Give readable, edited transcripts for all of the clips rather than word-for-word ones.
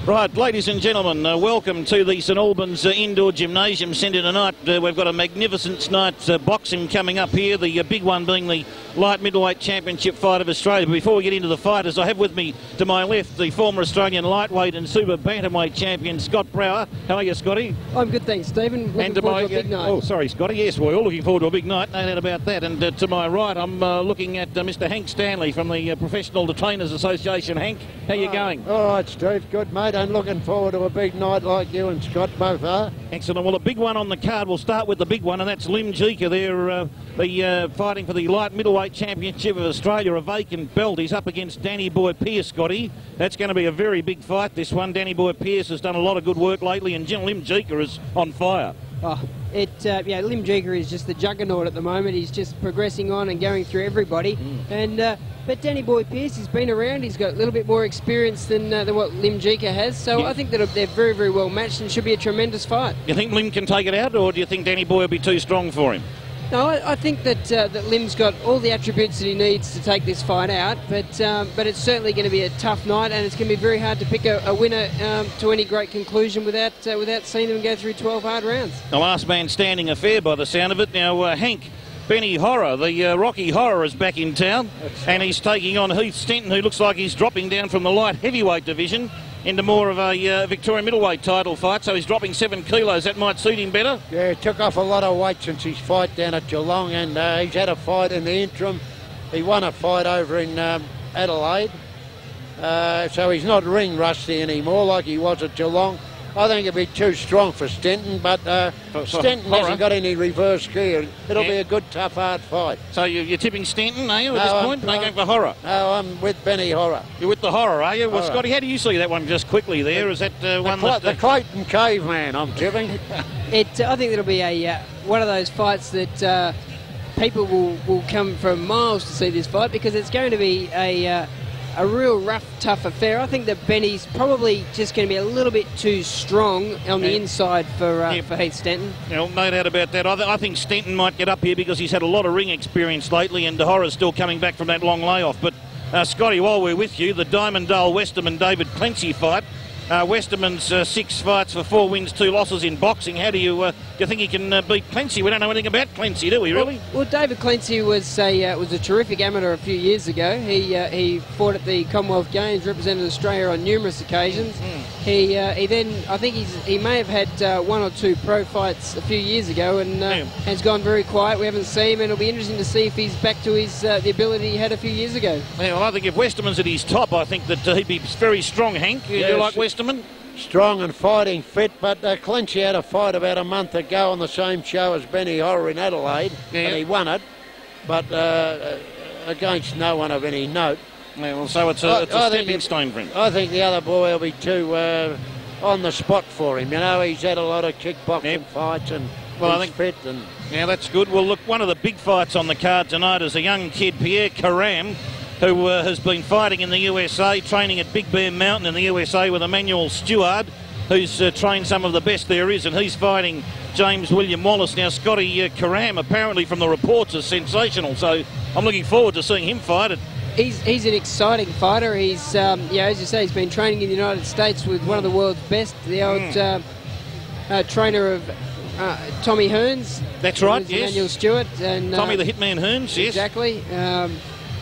Right, ladies and gentlemen, welcome to the St Albans Indoor Gymnasium Centre tonight. We've got a magnificent night's boxing coming up here, the big one being the light middleweight championship fight of Australia. But before we get into the fighters, I have with me to my left the former Australian lightweight and super bantamweight champion, Scott Brower. How are you, Scotty? I'm good, thanks, Stephen. Looking forward to a big night. Oh, sorry, Scotty. Yes, we're all looking forward to a big night, no doubt about that. And to my right, I'm looking at Mr Hank Stanley from the Professional Trainers Association. Hank, how you going? All right, Steve. Good, mate. I'm looking forward to a big night like you and Scott both are. Excellent. Well, a big one on the card. We'll start with the big one, and that's Jeka. They're fighting for the light middleweight championship of Australia, a vacant belt. He's up against Danny Boy Pierce, Scotty. That's going to be a very big fight, this one. Danny Boy Pierce has done a lot of good work lately, and Jeka is on fire. Jeka is just the juggernaut at the moment. He's just progressing on and going through everybody. But Danny Boy Pierce, he's been around. He's got a little bit more experience than what Jeka has. So yeah. I think that they're very, very well matched and should be a tremendous fight. You think Lim can take it out, or do you think Danny Boy will be too strong for him? No, I think that Lim's got all the attributes that he needs to take this fight out, but it's certainly going to be a tough night, and it's going to be very hard to pick a winner to any great conclusion without seeing them go through 12 hard rounds. The last man standing affair by the sound of it. Now, Hank, Benny Horra, the Rocky Horror, is back in town, and he's taking on Heath Stenton, who looks like he's dropping down from the light heavyweight division into more of a Victorian middleweight title fight, so he's dropping 7 kilos. That might suit him better. Yeah, he took off a lot of weight since his fight down at Geelong, and he's had a fight in the interim. He won a fight over in Adelaide, so he's not ring rusty anymore like he was at Geelong. I think it'd be too strong for Stenton, but Stenton hasn't got any reverse gear. It'll be a good, tough, hard fight. So you're tipping Stenton, are you, at this point? No, going for Horra? No, I'm with Benny Horra. You're with the Horror, are you? Well, Scotty, how do you see that one just quickly there? Is that one that... The Clayton Caveman, I'm tipping. I think it'll be one of those fights that people will come from miles to see this fight, because it's going to be a real rough, tough affair. I think that Benny's probably just going to be a little bit too strong on the inside for Heath Stenton. No doubt about that. I think Stenton might get up here because he's had a lot of ring experience lately, and Horra's still coming back from that long layoff. But, Scotty, while we're with you, the Diamond Dale Westerman David Clencie fight. Westerman's 6 fights for 4 wins, 2 losses in boxing. How do you think he can beat Clencie? We don't know anything about Clencie, do we, really? Well, David Clencie was a terrific amateur a few years ago. He fought at the Commonwealth Games, represented Australia on numerous occasions. He then, I think he may have had 1 or 2 pro fights a few years ago, and has gone very quiet. We haven't seen him, and it'll be interesting to see if he's back to his the ability he had a few years ago. Yeah, well, I think if Westerman's at his top, I think that he'd be very strong, Hank. Yes. You like Westerman? Strong and fighting fit, but Clencie had a fight about a month ago on the same show as Benny Horra in Adelaide, and he won it, but against no one of any note. Yeah, well, so it's a stepping stone for him. I think the other boy will be too on the spot for him. You know, he's had a lot of kickboxing fights, and he's fit. And yeah, that's good. Well, look, one of the big fights on the card tonight is a young kid, Pierre Karam, who has been fighting in the USA, training at Big Bear Mountain in the USA with Emmanuel Stewart, who's trained some of the best there is, and he's fighting James William Wallace. Now, Scotty, Karam, apparently from the reports, is sensational, so I'm looking forward to seeing him fight. He's an exciting fighter. He's, as you say, he's been training in the United States with one of the world's best, the old trainer of Tommy Hearns. That's right, yes. Emmanuel Stewart. And, Tommy the Hitman Hearns, yes. Exactly.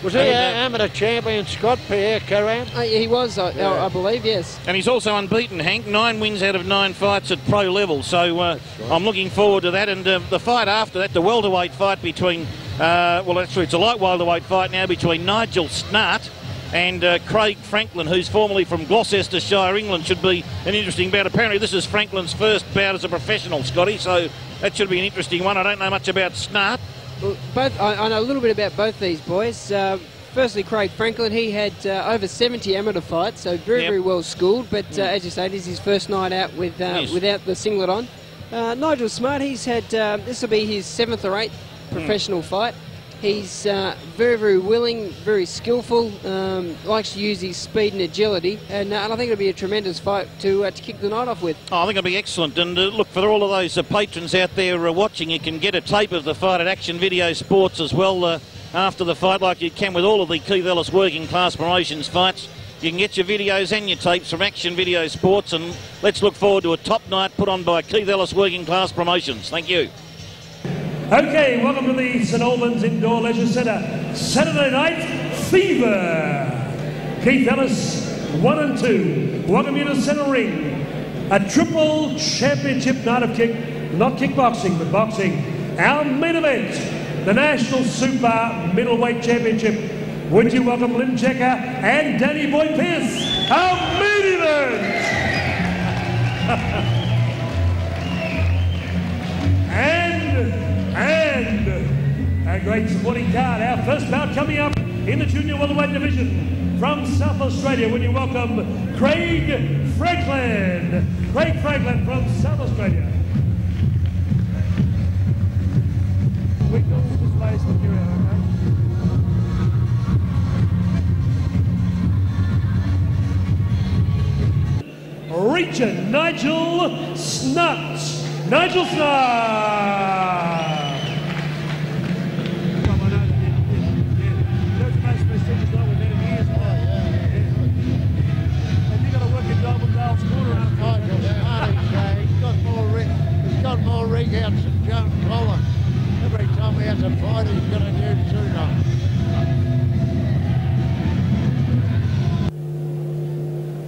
Was he amateur champion, Scott, Pierre Karam? He was, I believe, yes. And he's also unbeaten, Hank. 9 wins out of 9 fights at pro level. So I'm looking forward to that. And the fight after that, the welterweight fight between, it's a light welterweight fight now between Nigel Snart and Craig Franklin, who's formerly from Gloucestershire, England, should be an interesting bout. Apparently this is Franklin's first bout as a professional, Scotty, so that should be an interesting one. I don't know much about Snart. Well, I know a little bit about both these boys. Firstly, Craig Franklin, he had over 70 amateur fights, so very well schooled. But as you say, this is his first night out without the singlet on. Nigel Snart, he's had this will be his 7th or 8th professional fight. He's very, very willing, very skillful, likes to use his speed and agility, and I think it'll be a tremendous fight to kick the night off with. Oh, I think it'll be excellent, and look, for all of those patrons out there watching, you can get a tape of the fight at Action Video Sports as well after the fight, like you can with all of the Keith Ellis working class promotions fights. You can get your videos and your tapes from Action Video Sports, and let's look forward to a top night put on by Keith Ellis Working Class Promotions. Thank you. Okay, welcome to the St Albans Indoor Leisure Centre. Saturday Night Fever. Keith Ellis, 1 and 2. Welcome you to Centre Ring. A triple championship night of not kickboxing, but boxing. Our main event, the National Super Middleweight Championship. Would you welcome Lynn Jeka and Danny Boy Pierce, our main event. and a great supporting card. Our first bout coming up in the junior welterweight division from South Australia. Would you welcome Craig Franklin. Craig Franklin from South Australia. We go to this place with you, okay? Region Nigel Snart. Nigel Snart. Come on, that's the most prestigious one we've had in years. And you've got to work in Albans corner after. He's got more ring outs than Joan Collar. Every time he has a fight, he's got a new suit on.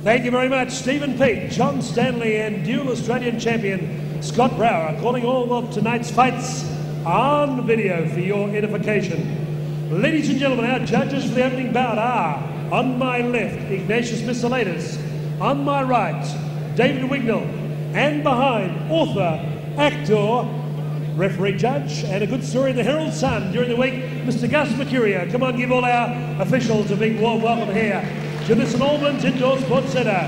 Thank you very much, Stephen Peake, John Stanley and dual Australian champion Scott Brower calling all of tonight's fights on video for your edification. Ladies and gentlemen, our judges for the opening bout are, on my left, Ignatius Missalatus, on my right, David Wignall, and behind, author, actor, referee judge, and a good story in the Herald Sun during the week, Mr. Gus Mercurio. Come on, give all our officials a big warm welcome here to the St Albans Indoor Sports Centre.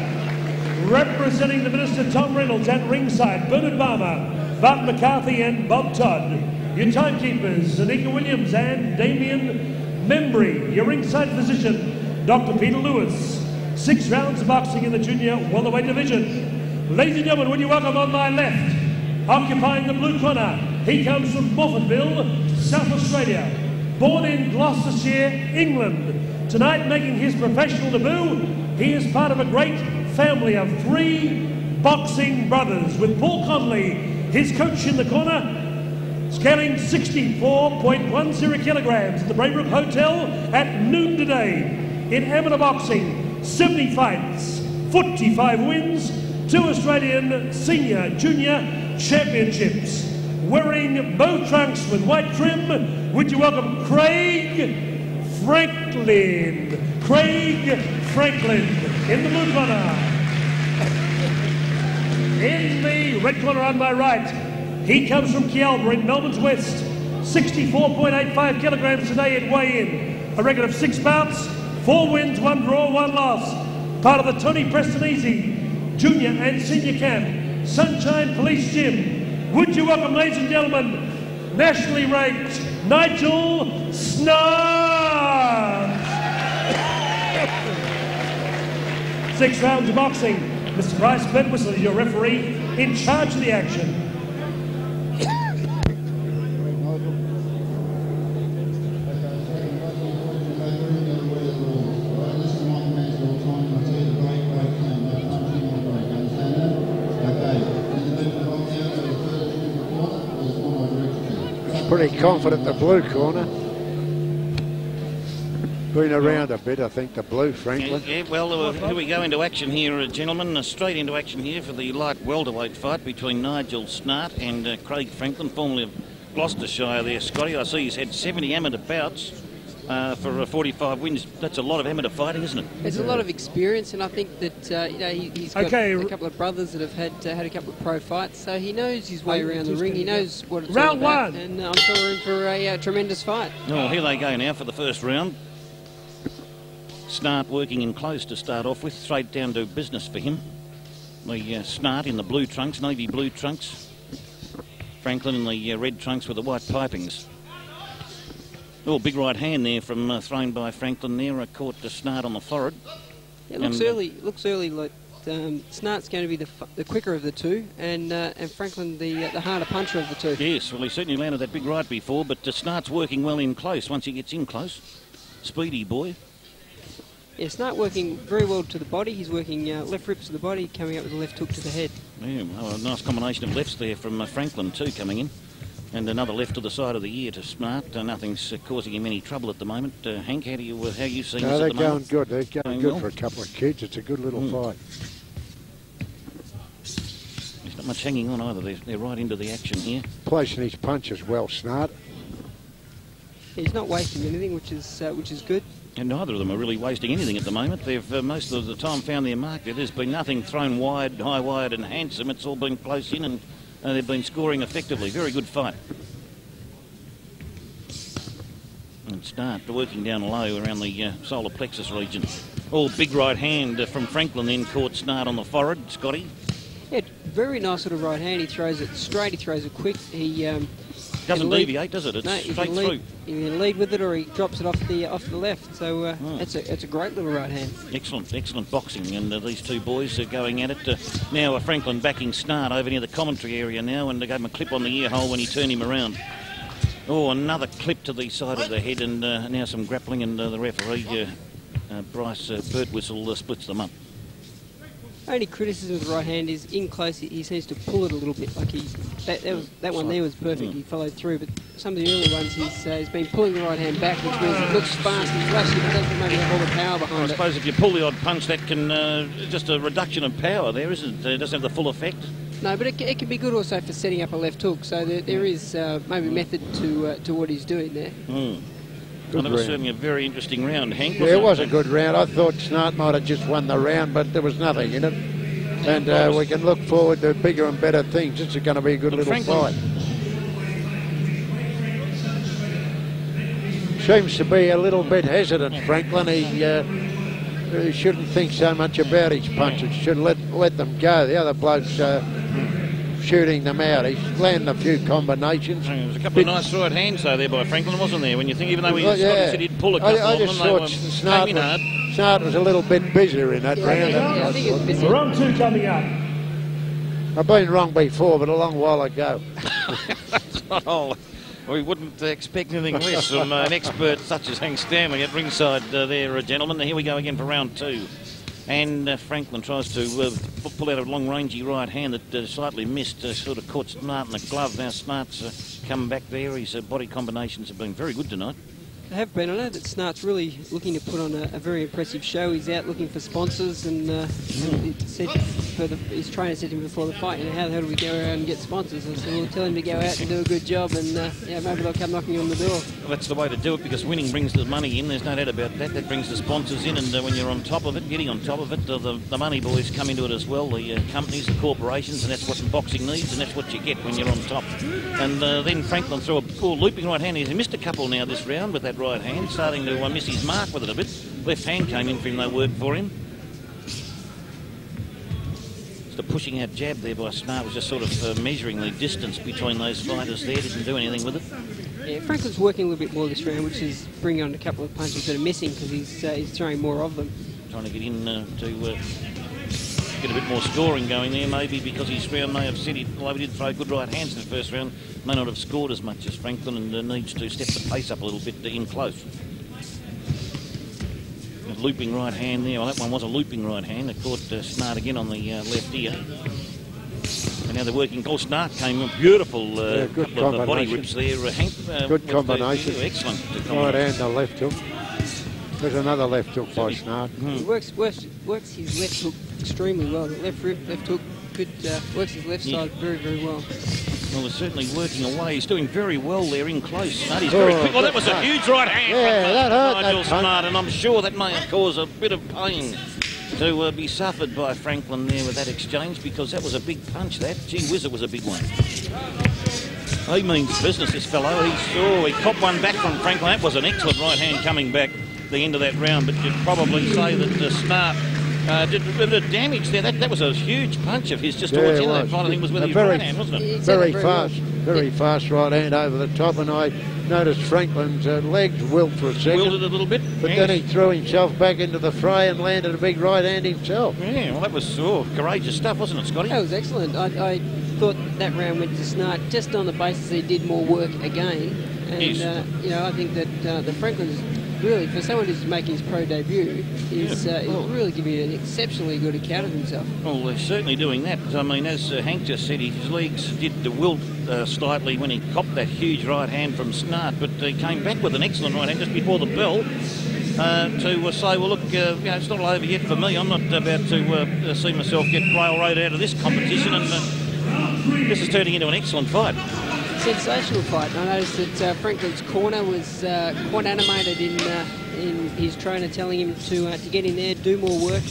Representing the Minister Tom Reynolds at ringside, Bernard Balmer, Bart McCarthy and Bob Todd. Your timekeepers, Anika Williams and Damien Membry. Your ringside physician, Dr. Peter Lewis. 6 rounds of boxing in the junior welterweight division. Ladies and gentlemen, would you welcome on my left, occupying the blue corner, he comes from Morphettville, South Australia. Born in Gloucestershire, England. Tonight, making his professional debut, he is part of a great family of 3 boxing brothers, with Paul Conley, his coach in the corner, scaling 64.10 kilograms at the Braybrook Hotel at noon today. In amateur boxing, 70 fights, 45 wins, 2 Australian senior junior championships. Wearing bow trunks with white trim, would you welcome Craig Franklin. Craig Franklin in the blue corner. In the red corner on my right, he comes from Kialba in Melbourne's West. 64.85 kilograms today at weigh-in. A record of 6 bouts, 4 wins, 1 draw, 1 loss. Part of the Tony Preston Easy junior and senior camp, Sunshine Police Gym. Would you welcome, ladies and gentlemen, nationally ranked Nigel Snart. 6 rounds of boxing. Mr. Bryce Bedwhistle is your referee in charge of the action. Pretty confident the blue corner. Been around a bit, I think, the blue, Franklin. Yeah, well, here we go into action here, gentlemen. Straight into action here for the light welterweight fight between Nigel Snart and Craig Franklin, formerly of Gloucestershire there, Scotty. I see he's had 70 amateur bouts for 45 wins. That's a lot of amateur fighting, isn't it? There's a lot of experience, and I think that he's got a couple of brothers that have had a couple of pro fights, so he knows his way around the ring. He knows what it's all about. Round 1, and I'm sure we're in for a tremendous fight. Oh, here they go now for the first round. Snart working in close to start off with, straight down to business for him. The Snart in the blue trunks, navy blue trunks. Franklin in the red trunks with the white pipings. Oh, big right hand there from thrown by Franklin there, caught the Snart on the forehead. It looks early. Looks early like Snart's going to be the quicker of the two, and Franklin the harder puncher of the two. Yes, well, he certainly landed that big right before, but Snart's working well in close once he gets in close. Speedy boy. Yeah, Snart working very well to the body. He's working left rips to the body, coming up with a left hook to the head. Yeah, well, a nice combination of lefts there from Franklin too coming in. And another left to the side of the ear to Snart. Nothing's causing him any trouble at the moment. Hank, how you seeing this they're at the moment? going good. They're going good well for a couple of kids. It's a good little fight. There's not much hanging on either. They're right into the action here. Placing his punches well, Snart. He's not wasting anything, which is good. And neither of them are really wasting anything at the moment. They've most of the time found their mark. There's been nothing thrown wide, high wired and handsome. It's all been close in, and they've been scoring effectively. Very good fight. And Snart working down low around the solar plexus region. All big right hand from Franklin then caught Snart on the forehead. Scotty. Yeah, very nice sort of right hand. He throws it straight. He throws it quick. He doesn't deviate, does it? It's straight through. He can lead with it, or he drops it off the left. So it's a great little right hand. Excellent boxing, and these two boys are going at it. Now Franklin backing Snart over near the commentary area now, and they gave him a clip on the ear hole when he turned him around. Oh, another clip to the side of the head, and now some grappling, and the referee, Bryce Birtwhistle, splits them up. Only criticism of the right hand is in close. He seems to pull it a little bit. Like that one there was perfect. He followed through, but some of the early ones he's been pulling the right hand back, which means it looks fast and flashy, but doesn't maybe have all the power behind it. I suppose if you pull the odd punch, that can just a reduction of power there, isn't it? It doesn't have the full effect. No, but it can be good also for setting up a left hook. So there is maybe method to what he's doing there. Well, that was certainly a very interesting round, Hank. Yeah, it was a good round. I thought Snart might have just won the round, but there was nothing in it. And we can look forward to bigger and better things. It's going to be a good little fight. Seems to be a little bit hesitant, Franklin. He shouldn't think so much about his punches. Should let them go. The other bloke's shooting them out. He's landing a few combinations. There was a couple of nice right hands though there by Franklin, wasn't there? When you think, even though he said he'd pull a couple I just thought Snart was a little bit busier in that round. I think it's busy. Round 2 coming up. I've been wrong before, but a long while ago. We wouldn't expect anything less from an expert such as Hank Stanley at ringside there, gentlemen. Here we go again for round 2. And Franklin tries to pull out a long-rangey right hand that slightly missed, sort of caught Snart in the glove. Now Snart's come back there. His body combinations have been very good tonight. They have been. I know that Snart's really looking to put on a very impressive show. He's out looking for sponsors, and his trainer said to him before the fight, how the hell do we go around and get sponsors? I said, we'll tell him to go out and do a good job, and maybe they'll come knocking on the door. Well, that's the way to do it, because winning brings the money in. There's no doubt about that. That brings the sponsors in, and when you're on top of it, getting on top of it, the money boys come into it as well, the companies, the corporations, and that's what boxing needs, and that's what you get when you're on top. And then Franklin threw a poor looping right hand. He's missed a couple now this round with that right hand, starting to miss his mark with it a bit. Left hand came in for him, they worked for him. The pushing out jab there by Snart was just sort of measuring the distance between those fighters there. Didn't do anything with it. Yeah, Franklin's working a little bit more this round, which is bringing on a couple of punches that are missing because he's throwing more of them. Trying to get in to get a bit more scoring going there, maybe because his round may have said although he did throw good right hands in the first round, may not have scored as much as Franklin, and needs to step the pace up a little bit in close. A looping right hand there. Well, that one was a looping right hand. It caught Snart again on the left ear. And now they're working. Oh, Snart came in. Beautiful couple of body rips there. Hank, good combination. Excellent. Right hand, the left hook. There's another left hook by Snart. He works his left hook extremely well. The left rip, left hook, works his left side very, very well. Well, they're certainly working away. He's doing very well there in close. Snart, very quick. Well, that was a huge right hand from Nigel Snart, and I'm sure that may have caused a bit of pain to be suffered by Franklin there with that exchange, because that was a big punch, that. Gee whiz, it was a big one. He means business, this fellow. He copped one back from Franklin. That was an excellent right hand coming back at the end of that round, but you'd probably say that Snart did a bit of damage there. That was a huge punch of his just towards the end. That final thing was with his right hand, wasn't it? Very fast right hand over the top, and I noticed Franklin's legs wilt for a second. Wilted a little bit. But then he threw himself back into the fray and landed a big right hand himself. Yeah, well, that was courageous stuff, wasn't it, Scotty? That was excellent. I thought that round went to Snart just on the basis he did more work again. And, I think that the Franklin's really, for someone who's making his pro debut, is really giving you an exceptionally good account of himself. Well, they're certainly doing that. I mean, as Hank just said, his legs did wilt slightly when he copped that huge right hand from Snart, but he came back with an excellent right hand just before the bell to say, well, look, it's not all over yet for me. I'm not about to see myself get railroaded out of this competition, and this is turning into an excellent fight. Sensational fight. I noticed that Franklin's corner was quite animated in his trainer telling him to get in there, do more work,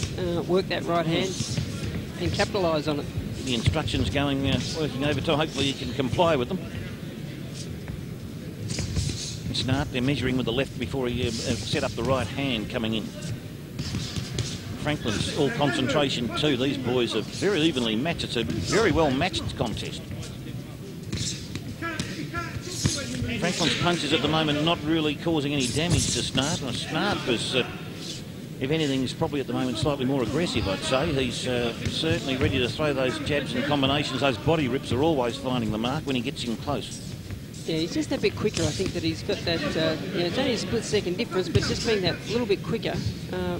work that right hand, and capitalise on it. The instructions working overtime. Hopefully he can comply with them. Snart, they're measuring with the left before he set up the right hand coming in. Franklin's all concentration too. These boys are very evenly matched. It's a very well matched contest. Franklin's punches at the moment not really causing any damage to Snart. And Snart was, if anything, is probably at the moment slightly more aggressive, I'd say. He's certainly ready to throw those jabs and combinations. Those body rips are always finding the mark when he gets in close. Yeah, he's just a bit quicker. I think that he's got that, it's only a split-second difference, but just being that little bit quicker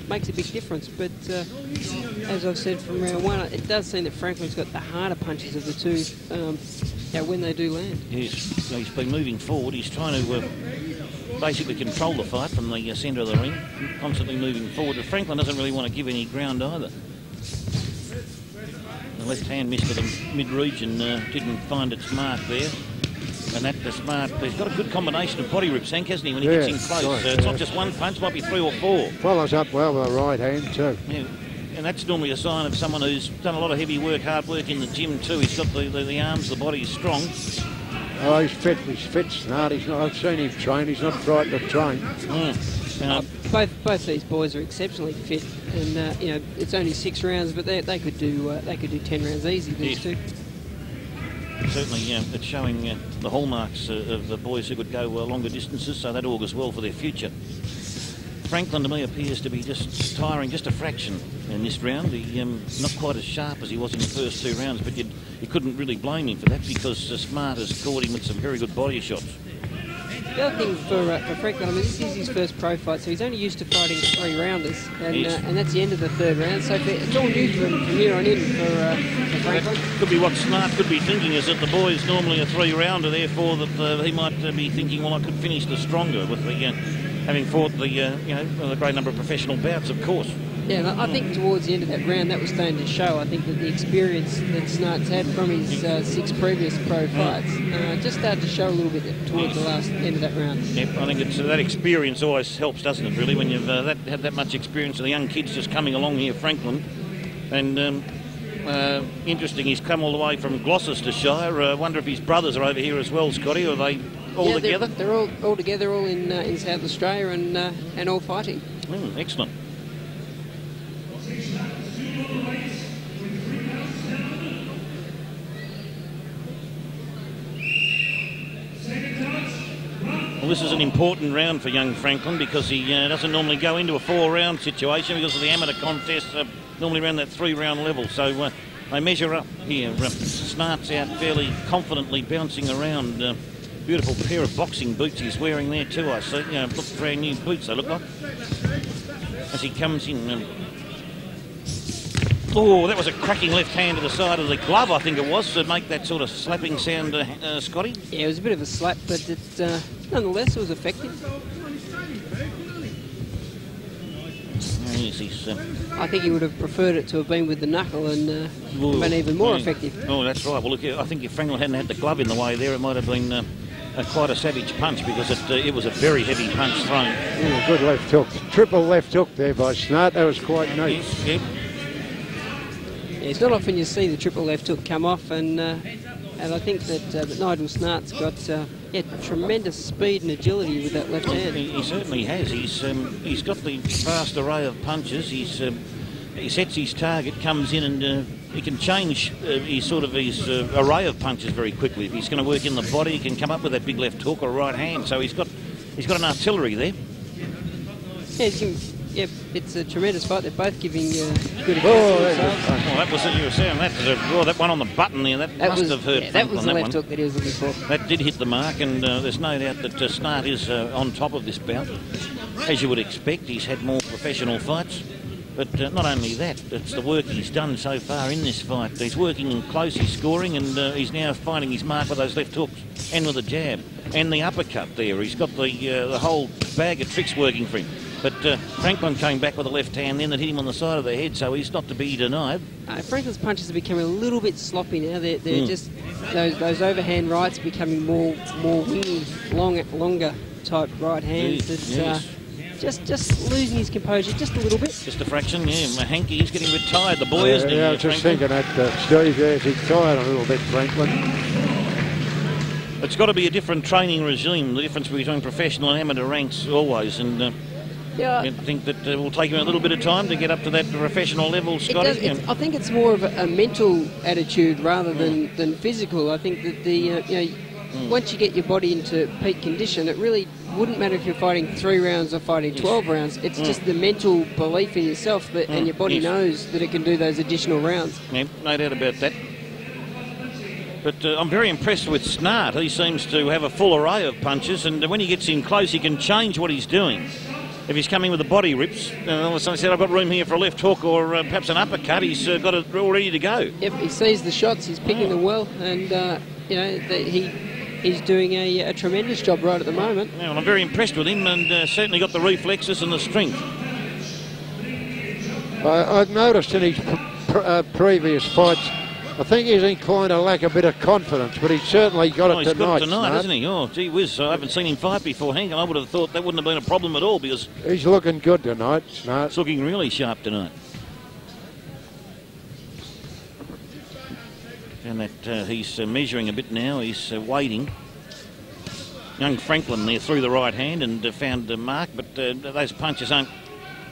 makes a big difference. But as I've said from round one, it does seem that Franklin's got the harder punches of the two when they do land. Yes, he's been moving forward. He's trying to basically control the fight from the centre of the ring, constantly moving forward. But Franklin doesn't really want to give any ground either. The left hand missed to the mid-region, didn't find its mark there. And that the Smart, he's got a good combination of body rips, Hank, hasn't he, when he gets in close. Right, It's not just one punch, might be 3 or 4. Follows up well with the right hand too. Yeah. And that's normally a sign of someone who's done a lot of heavy work, hard work in the gym too. He's got the arms, the body is strong. Oh, he's fit, Snart. I've seen him train, he's not frightened to train. Both these boys are exceptionally fit, and it's only 6 rounds, but they could do 10 rounds easy, these two. Certainly, it's showing the hallmarks of the boys who could go longer distances, so that augurs well for their future. Franklin, to me, appears to be just tiring just a fraction in this round. He not quite as sharp as he was in the first 2 rounds, but you couldn't really blame him for that because Smart has scored him with some very good body shots. The other thing for Franklin, I mean, this is his first pro fight, so he's only used to fighting 3-rounders, and that's the end of the 3rd round, so it's all new for him from here on in for Franklin. That could be what Snart could be thinking, is that the boy's normally a 3-rounder, therefore that he might be thinking, well, I could finish the stronger with the having fought the great number of professional bouts, of course. Yeah, I think towards the end of that round, that was starting to show. I think that the experience that Snart's had from his 6 previous pro fights just started to show a little bit towards the last end of that round. Yep, I think that experience always helps, doesn't it, really, when you've had that much experience of the young kids just coming along here, Franklin. And interesting, he's come all the way from Gloucestershire. I wonder if his brothers are over here as well, Scotty, or are they all together? They're all together, all in South Australia and all fighting. Excellent. Well, this is an important round for young Franklin because he doesn't normally go into a 4-round situation because of the amateur contests normally around that 3-round level. So they measure up here. Snart's out fairly confidently bouncing around. Beautiful pair of boxing boots he's wearing there too, I see. Look, brand new boots they look like. As he comes in. Oh, that was a cracking left hand to the side of the glove, I think it was, to make that sort of slapping sound, Scotty. Yeah, it was a bit of a slap, but nonetheless, it was effective. I think he would have preferred it to have been with the knuckle and been even more effective. Oh, that's right. Well, look, I think if Franklin hadn't had the glove in the way there, it might have been quite a savage punch because it was a very heavy punch thrown. Oh, good left hook. Triple left hook there by Snart. That was quite neat. Yep. Yeah, it's not often you see the triple left hook come off, and I think that Nigel Snart's got tremendous speed and agility with that left hand. He certainly has. He's got the vast array of punches. He sets his target, comes in, and he can change his array of punches very quickly. If he's going to work in the body, he can come up with that big left hook or right hand. So he's got an artillery there. Yeah, yeah, it's a tremendous fight. They're both giving good accounts Oh, of themselves. Well, that was what you were saying. That one on the button there, that must have hurt. Yeah, that was the left hook that he was looking for. That did hit the mark, and there's no doubt that Snart is on top of this bout. As you would expect, he's had more professional fights. But not only that, it's the work he's done so far in this fight. He's working in close, he's scoring, and he's now finding his mark with those left hooks and with the jab and the uppercut there. He's got the whole bag of tricks working for him. But Franklin came back with a left hand then that hit him on the side of the head, so he's not to be denied. Franklin's punches are becoming a little bit sloppy now. They're just those overhand rights are becoming more wingy, longer type right hands. Yes. Just losing his composure just a little bit. Just a fraction, yeah. He's getting a bit tired, the boy, isn't he? Yeah, I was just thinking that, Steve, he's tired a little bit, Franklin. It's got to be a different training regime, the difference between professional and amateur ranks always, and I think that it will take him a little bit of time to get up to that professional level, Scotty. I think it's more of a mental attitude rather than physical. I think that once you get your body into peak condition, it really wouldn't matter if you're fighting 3 rounds or fighting 12 rounds. It's just the mental belief in yourself and your body knows that it can do those additional rounds. Yeah, no doubt about that. But I'm very impressed with Snart. He seems to have a full array of punches, and when he gets in close, he can change what he's doing. If he's coming with the body rips, and all of a sudden he said, I've got room here for a left hook or perhaps an uppercut, he's got it all ready to go. Yep, he sees the shots, he's picking them well, and he's doing a tremendous job right at the moment. Yeah, well, I'm very impressed with him, and certainly got the reflexes and the strength. I've noticed in his previous fights, I think he's inclined to lack a bit of confidence, but he's certainly got it tonight. He's got it tonight, hasn't he? Oh, gee whiz, I haven't seen him fight before, Hank, and I would have thought that wouldn't have been a problem at all, because he's looking good tonight, Snart. It's looking really sharp tonight. And that he's measuring a bit now, he's waiting. Young Franklin there threw the right hand and found the mark, but those punches aren't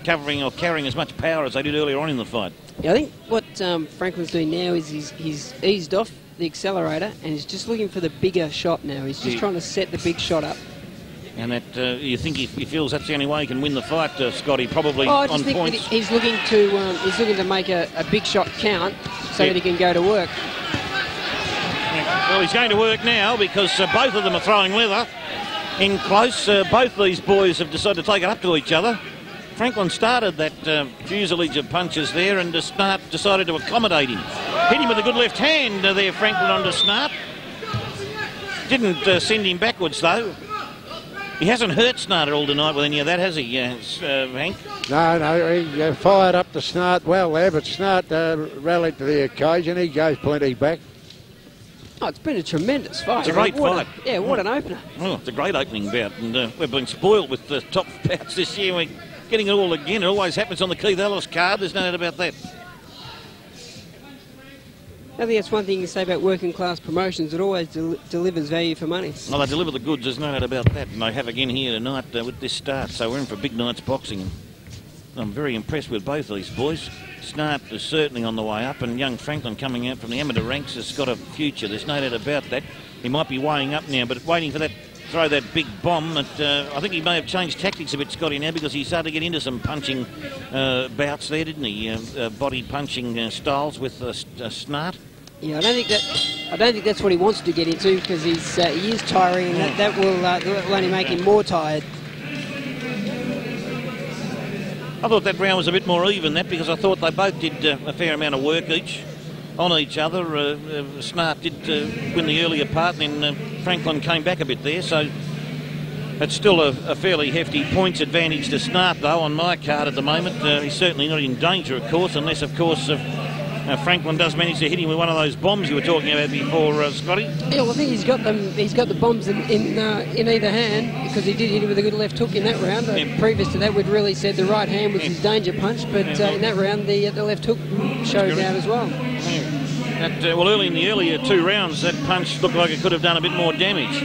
covering or carrying as much power as they did earlier on in the fight. Yeah, I think what Franklin's doing now is he's eased off the accelerator and he's just looking for the bigger shot now. He's just trying to set the big shot up. And that you think he feels that's the only way he can win the fight, Scotty, probably I just on think points. He's looking to make a big shot count so that he can go to work. Well, he's going to work now because both of them are throwing leather in close. Both these boys have decided to take it up to each other. Franklin started that fuselage of punches there, and Snart decided to accommodate him. Hit him with a good left hand there, Franklin, onto Snart. Didn't send him backwards, though. He hasn't hurt Snart at all tonight with any of that, has he, Hank? No, he fired up the Snart well there, but Snart rallied to the occasion. He goes plenty back. Oh, it's been a tremendous fight. It's a great fight. What an opener. Oh, it's a great opening bout, and we've been spoiled with the top bouts this year. We're getting it all again. It always happens on the Keith Ellis card. There's no doubt about that. I think that's one thing you say about working class promotions. It always delivers value for money. Well, they deliver the goods, there's no doubt about that. And they have again here tonight with this start. So we're in for big night's boxing. And I'm very impressed with both these boys. Snart is certainly on the way up, and young Franklin coming out from the amateur ranks has got a future. There's no doubt about that. He might be weighing up now, but waiting for that, throw that big bomb. I think he may have changed tactics a bit, Scotty, now, because he started to get into some punching bouts there, didn't he? Body punching styles with Snart. Yeah, I don't think that's what he wants to get into, because he is tiring, and that will only make him more tired. I thought that round was a bit more even, because I thought they both did a fair amount of work each on each other. Snart did win the earlier part, and then Franklin came back a bit there, so it's still a fairly hefty points advantage to Snart, though, on my card at the moment. He's certainly not in danger, of course, unless, of course, Franklin does manage to hit him with one of those bombs you were talking about before, Scotty. Yeah, well, I think he's got them. He's got the bombs in either hand, because he did hit him with a good left hook in that round. Previous to that, we'd really said the right hand was his danger punch, but in that round, the left hook showed out as well. Well, early in the earlier 2 rounds, that punch looked like it could have done a bit more damage.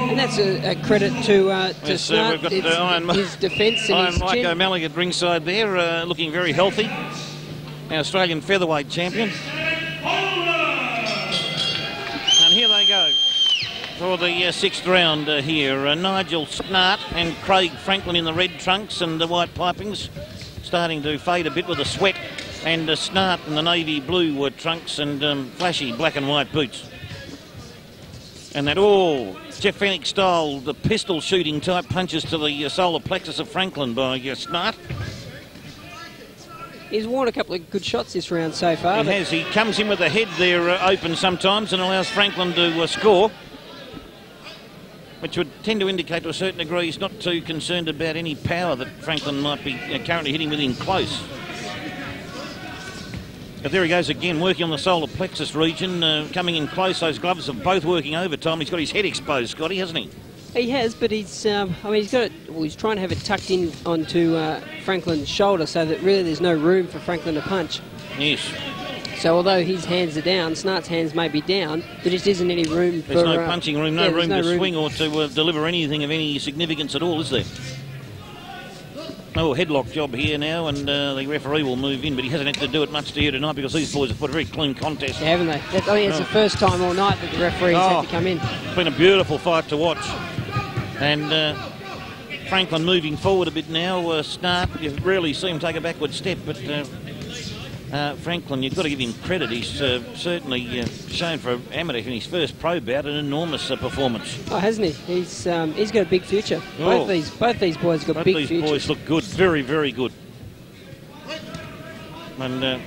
And that's a credit to Snart. We've got his defence and his Mike chin. O'Malley at ringside there, looking very healthy. Our Australian featherweight champion. And here they go. for the sixth round here. Nigel, Snart and Craig Franklin in the red trunks and the white pipings, starting to fade a bit with the sweat, and Snart in the navy blue trunks and flashy black and white boots. And that all Jeff Fenwick style, the pistol shooting type punches to the solar plexus of Franklin by Snart. He's worn a couple of good shots this round so far. He has. He comes in with the head there open sometimes and allows Franklin to score, which would tend to indicate to a certain degree he's not too concerned about any power that Franklin might be currently hitting with him close. But there he goes again, working on the solar plexus region, coming in close. Those gloves are both working overtime. He's got his head exposed, Scotty, hasn't he? He has, but he's, I mean, he's got it. Well, he's trying to have it tucked in onto Franklin's shoulder, so that really there's no room for Franklin to punch. Yes. So although his hands are down, Snart's hands may be down, there just isn't any room for... There's no punching room, no room to swing or to deliver anything of any significance at all, is there? Oh, headlock job here now, and the referee will move in, but he hasn't had to do it much here tonight because these boys have put a very clean contest. Yeah, haven't they? I think it's the first time all night that the referees had to come in. It's been a beautiful fight to watch. And Franklin moving forward a bit now. Snart, you rarely see him take a backward step, but Franklin, you've got to give him credit. He's certainly shown for amateur in his first pro bout an enormous performance. Oh, hasn't he? He's got a big future. Oh. Both these boys have got big futures. Both these boys look good, very, very good. And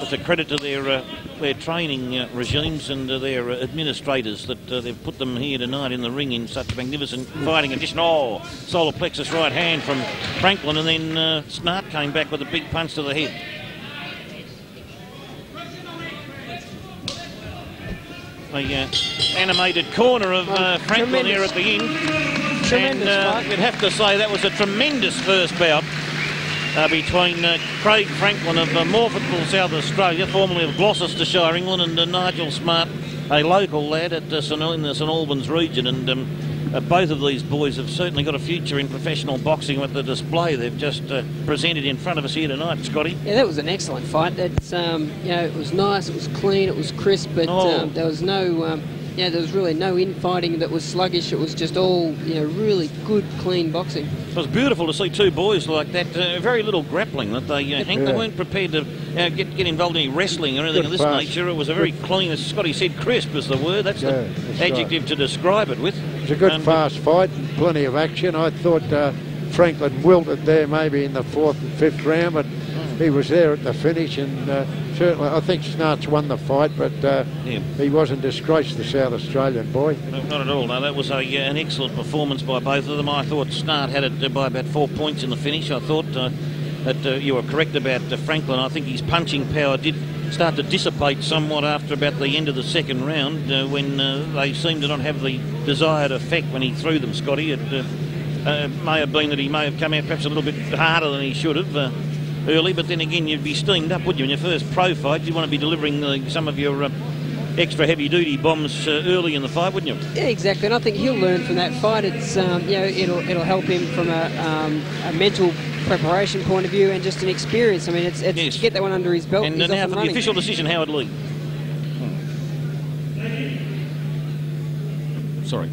it's a credit to their training regimes and their administrators that they've put them here tonight in the ring in such magnificent fighting addition. Oh, solar plexus right hand from Franklin, and then Snart came back with a big punch to the head. The animated corner of Franklin here at the end. And you'd have to say that was a tremendous first bout between Craig Franklin of Morphettville, South Australia, formerly of Gloucestershire, England, and Nigel Snart, a local lad at in the St Albans region. And both of these boys have certainly got a future in professional boxing with the display they've just presented in front of us here tonight, Scotty. Yeah, that was an excellent fight. It's, you know, it was nice, it was clean, it was crisp, but there was no... yeah, there was really no infighting that was sluggish. It was just all, you know, really good, clean boxing. It was beautiful to see two boys like that. Very little grappling that they, Hank, they weren't prepared to get involved in any wrestling or anything of this nature. It was a very clean, as Scotty said, crisp is the word. That's the adjective to describe it with. It was a good fast fight and plenty of action. I thought Franklin wilted there maybe in the fourth and fifth round, but he was there at the finish, and certainly I think Snart's won the fight, but he wasn't disgraced, the South Australian boy. No, not at all. No, that was an excellent performance by both of them. I thought Snart had it by about 4 points in the finish. I thought that you were correct about Franklin. I think his punching power did start to dissipate somewhat after about the end of the second round when they seemed to not have the desired effect when he threw them, Scotty. It may have been that he may have come out perhaps a little bit harder than he should have. Early, but then again you'd be steamed up, wouldn't you? In your first pro fight, you'd want to be delivering some of your extra heavy-duty bombs early in the fight, wouldn't you? Yeah, exactly. And I think he'll learn from that fight. It's you know, it'll help him from a mental preparation point of view and just an experience. I mean, it's to get that one under his belt. And now for the official decision, Howard Lee. Sorry.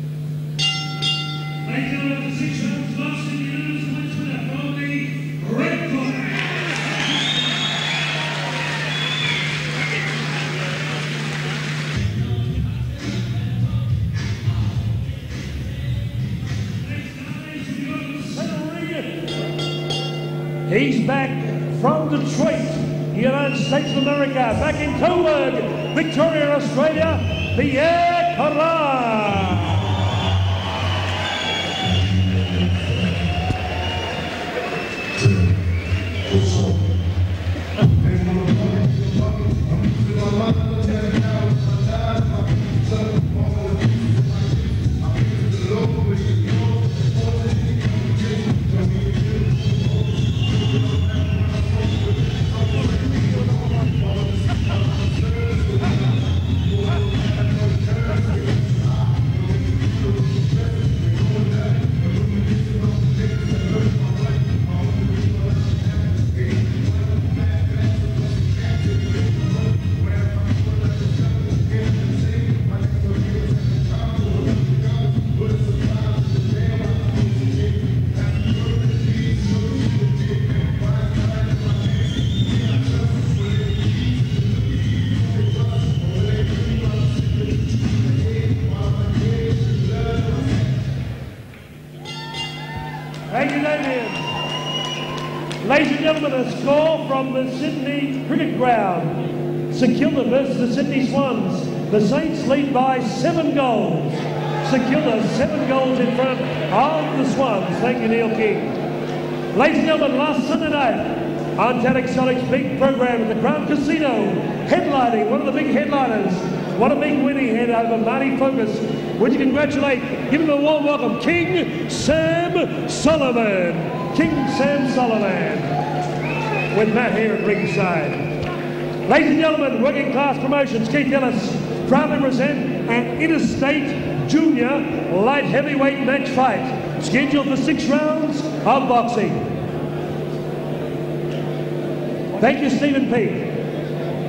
He's back from Detroit, United States of America, back in Coburg, Victoria, Australia, Pierre Karam. a score from the Sydney Cricket Ground. St Kilda versus the Sydney Swans. The Saints lead by 7 goals. St Kilda 7 goals in front of the Swans. Thank you, Neil King. Ladies and gentlemen, last Sunday night on Tad Exotic's big program at the Crown Casino, headlining, one of the big headliners. What a big winning head over Marty Focus. Would you congratulate, give him a warm welcome, King Sam Solomon. King Sam Solomon, with Matt here at ringside. Ladies and gentlemen, Working Class Promotions, Keith Ellis, proudly present an interstate junior light heavyweight match fight, scheduled for 6 rounds of boxing. Thank you, Stephen Peake.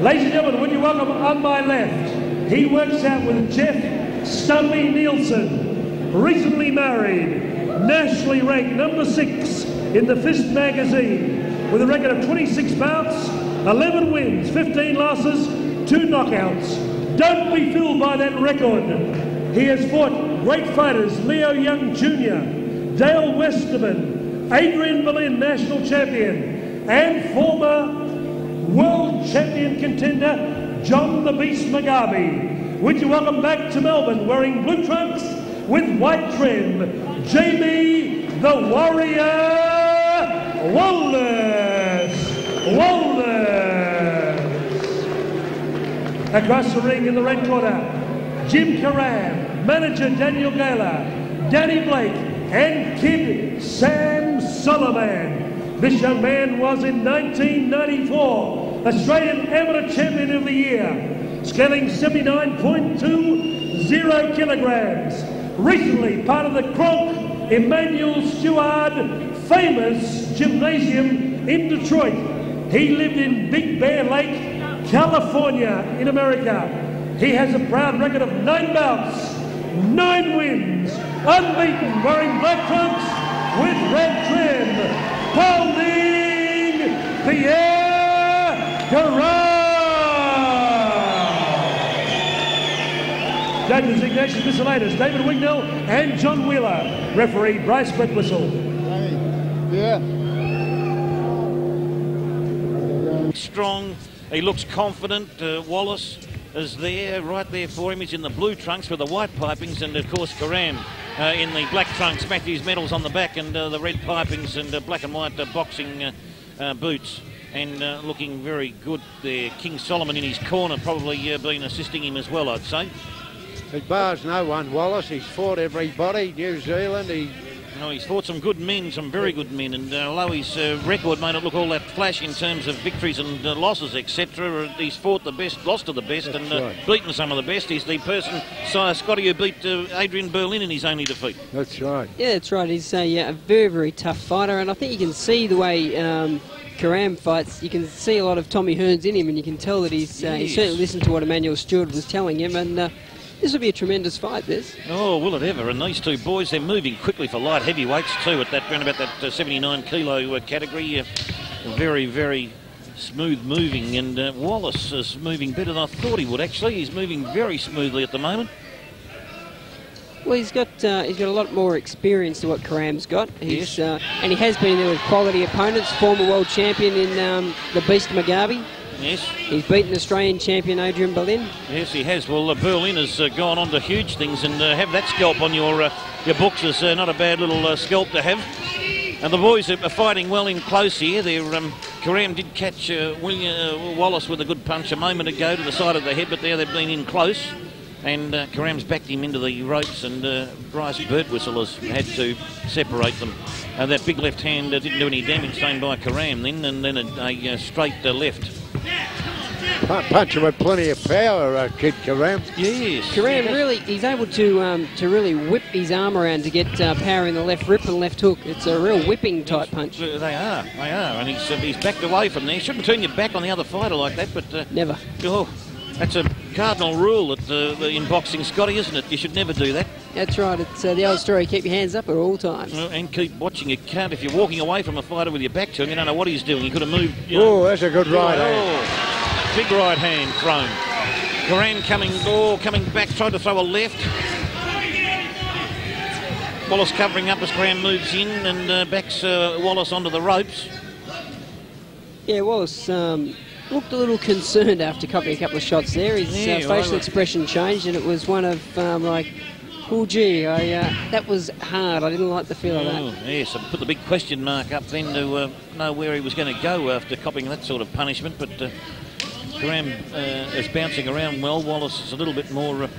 Ladies and gentlemen, would you welcome on my left, he works out with Jeff Stumpy Nielsen, recently married, nationally ranked number 6 in the Fist magazine, with a record of 26 bouts, 11 wins, 15 losses, 2 knockouts. Don't be fooled by that record. He has fought great fighters, Leo Young Jr., Dale Westerman, Adrian Berlin, national champion, and former world champion contender, John the Beast Mugabe. Would you welcome back to Melbourne, wearing blue trunks with white trim, Jamie the Warrior Wallace. Across the ring in the red corner, Jim Karam, manager Daniel Gaylor, Danny Blake, and Kid Sam Solomon. This young man was in 1994 Australian Amateur Champion of the Year, scaling 79.20 kilograms. Recently part of the Kronk Emmanuel Stewart famous gymnasium in Detroit. He lived in Big Bear Lake, California in America. He has a proud record of 9 bouts, 9 wins, unbeaten, wearing black trunks with red trim, holding Pierre Karam. Judges Ignatius Miscellaneous, David Wignell and John Wheeler. Referee Bryce Breckwhistle. Yeah. Strong, he looks confident. Wallace is there, right there for him. He's in the blue trunks with the white pipings, and of course Karam in the black trunks, Matthews medals on the back, and the red pipings and black and white boxing boots. And looking very good there. King Solomon in his corner, probably been assisting him as well, I'd say. He bars no one, Wallace. He's fought everybody. New Zealand, he's fought some good men, some very good men, and although his record may not look all that flash in terms of victories and losses, etc., he's fought the best, lost to the best, and beaten some of the best. He's the person, Scotty, who beat Adrian Berlin in his only defeat. That's right. Yeah, that's right. He's a very, very tough fighter, and I think you can see the way Karam fights. You can see a lot of Tommy Hearns in him, and you can tell that he certainly listened to what Emmanuel Stewart was telling him, and this will be a tremendous fight, this. Oh, will it ever? And these two boys, they're moving quickly for light heavyweights too, at that round about that 79 kilo category. Very, very smooth moving, and Wallace is moving better than I thought he would, actually. He's moving very smoothly at the moment. Well, he's got a lot more experience than what Karam's got. He's, and he has been there with quality opponents. Former world champion in the Beast Mugabe. Yes. He's beaten Australian champion Adrian Berlin. Yes, he has. Well, Berlin has gone on to huge things, and have that scalp on your books is not a bad little scalp to have. And the boys are fighting well in close here. Karam did catch Wallace with a good punch a moment ago to the side of the head, but there they've been in close. And Karam's backed him into the ropes, and Bryce Birdwhistle has had to separate them. That big left hand didn't do any damage, thrown by Karam then, and then a straight left. Punch him with plenty of power, Kid Karam. Yes. Karam really, he's able to really whip his arm around to get power in the left rip and left hook. It's a real whipping type punch. They are, and he's backed away from there. Shouldn't turn your back on the other fighter like that, but never. Oh, that's a cardinal rule in boxing, Scotty, isn't it? You should never do that. That's right. It's the old story. Keep your hands up at all times. And keep watching. You can't. If you're walking away from a fighter with your back to him, you don't know what he's doing. He could have moved. Oh, that's a good right hand. Big right hand thrown. Karam coming back, tried to throw a left. Wallace covering up as Karam moves in and backs Wallace onto the ropes. Yeah, Wallace looked a little concerned after copying a couple of shots there. His facial expression changed, and it was one of like, oh gee, that was hard. I didn't like the feel of that. Yes, I put the big question mark up then to know where he was going to go after copying that sort of punishment. But Karam is bouncing around well. Wallace is a little bit more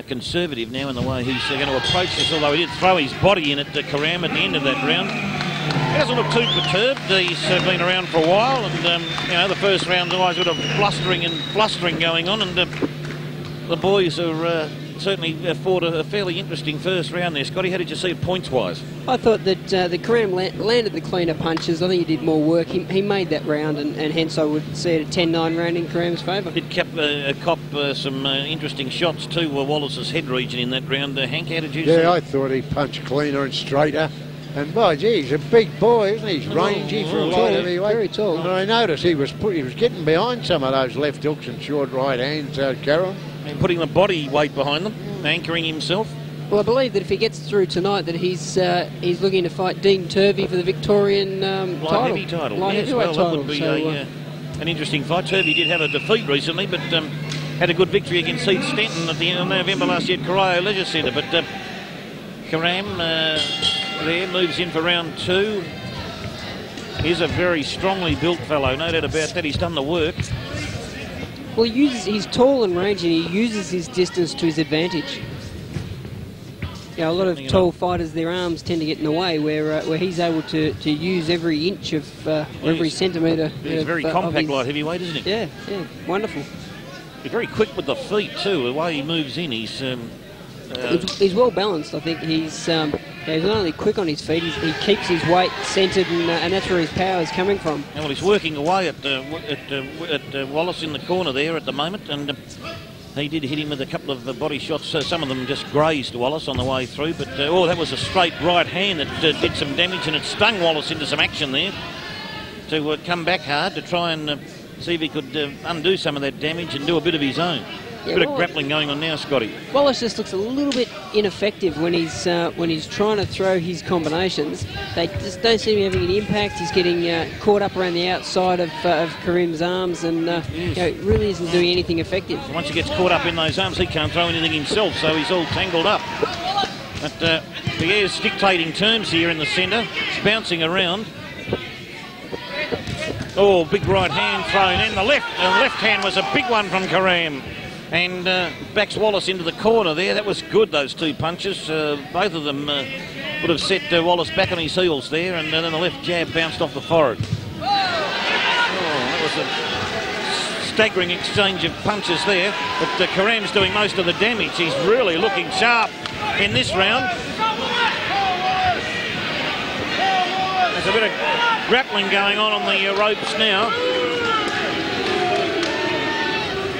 conservative now in the way he's going to approach this, although he did throw his body in at Karam at the end of that round. He doesn't look too perturbed. He's been around for a while, and you know, the first round's always got a blustering and flustering going on, and the boys are certainly fought a fairly interesting first round there. Scotty, how did you see it points-wise? I thought that the Karam landed the cleaner punches. I think he did more work. He made that round, and hence I would see it a 10-9 round in Karam's favour. Did cop some interesting shots to Wallace's head region in that round. Hank, how did you see it? Yeah, I thought he punched cleaner and straighter. And by gee, he's a big boy, isn't he? He's rangy for a light heavyweight. Very tall. And I noticed he was getting behind some of those left hooks and short right hands, Karam. And putting the body weight behind them, anchoring himself. Well, I believe that if he gets through tonight, that he's looking to fight Dean Turvey for the Victorian light heavy title. Light heavyweight that title. would be an interesting fight. Turvey did have a defeat recently, but had a good victory against Heath Stenton at the end of November last year at Corio Leisure Centre. But Karam there moves in for round 2. He's a very strongly built fellow, no doubt about that. He's done the work. Well, he's tall and rangy, and he uses his distance to his advantage. Yeah, a lot of tall fighters, their arms tend to get in the way, where he's able to use every inch of every centimetre. He's very compact light heavyweight, isn't he? Yeah, wonderful. He's very quick with the feet too. The way he moves in, he's well balanced. I think he's not only quick on his feet, he keeps his weight centred, and that's where his power is coming from. Well, he's working away at Wallace in the corner there at the moment, and he did hit him with a couple of body shots. Some of them just grazed Wallace on the way through, but that was a straight right hand that did some damage, and it stung Wallace into some action there to come back hard to try and see if he could undo some of that damage and do a bit of his own. Yeah, bit of grappling going on now, Scotty. Wallace just looks a little bit ineffective when he's trying to throw his combinations. They just don't seem to be having any impact. He's getting caught up around the outside of Karim's arms, and really isn't doing anything effective. Once he gets caught up in those arms, he can't throw anything himself, so he's all tangled up. But Pierre's dictating terms here in the centre. He's bouncing around. Oh, big right hand thrown in. The left hand was a big one from Karam. And backs Wallace into the corner there. That was good, those two punches. Both of them would have set Wallace back on his heels there, and then the left jab bounced off the forehead. Oh, that was a staggering exchange of punches there. But Karam's doing most of the damage. He's really looking sharp in this round. There's a bit of grappling going on the ropes now.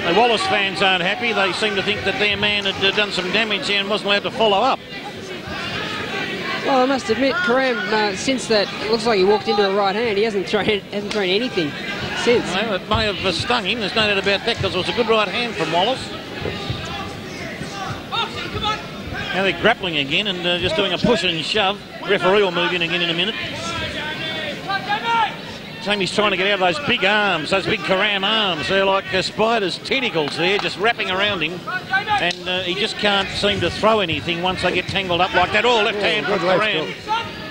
The Wallace fans aren't happy. They seem to think that their man had done some damage and wasn't allowed to follow up. Well, I must admit, Karam, since that, it looks like he walked into a right hand. He hasn't thrown anything since. Well, it may have stung him. There's no doubt about that, because it was a good right hand from Wallace. Now they're grappling again and just doing a push and shove. Referee will move in again in a minute. He's trying to get out of those big arms, those big Karam arms. They're like spiders' tentacles there, just wrapping around him. And he just can't seem to throw anything once they get tangled up like that. Oh, left hand from Karam.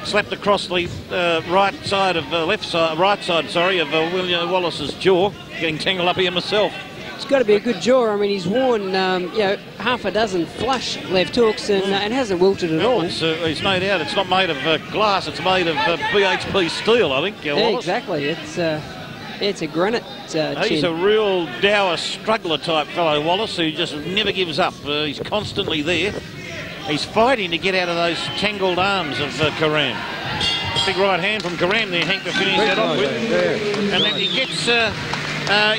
Slapped across the right side of William Wallace's jaw. Getting tangled up here myself. It's got to be a good jaw. I mean, he's worn half a dozen flush left hooks and hasn't wilted at all. It's no doubt it's not made of glass. It's made of BHP steel, I think. Yeah, exactly. It's a granite chin. He's a real dour struggler type fellow, Wallace, who just never gives up. He's constantly there. He's fighting to get out of those tangled arms of Karam. Big right hand from Karam there, Hank, to finish that off with. And then he gets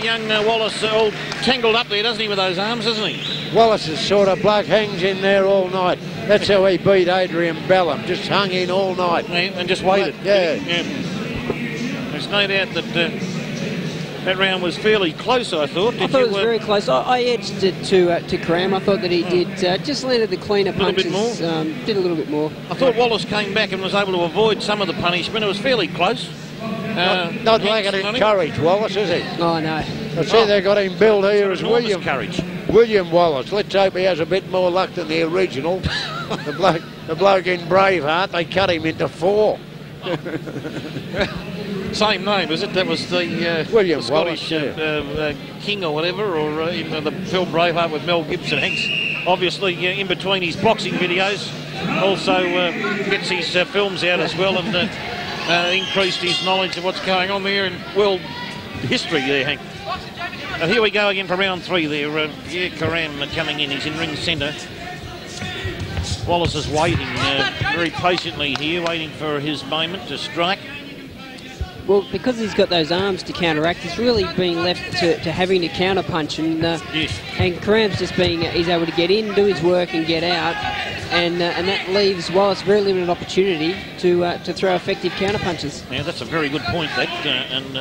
young Wallace all tangled up there, doesn't he, with those arms, doesn't he? Wallace's sort of bloke hangs in there all night. That's how he beat Adrian Bellum, just hung in all night. And just waited. Yeah. There's no doubt that that round was fairly close, I thought. I thought it was very close. I edged it to Karam. I thought that he did just landed the cleaner punches. Did a little bit more. I thought Wallace came back and was able to avoid some of the punishment. It was fairly close. Not lacking in courage, Wallace, is he? Oh, no. I see they've got him billed here as William. Courage. William Wallace. Let's hope he has a bit more luck than the original. the bloke in Braveheart, they cut him into 4. Same name, is it? That was the William Scottish Wallace, king or whatever, or in the film Braveheart with Mel Gibson. Hank's obviously in between his boxing videos, also gets his films out as well, and increased his knowledge of what's going on there in world history there, Hank. Here we go again for round 3 there. Pierre Karam coming in, he's in ring centre. Wallace is waiting very patiently here, waiting for his moment to strike. Well, because he's got those arms to counteract, he's really being left to having to counter-punch, and yes. And Karam's just he's able to get in, do his work and get out, and that leaves Wallace very limited opportunity to throw effective counter-punches. Yeah, that's a very good point, that, and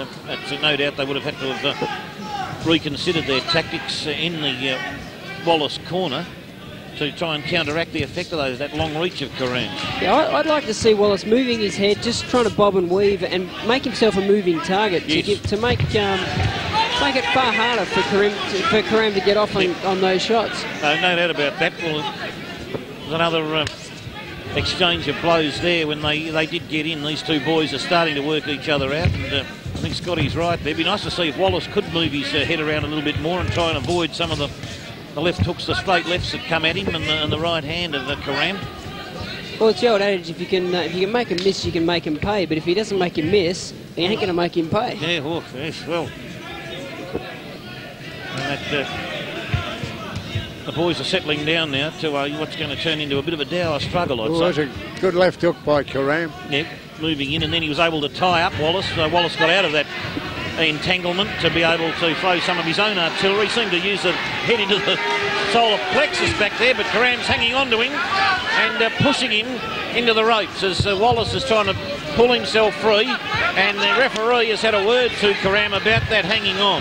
no doubt they would have had to have reconsidered their tactics in the Wallace corner to try and counteract the effect of that long reach of Karam. Yeah, I'd like to see Wallace moving his head, just trying to bob and weave and make himself a moving target, yes. to make it far harder for Karam to get off on those shots. No doubt about that. Well, there's another exchange of blows there when they did get in. These two boys are starting to work each other out, and I think Scotty's right there. It'd be nice to see if Wallace could move his head around a little bit more and try and avoid some of the left hooks, the straight lefts that come at him, and the right hand of Karam. Well, it's the old adage, if you can make him miss, you can make him pay. But if he doesn't make him miss, he ain't going to make him pay. Yeah, well, yes, well. And that, the boys are settling down now to what's going to turn into a bit of a dour struggle, I'd say. That's a good left hook by Karam. Yep, moving in, and then he was able to tie up Wallace. Wallace got out of that entanglement to be able to throw some of his own artillery. Seemed to use the head into the solar plexus back there, but Karam's hanging on to him and pushing him into the ropes as Wallace is trying to pull himself free, and the referee has had a word to Karam about that hanging on.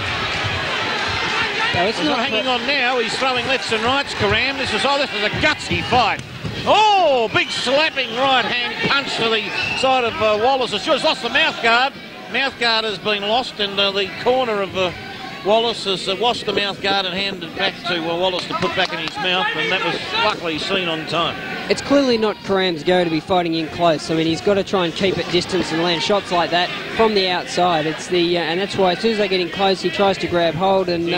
No, he's not hanging on now, he's throwing lefts and rights, Karam. This is a gutsy fight. Oh, big slapping right hand punch to the side of Wallace. He's lost the mouth guard. Mouth guard has been lost, and the corner of Wallace has washed the mouth guard and handed back to Wallace to put back in his mouth, and that was luckily seen on time. It's clearly not Karam's go to be fighting in close. I mean, he's got to try and keep at distance and land shots like that from the outside. It's the and that's why as soon as they get in close, he tries to grab hold, and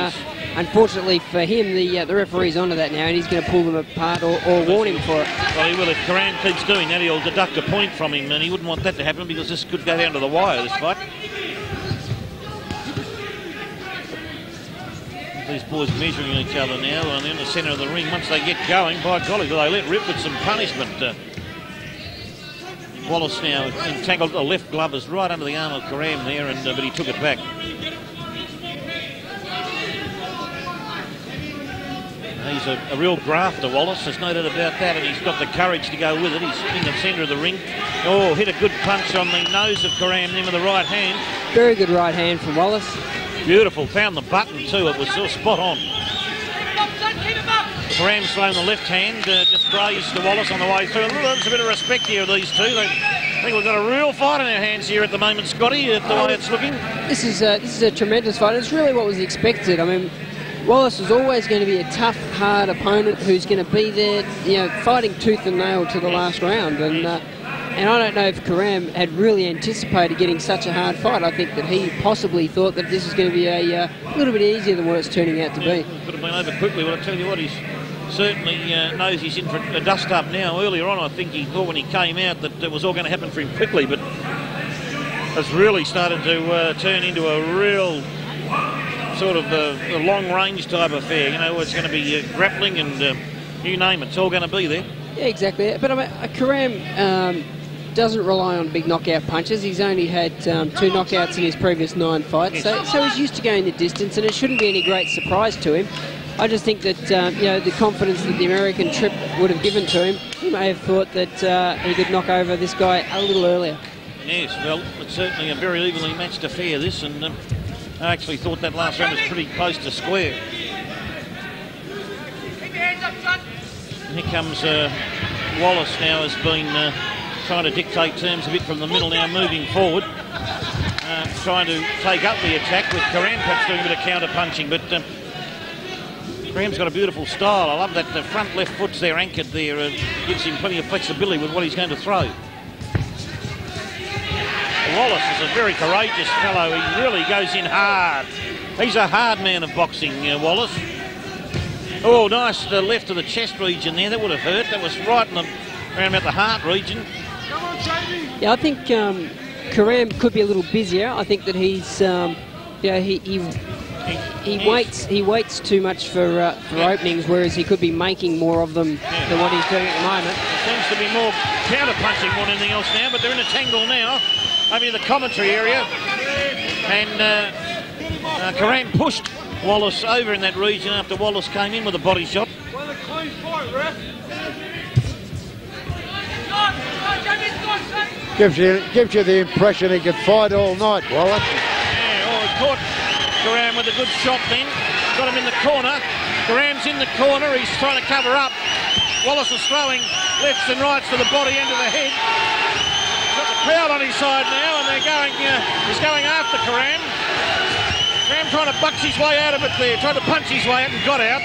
unfortunately for him, the referee's onto that now, and he's going to pull them apart or warn him for it. Well, he will. If Karam keeps doing that, he'll deduct a point from him, and he wouldn't want that to happen because this could go down to the wire, this fight. These boys measuring each other now, and in the centre of the ring. Once they get going, by golly, do they let rip with some punishment. Wallace now entangled. The left glove is right under the arm of Karam there, and but he took it back. He's a real grafter, Wallace. There's no doubt about that, and he's got the courage to go with it. He's in the centre of the ring. Oh, hit a good punch on the nose of Karam then with the right hand. Very good right hand from Wallace. Beautiful. Found the button too. It was so spot on. Karam's thrown the left hand, just grazed to Wallace on the way through. There's a bit of respect here of these two. I think we've got a real fight in our hands here at the moment, Scotty, the way it's looking. This is a tremendous fight. It's really what was expected. I mean, Wallace is always going to be a tough, hard opponent who's going to be there, fighting tooth and nail to the last round. And I don't know if Karam had really anticipated getting such a hard fight. I think that he possibly thought that this was going to be a little bit easier than what it's turning out to be. Could have been over quickly, but I tell you what, he's certainly knows he's in for a dust-up now. Earlier on, I think he thought when he came out that it was all going to happen for him quickly, but it's really started to turn into a real sort of a long-range type affair. It's going to be grappling and you name it, it's all going to be there. Yeah, exactly. But I mean, Karam doesn't rely on big knockout punches. He's only had 2 knockouts in his previous 9 fights, so he's used to going the distance, and it shouldn't be any great surprise to him. I just think that the confidence that the American trip would have given to him, he may have thought that he could knock over this guy a little earlier. Yes, well, it's certainly a very evenly matched affair, this, and I actually thought that last round was pretty close to square. Here comes Wallace now, has been trying to dictate terms a bit from the middle now, moving forward. trying to take up the attack with Karam perhaps doing a bit of counter punching, but Karam's got a beautiful style. I love that the front left foot's there anchored there, gives him plenty of flexibility with what he's going to throw. Wallace is a very courageous fellow. He really goes in hard. He's a hard man of boxing, Wallace. Oh, nice left to the chest region there. That would have hurt. That was right in the, around about the heart region. Yeah, I think Karam could be a little busier. I think that he's, he waits too much for openings, whereas he could be making more of them than what he's doing at the moment. There seems to be more counter punching more than anything else now, but they're in a tangle now. Over in the commentary area, and Karam pushed Wallace over in that region after Wallace came in with a body shot. Well, a clean fight, ref. Gives you the impression he could fight all night, Wallace. Yeah, he caught Karam with a good shot then. Got him in the corner. Karam's in the corner. He's trying to cover up. Wallace is throwing lefts and rights to the body and to the head. Got the crowd on his side now, and they're going. He's going after Karam. Karam trying to bucks his way out of it there, tried to punch his way out and got out.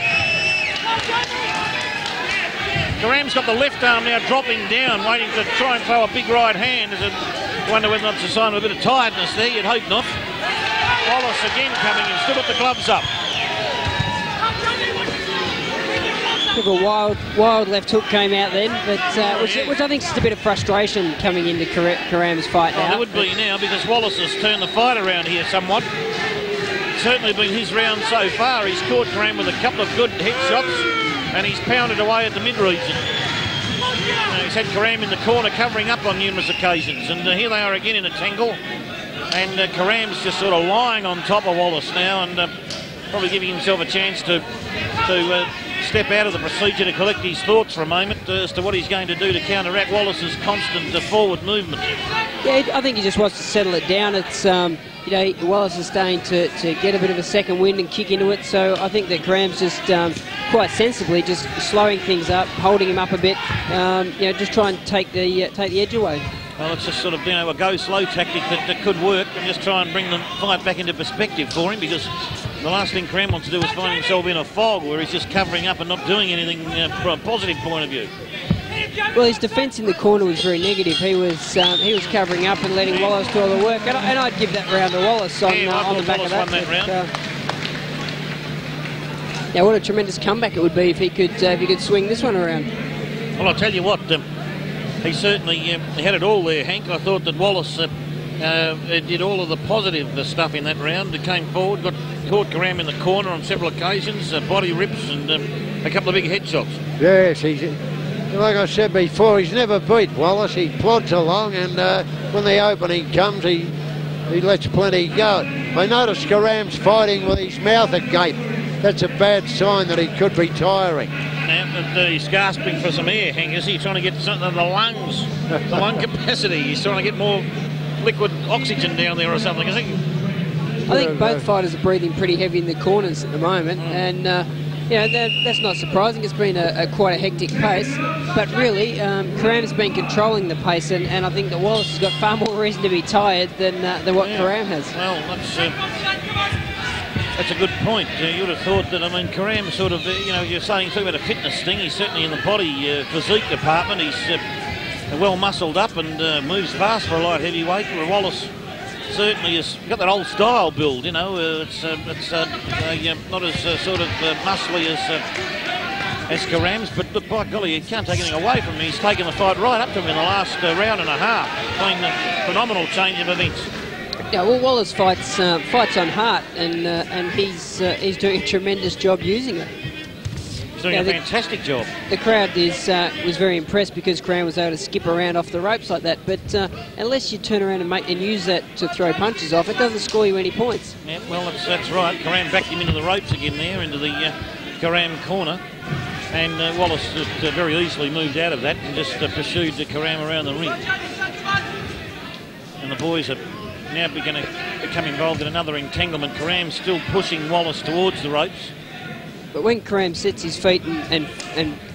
Karam's got the left arm now dropping down, waiting to try and throw a big right hand. As I wonder whether that's a sign of a bit of tiredness there. You'd hope not. Wallace again coming in, still got the gloves up. A wild left hook came out then, but which I think is just a bit of frustration coming into Karam's fight now. There would be now, because Wallace has turned the fight around here somewhat. It's certainly been his round so far. He's caught Karam with a couple of good headshots, and he's pounded away at the mid-region. He's had Karam in the corner covering up on numerous occasions, and here they are again in a tangle, and Karam's just sort of lying on top of Wallace now, and probably giving himself a chance to step out of the procedure to collect his thoughts for a moment as to what he's going to do to counteract Wallace's constant forward movement. Yeah, I think he just wants to settle it down. It's Wallace is starting to get a bit of a second wind and kick into it, so I think that Karam's just quite sensibly just slowing things up, holding him up a bit, just trying to take the edge away. Well, it's just sort of, a go-slow tactic that could work, and just try and bring the fight back into perspective for him, because the last thing Karam wants to do is find himself in a fog where he's just covering up and not doing anything from a positive point of view. Well, his defence in the corner was very negative. He was covering up and letting Wallace do all the work, and I'd give that round to Wallace on the back Wallace of that. Won that round. Yeah, what a tremendous comeback it would be if he could swing this one around. Well, I'll tell you what, he certainly had it all there, Hank. I thought that Wallace did all of the positive stuff in that round. It came forward, caught Karam in the corner on several occasions, body rips and a couple of big headshots. Yes, like I said before, he's never beat Wallace. He plods along, and when the opening comes, he lets plenty go. I noticed Karam's fighting with his mouth agape. That's a bad sign that he could be tiring. Now, he's gasping for some air, Hank, is he? Trying to get something in the lungs, the lung capacity. He's trying to get more liquid oxygen down there or something, is he? I think both fighters are breathing pretty heavy in the corners at the moment, and that's not surprising. It's been quite a hectic pace, but really Karam's been controlling the pace, and I think that Wallace has got far more reason to be tired than what Karam has. Well, that's a good point. You would have thought that, Karam sort of, you're saying about a fitness thing. He's certainly in the body physique department. He's well muscled up and moves fast for a light heavyweight. Where Wallace certainly has got that old style build, it's not as sort of muscly as Karam's, but look, by golly, you can't take anything away from him. He's taken the fight right up to him in the last round and a half. Playing a phenomenal change of events. Yeah, well, Wallace fights on heart, and he's doing a tremendous job using it. He's doing a fantastic job. The crowd was very impressed because Karam was able to skip around off the ropes like that. But unless you turn around and use that to throw punches off, it doesn't score you any points. Yeah, well, that's right. Karam backed him into the ropes again there, into the Karam corner. And Wallace just very easily moved out of that and just pursued Karam around the ring. And the boys are now going to become involved in another entanglement. Karam's still pushing Wallace towards the ropes. But when Karam sets his feet and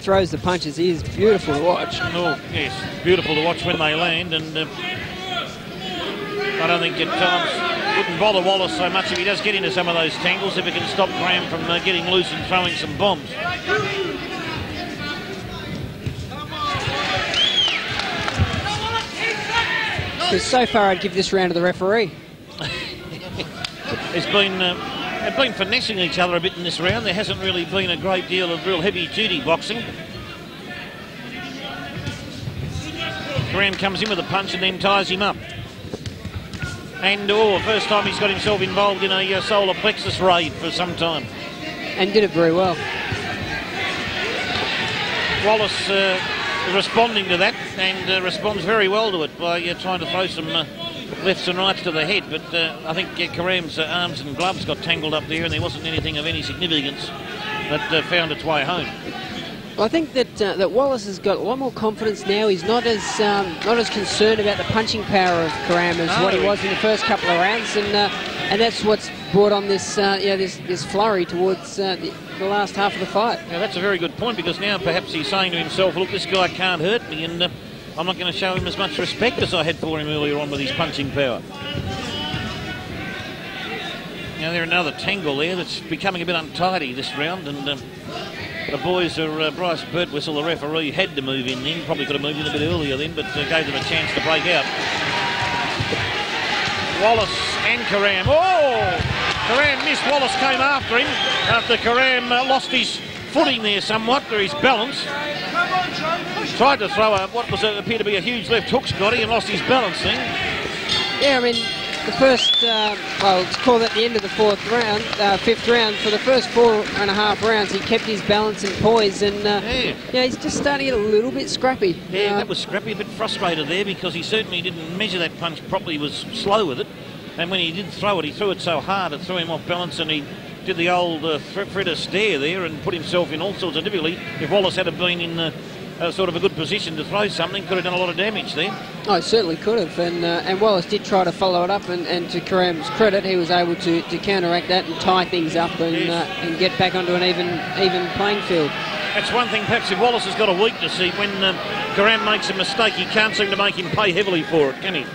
throws the punches, he is beautiful to watch. Oh, yes, beautiful to watch when they land. And I don't think at times wouldn't bother Wallace so much if he does get into some of those tangles, if he can stop Karam from getting loose and throwing some bombs. Because so far I'd give this round to the referee. They've been finessing each other a bit in this round. There hasn't really been a great deal of real heavy-duty boxing. Karam comes in with a punch and then ties him up. And first time he's got himself involved in a solar plexus raid for some time. And did it very well. Wallace responding to that, and responds very well to it by trying to throw some lefts and rights to the head. But I think Karam's arms and gloves got tangled up there, and there wasn't anything of any significance that found its way home. Well, I think that Wallace has got a lot more confidence now. He's not as concerned about the punching power of Karam as what he was in the first couple of rounds, and that's what's brought on this this flurry towards the last half of the fight. Now that's a very good point, because now perhaps he's saying to himself, look, this guy can't hurt me, and I'm not going to show him as much respect as I had for him earlier on with his punching power. Now there's another tangle there that's becoming a bit untidy this round, and the boys are, Bryce Birtwhistle, the referee, had to move in then. Probably could have moved in a bit earlier then, but gave them a chance to break out. Wallace and Karam. Oh! Karam missed. Wallace came after him after Karam lost his footing there somewhat, or his balance. Tried to throw what appeared to be a huge left hook, Scotty, and lost his balance then. Yeah, I mean, the first, well, let's call that the end of the fifth round. For the first 4.5 rounds, he kept his balance and poise, and yeah, he's just starting to get a little bit scrappy. Yeah, that was scrappy, a bit frustrated there, because he certainly didn't measure that punch properly, he was slow with it, and when he did throw it, he threw it so hard it threw him off balance, and he did the old Fredder stare there and put himself in all sorts of difficulty. If Wallace had been in sort of a good position to throw something, could have done a lot of damage there. Oh, it certainly could have, and Wallace did try to follow it up, and to Karam's credit, he was able to counteract that and tie things up and get back onto an even playing field. That's one thing, perhaps, if Wallace has got a weakness, when Karam makes a mistake, he can't seem to make him pay heavily for it, can he?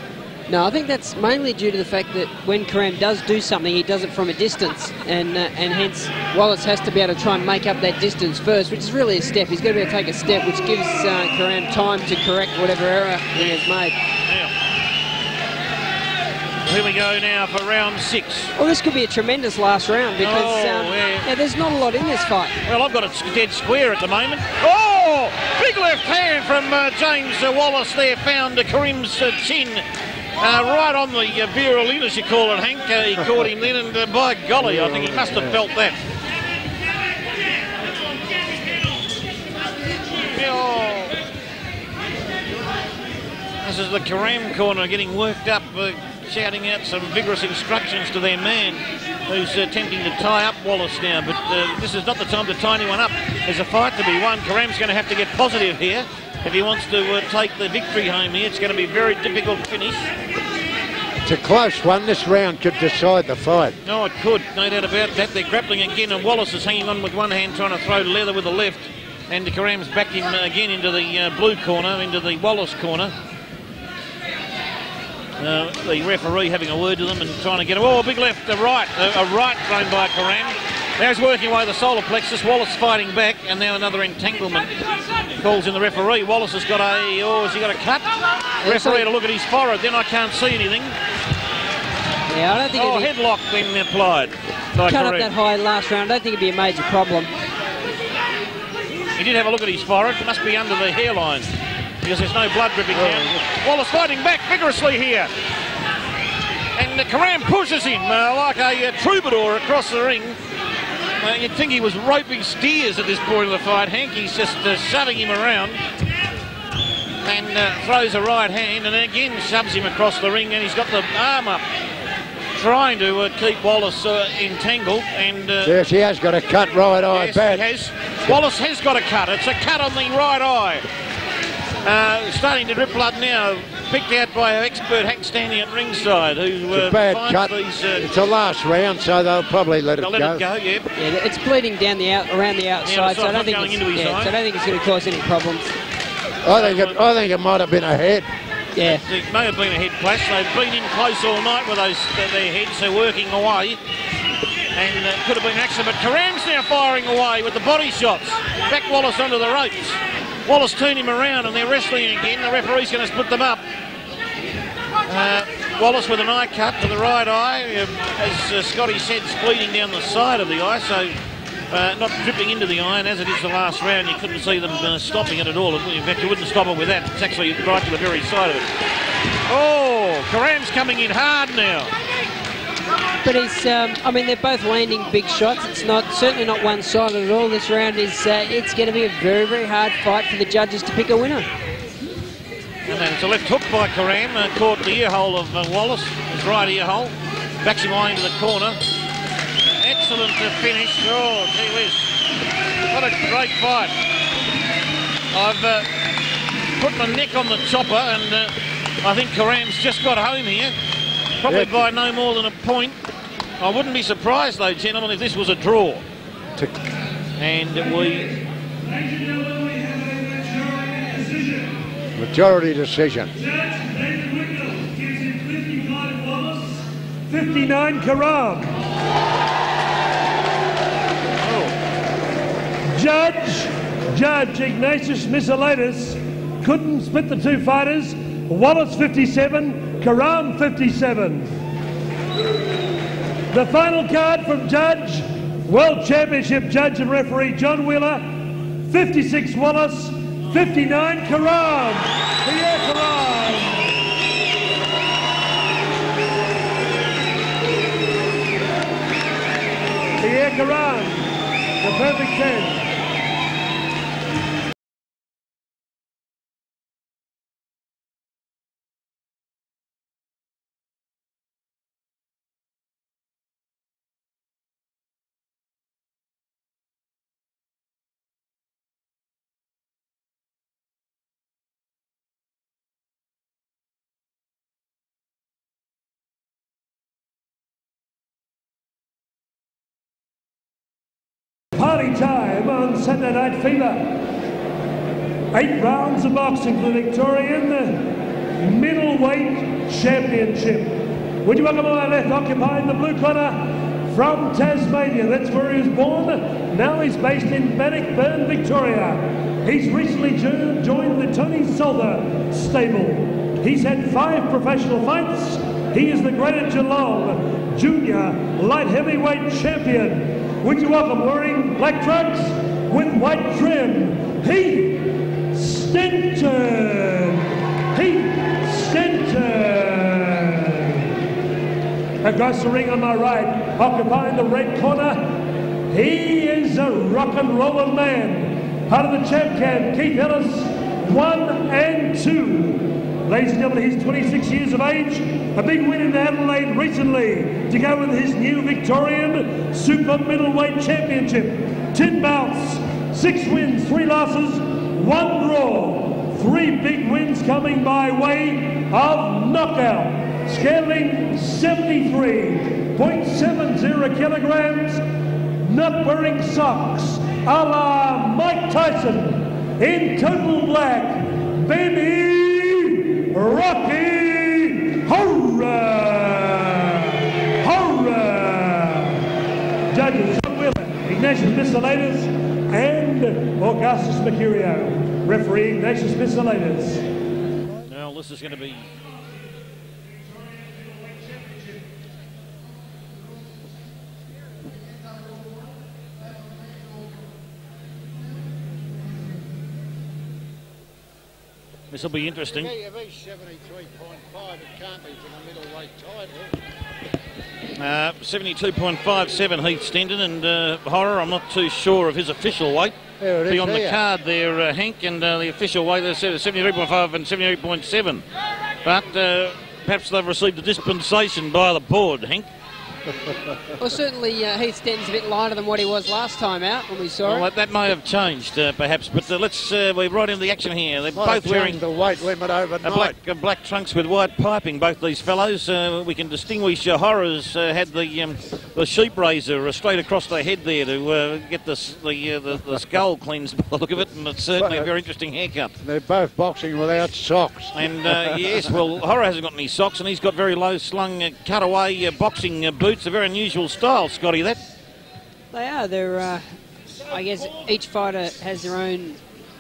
No, I think that's mainly due to the fact that when Karam does do something, he does it from a distance, and hence Wallace has to be able to try and make up that distance first, which is really a step. He's got to be able to take a step, which gives Karam time to correct whatever error he has made. Yeah. Here we go now for round 6. Well, this could be a tremendous last round, because yeah, there's not a lot in this fight. Well, I've got it dead square at the moment. Oh! Big left hand from James Wallace there, found Karim's chin. Right on the virilin, as you call it, Hank. He caught him then, and by golly, I think he must have felt that. Oh. This is the Karam corner getting worked up, shouting out some vigorous instructions to their man, who's attempting to tie up Wallace now. But this is not the time to tie anyone up. There's a fight to be won. Karam's going to have to get positive here. If he wants to take the victory home here, it's going to be a very difficult finish. It's a close one. This round could decide the fight. No, it could. No doubt about that. They're grappling again, and Wallace is hanging on with one hand, trying to throw leather with the left. And Karam's backed him again into the blue corner, into the Wallace corner. The referee having a word to them and trying to get him. Oh, big left, a right thrown by Karam. Now he's working away the solar plexus. Wallace fighting back, and now another entanglement. Calls in the referee. Wallace has got has he got a cut? Referee had a look at his forehead, then I can't see anything. Yeah, I don't think headlock then applied. Cut up that high last round. I don't think it'd be a major problem. He did have a look at his forehead. It must be under the hairline, because there's no blood dripping down. Wallace fighting back vigorously here. And Karam pushes him like a troubadour across the ring. You'd think he was roping steers at this point of the fight. Hank, he's just shoving him around and throws a right hand, and then again shoves him across the ring, and he's got the arm up trying to keep Wallace entangled. And yes, he has got a cut right eye. Yes, he has. Wallace has got a cut. It's a cut on the right eye. Starting to drip blood now. Picked out by our expert Hank standing at ringside, who it's a bad cut. It's a last round, so they'll probably let it go. Let it go, yeah. Yeah, it's bleeding down around the outside, so I don't think it's going to cause any problems. I think it might have been a head. Yeah. It may have been a head clash. They've been in close all night with their heads. They're working away. And could have been an accident. But Karam's now firing away with the body shots. Back Wallace onto the ropes. Wallace turned him around and they're wrestling again. The referee's going to split them up. Wallace with an eye cut to the right eye. As Scotty said, it's bleeding down the side of the eye. So not dripping into the eye, and as it is the last round, you couldn't see them stopping it at all. In fact, you wouldn't stop it with that. It's actually right to the very side of it. Oh, Karam's coming in hard now. But he's, I mean, they're both landing big shots. It's certainly not one-sided at all. This round is, it's going to be a very, very hard fight for the judges to pick a winner. And then it's a left hook by Karam, caught the ear hole of Wallace, his right ear hole, backs him away into the corner. Excellent finish. Oh, gee whiz. What a great fight. I've put my neck on the chopper, and I think Karam's just got home here. Probably by no more than a point. I wouldn't be surprised, though, gentlemen, if this was a draw. And we... Majority decision. 59 Karam. Judge Ignatius Miscellatus couldn't split the two fighters. Wallace 57, Karam 57. The final card from Judge, World Championship Judge and Referee John Wheeler, 56 Wallace, 59 Karam. Pierre Karam. Pierre Karam, the perfect 10. Party time on Saturday Night Fever. 8 rounds of boxing for the Victorian Middleweight Championship. Would you welcome on my left, occupying the blue corner, from Tasmania. That's where he was born. Now he's based in Bannockburn, Victoria. He's recently joined the Tony Salter stable. He's had 5 professional fights. He is the Greater Geelong Junior Light Heavyweight Champion. Would you welcome, wearing black trunks with white trim, Heath Stenton. Heath Stenton. Across the ring on my right, occupying the red corner, he is a rock and rolling man. Part of the champ camp, Keith Ellis, 1 and 2. Ladies and gentlemen, he's 26 years of age. A big win in Adelaide recently to go with his new Victorian Super Middleweight Championship. 10 bouts, 6 wins, 3 losses, 1 draw. 3 big wins coming by way of knockout. Scaling 73.70 kilograms. Not wearing socks, a la Mike Tyson. In total black, baby Rocky Horra! Horra! Judges John Wheeler, Ignatius Miscellatus, and Augustus Mercurio. Referee Ignatius Miscellatus. Now this is going to be... This will be interesting. Yeah, if he's 73.5, it can't be for the middleweight title. 72.57 Heath Stenton, and Horra, I'm not too sure of his official weight. There it is, be on the card there, Hank, and the official weight, they said 73.5 and 78.7. But perhaps they've received a dispensation by the board, Hank. Well, certainly Heath Stenton's a bit lighter than what he was last time out when we saw him. Well, that may have changed, perhaps, but we're right into the action here. They're both wearing the weight limit overnight. Black trunks with white piping, both these fellows. We can distinguish Horra's had the sheep razor straight across the head there to get the skull cleansed by the look of it, and it's certainly a very interesting haircut. They're both boxing without socks. And yes, well, Horra hasn't got any socks, and he's got very low-slung cutaway boxing boots. A very unusual style, Scotty, that. They are. They're, I guess each fighter has their own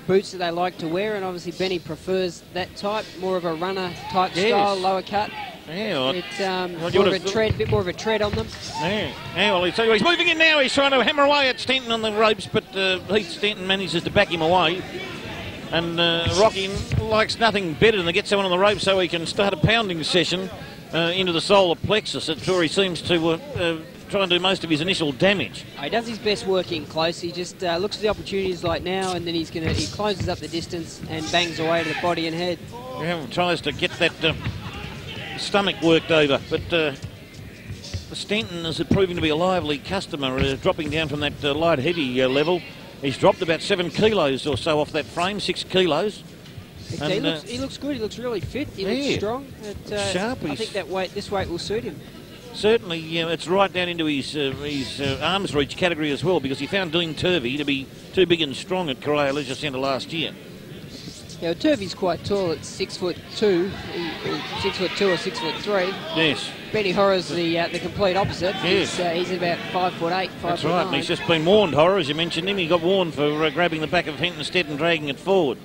boots that they like to wear, and obviously Benny prefers that type, more of a runner type style, lower cut. Yeah, well, it's more of a tread, bit more of a tread on them. Yeah, well, he's moving in now. He's trying to hammer away at Stenton on the ropes, but Heath Stenton manages to back him away. And Rocky likes nothing better than to get someone on the rope so he can start a pounding session into the solar plexus. That's where he seems to try and do most of his initial damage. He does his best working close. He just looks for the opportunities like now, and then he closes up the distance and bangs away to the body and head. Yeah, tries to get that stomach worked over, but Stenton is proving to be a lively customer, dropping down from that light heavy level. He's dropped about 7 kilos or so off that frame, 6 kilos. And, he looks good. He looks really fit. He looks strong. Sharp. I think this weight will suit him. Certainly, it's right down into his arms reach category as well, because he found Dean Turvey to be too big and strong at Corea Leisure Centre last year. Yeah, well, Turvey's quite tall at 6'2", 6'2" or 6'3". Yes. Benny Horra's the complete opposite. Yes. He's about 5'8", 5'9". That's right, and he's just been warned, Horra, as you mentioned him. He got warned for grabbing the back of Henton Stead and dragging it forward.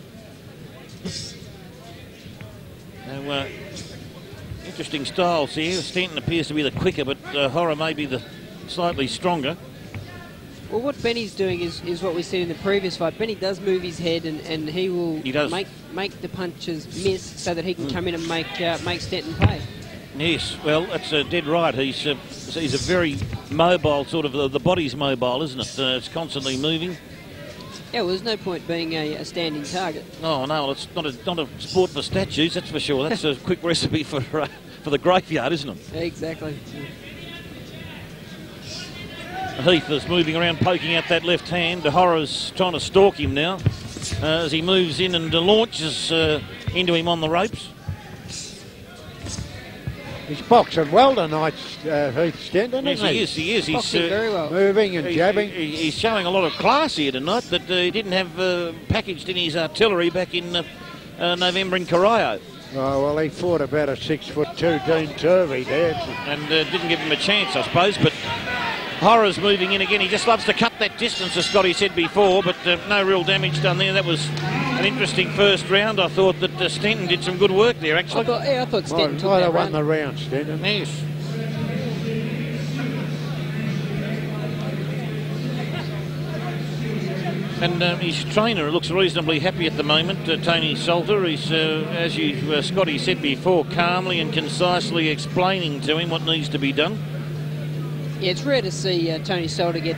Now, interesting styles here. Stenton appears to be the quicker, but Horra may be the slightly stronger. Well, what Benny's doing is what we've seen in the previous fight. Benny does move his head, and he will make the punches miss so that he can come in and make Stenton pay. Yes, well, that's dead right. He's a very mobile sort of. The body's mobile, isn't it? It's constantly moving. Yeah, well, there's no point being a standing target. Oh no, it's not a sport for statues, that's for sure. That's a quick recipe for the graveyard, isn't it? Exactly. Heath is moving around, poking out that left hand. Horra's trying to stalk him now as he moves in and launches into him on the ropes. He's boxing well tonight, Heath Stenton, isn't he? Yes, he is. He's boxing very well. Moving and jabbing. He's showing a lot of class here tonight that he didn't have packaged in his artillery back in November in Corio. Oh, well, he fought about a 6'2" Dean Turvey there. And didn't give him a chance, I suppose, but Horra's moving in again. He just loves to cut that distance, as Scotty said before, but no real damage done there. That was an interesting first round. I thought that Stenton did some good work there, actually. I thought Stenton took that round. Won the round, Stenton. Yes. And his trainer looks reasonably happy at the moment, Tony Salter. He's, as Scotty said before, calmly and concisely explaining to him what needs to be done. Yeah, it's rare to see Tony Salter get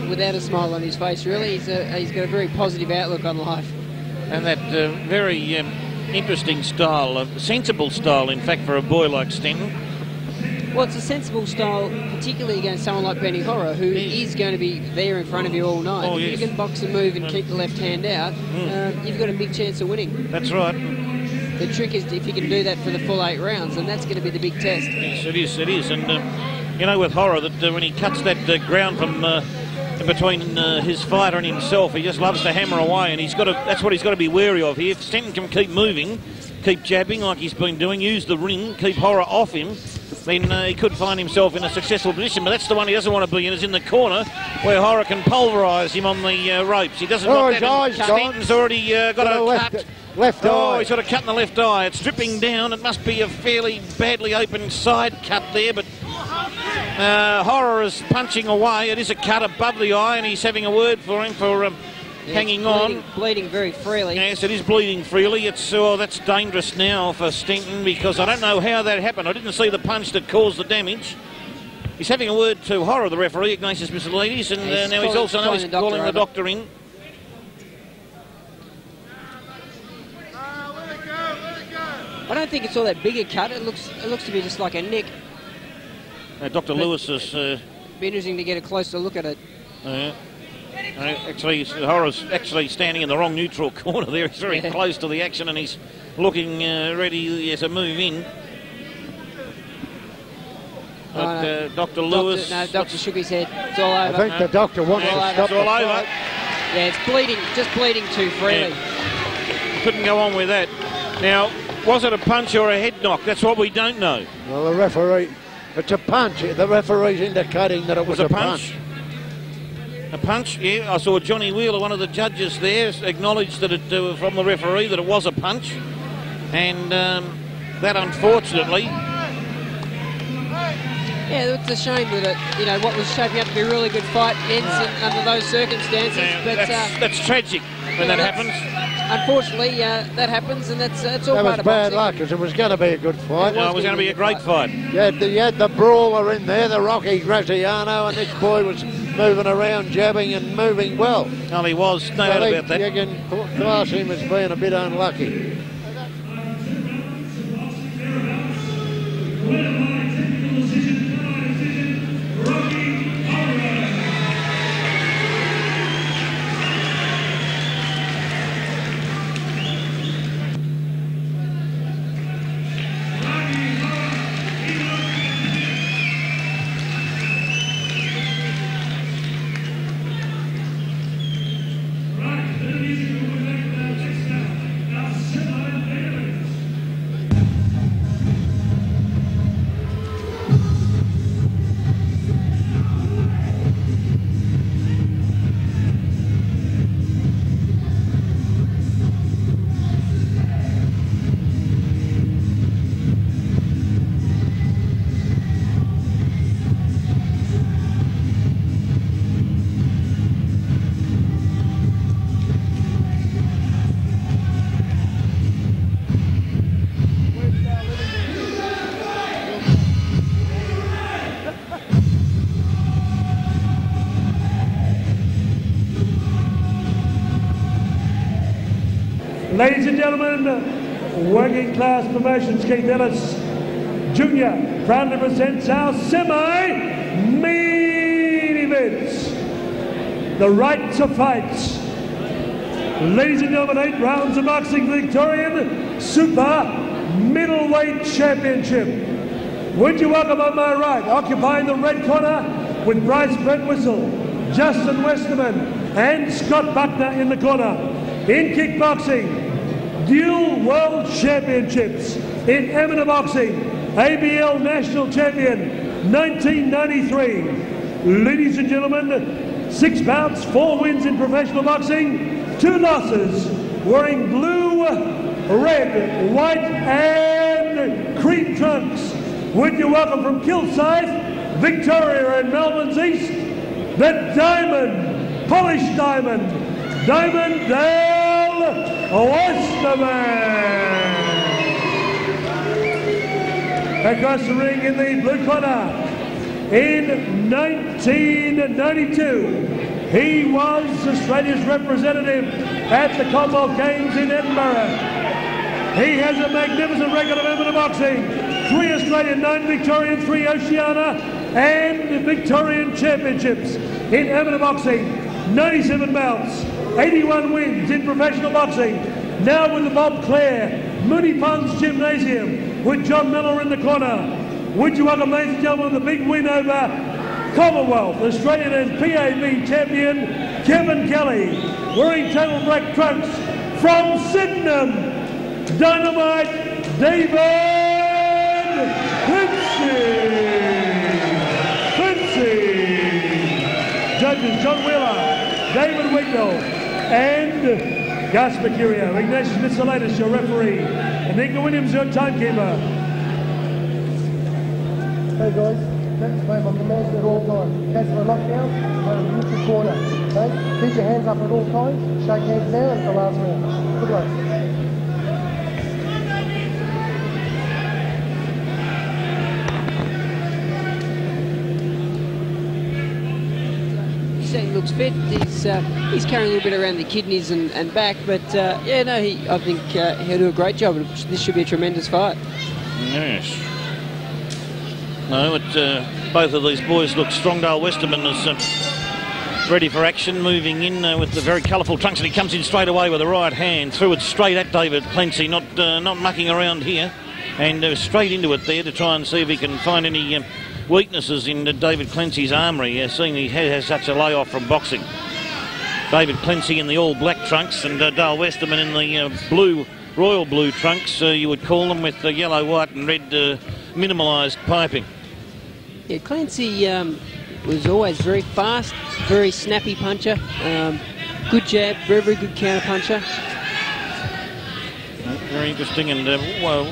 without a smile on his face, really. He's got a very positive outlook on life. And that very interesting style, a sensible style, in fact, for a boy like Stenton. Well, it's a sensible style, particularly against someone like Benny Horra, who is going to be there in front of you all night. Oh, if you can box and move and keep the left hand out, you've got a big chance of winning. That's right. The trick is if you can do that for the full 8 rounds, and that's going to be the big test. Yes, it is. And, you know, with Horra, that when he cuts that ground from between his fighter and himself, he just loves to hammer away, and that's what he's got to be wary of here. If Stenton can keep moving, keep jabbing like he's been doing, use the ring, keep Horra off him, then he could find himself in a successful position. But that's the one he doesn't want to be in, is in the corner where Horra can pulverise him on the ropes. He doesn't want that. Stenton's already got a cut. Left eye. He's got a cut in the left eye. It's dripping down. It must be a fairly badly open side cut there, but Horra is punching away. It is a cut above the eye, and he's having a word for him for hanging on. Bleeding very freely. Yes, it is bleeding freely. That's dangerous now for Stenton, because I don't know how that happened. I didn't see the punch that caused the damage. He's having a word to Horra, the referee, Ignatius Missilidis, and now he's also calling the doctor in. I don't think it's all that big a cut. It looks to be just like a nick. Dr. Lewis is... be interesting to get a closer look at it. Actually, Horra's actually standing in the wrong neutral corner there. He's very close to the action and he's looking ready to move in. But, Dr. Lewis... Doctor shook his head. It's all over. I think the doctor wants to stop all over. Yeah, it's bleeding, just bleeding too freely. Yeah. Couldn't go on with that. Now, was it a punch or a head knock? That's what we don't know. Well, the referee... It's a punch. The referee's indicating that it was a punch. A punch, yeah. I saw Johnny Wheeler, one of the judges there, acknowledged that it from the referee that it was a punch. And that, unfortunately... Yeah, it's a shame that it, what was shaping up to be a really good fight ends under those circumstances. But that's tragic when that happens. Unfortunately, that happens, and that's all part of boxing. That was bad luck, because it was going to be a good fight. It was going to be a great fight. You had the brawler in there, the Rocky Graziano, and this boy was moving around, jabbing and moving well. Oh, he was, no doubt about that. You can class him as being a bit unlucky. Ladies and gentlemen, working class promotions, Keith Ellis Jr. proudly presents our semi-main events. The right to fight. Ladies and gentlemen, 8 rounds of boxing, Victorian Super Middleweight Championship. Would you welcome on my right, occupying the red corner with Bryce Brett Whistle, Justin Westerman and Scott Buckner in the corner. In kickboxing, dual world championships in amateur boxing, ABL national champion 1993. Ladies and gentlemen, 6 bouts, 4 wins in professional boxing, 2 losses, wearing blue, red, white and cream trunks. Would you welcome from Kilsyth, Victoria and Melbourne's East, the diamond, polished diamond, Diamond Dale Westerman. Across the ring in the blue corner, in 1992, he was Australia's representative at the Commonwealth Games in Edinburgh. He has a magnificent record of amateur boxing, 3 Australian, 9 Victorian, 3 Oceania and Victorian championships in amateur boxing, 97 bouts, 81 wins in professional boxing. Now with the Bob Clare Mooney Ponds Gymnasium with John Miller in the corner. Would you welcome, ladies and gentlemen, the big win over Commonwealth, Australian and PAB champion Kevin Kelly, wearing total black trunks from Sydenham, Dynamite David Clencie. Judges John Wheeler, David Wignall and Gus Mercurio. Ignatius Mitsalatis, your referee, and Nico Williams, your timekeeper. Hey guys, that's my commands at all times. Case for a knockdown, play a neutral corner. Okay? Keep your hands up at all times, shake hands now and the last round. Good luck. He looks fit. He's carrying a little bit around the kidneys and back, but yeah, no, I think he'll do a great job. This should be a tremendous fight. Yes. No, both of these boys look strong. Westerman is ready for action, moving in with the very colourful trunks, and he comes in straight away with the right hand, threw it straight at David Clencie, not mucking around here, and straight into it there to try and see if he can find any weaknesses in David Clencie's armoury, seeing he has such a layoff from boxing. David Clencie in the all black trunks, and Dale Westerman in the royal blue trunks, you would call them, with the yellow, white and red minimalised piping. Yeah, Clencie was always very fast, very snappy puncher, good jab, very, very good counter puncher. Very interesting, and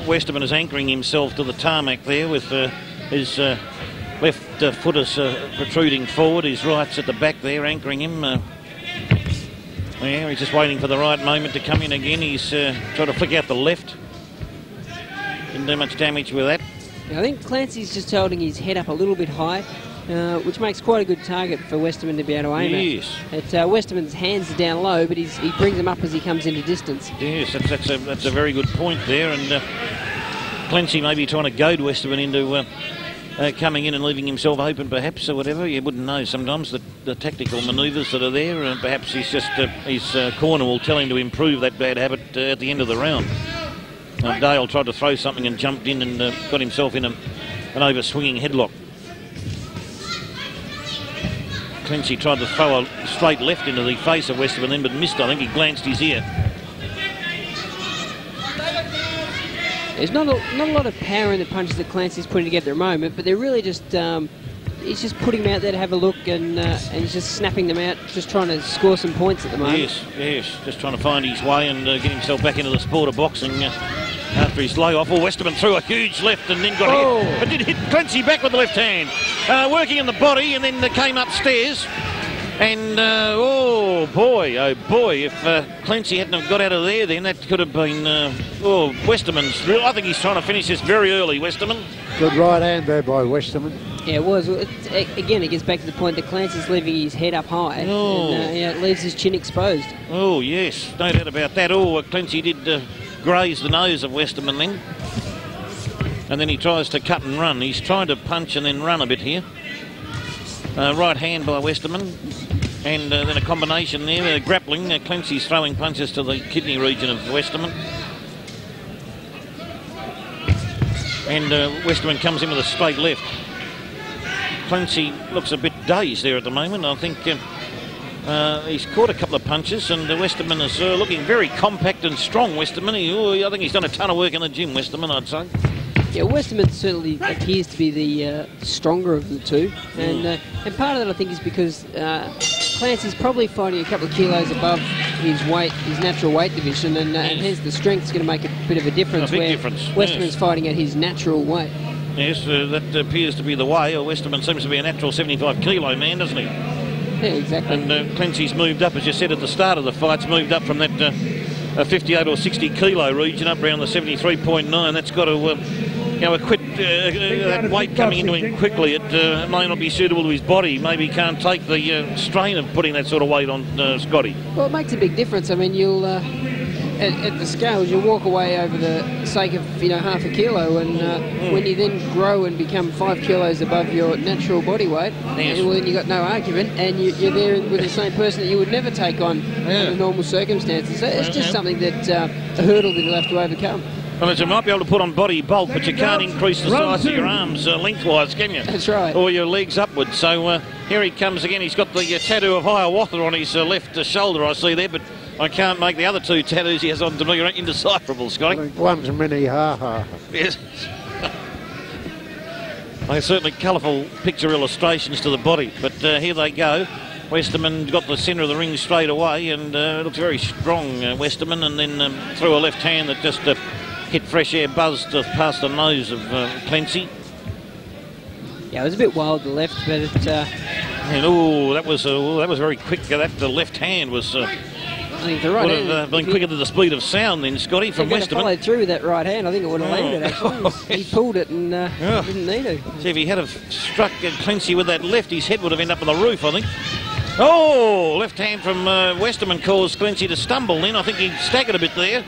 Westerman is anchoring himself to the tarmac there with his left foot is protruding forward, his right's at the back there, anchoring him. Yeah, he's just waiting for the right moment to come in again. He's trying to flick out the left. Didn't do much damage with that. I think Clencie's just holding his head up a little bit high, which makes quite a good target for Westerman to be able to aim at. Westerman's hands are down low, but he brings them up as he comes into distance. Yes, that's a very good point there, and Clencie may be trying to goad Westerman into coming in and leaving himself open, perhaps, or whatever. You wouldn't know sometimes the tactical manoeuvres that are there, and perhaps he's just his corner will tell him to improve that bad habit at the end of the round. Dale tried to throw something and jumped in and got himself in an over-swinging headlock. Clencie tried to throw a straight left into the face of Westerman then, but missed. I think he glanced his ear. There's not a lot of power in the punches that Clencie's putting together at the moment, but they're really just he's just putting them out there to have a look, and he's just snapping them out, just trying to score some points at the moment. Yes, just trying to find his way and get himself back into the sport of boxing after his layoff. Westerman threw a huge left and then got hit, but did hit Clencie back with the left hand, working in the body, and then came upstairs. And oh boy, if Clencie hadn't have got out of there, then that could have been Westerman's. I think he's trying to finish this very early, Westerman. Good right hand there by Westerman. Yeah, it was. Again, it gets back to the point that Clencie's leaving his head up high, and it leaves his chin exposed. Oh yes, no doubt about that. Clencie did graze the nose of Westerman then, and then he tries to cut and run. He's trying to punch and then run a bit here. Right hand by Westerman, and then a combination there, grappling. Clencie's throwing punches to the kidney region of Westerman. And Westerman comes in with a straight left. Clencie looks a bit dazed there at the moment. I think he's caught a couple of punches, and Westerman is looking very compact and strong, Westerman. I think he's done a ton of work in the gym, Westerman, I'd say. Yeah, Westerman certainly appears to be the stronger of the two, and part of that I think is because Clencie's probably fighting a couple of kilos above his weight, his natural weight division, and hence the strength's going to make a bit of a difference. Westerman's fighting at his natural weight. Yes, that appears to be the way. Westerman seems to be a natural 75 kilo man, doesn't he? Yeah, exactly. And Clencie's moved up, as you said at the start of the fight's moved up from that 58 or 60 kilo region up around the 73.9. That's got to that weight coming into him quickly. It may not be suitable to his body. Maybe he can't take the strain of putting that sort of weight on Scotty. Well, it makes a big difference. I mean, you'll at the scales, you'll walk away over the sake of half a kilo, and when you then grow and become 5 kilos above your natural body weight, well, then you've got no argument, and you're there with the same person that you would never take on under normal circumstances. So it's just something that a hurdle that you'll have to overcome. Well, you might be able to put on body bulk, but you can't increase the size of your arms lengthwise, can you? That's right. Or your legs upwards. So here he comes again. He's got the tattoo of Hiawatha on his left shoulder, I see there, but I can't make the other two tattoos he has on to me indecipherable, Scotty. One's mini ha-ha. Yes. They're certainly colourful picture illustrations to the body, but here they go. Westerman got the centre of the ring straight away, and looks very strong, Westerman, and then threw a left hand that just hit fresh air, buzzed past the nose of Clencie. Yeah, it was a bit wild the left, but it... that was very quick. The left hand was... I think the right hand would have been quicker than the speed of sound then, Scotty, from Westerman. If he followed through with that right hand, I think it would have landed, actually. He pulled it and didn't need to. See, if he had struck Clencie with that left, his head would have ended up on the roof, I think. Oh, left hand from Westerman caused Clencie to stumble then. I think he staggered a bit there.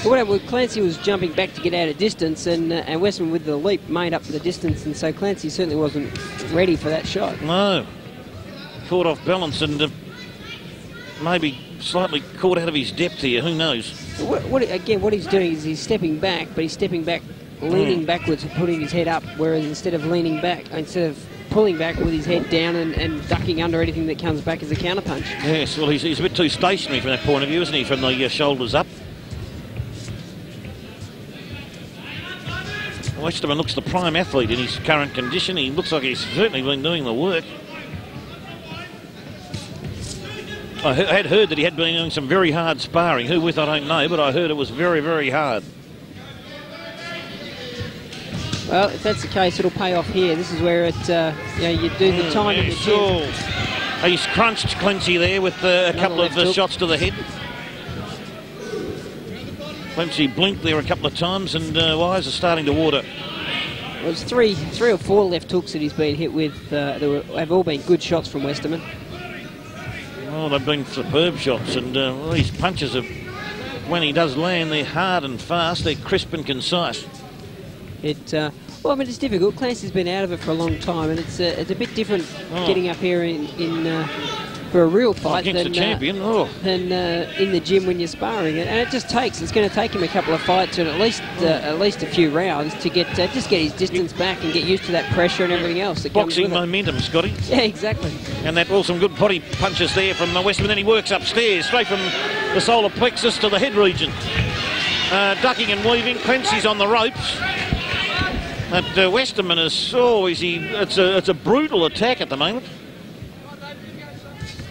What happened was Clencie was jumping back to get out of distance, and Westerman with the leap made up the distance, and so Clencie certainly wasn't ready for that shot. No. Caught off balance and maybe slightly caught out of his depth here, who knows? What he's doing is he's stepping back, but he's stepping back, leaning backwards and putting his head up, whereas instead of pulling back with his head down and ducking under anything that comes back as a counterpunch. Yes, well, he's a bit too stationary from that point of view, isn't he, from the shoulders up? Westerman looks the prime athlete in his current condition. He looks like he's certainly been doing the work. I had heard that he had been doing some very hard sparring. Who with, I don't know, but I heard it was very, very hard. Well, if that's the case, it'll pay off here. This is where you do the time. He's crunched Clencie there with a couple of shots to the head. Clencie blinked there a couple of times, and eyes are starting to water. It was three or four left hooks that he's been hit with. Have all been good shots from Westerman. Oh, they've been superb shots, and these punches, when he does land, they're hard and fast, they're crisp and concise. Well, I mean, it's difficult. Clencie's been out of it for a long time, and it's a bit different getting up here for a real fight against the champion than in the gym when you're sparring. And it just it's going to take him a couple of fights and at least a few rounds to get his distance back and get used to that pressure and everything else that comes with it. Boxing momentum, Scotty. Yeah, exactly. And that some good body punches there from the Westerman. Then he works upstairs, straight from the solar plexus to the head region. Ducking and weaving. Clencie's on the ropes. But Westerman is, it's a brutal attack at the moment.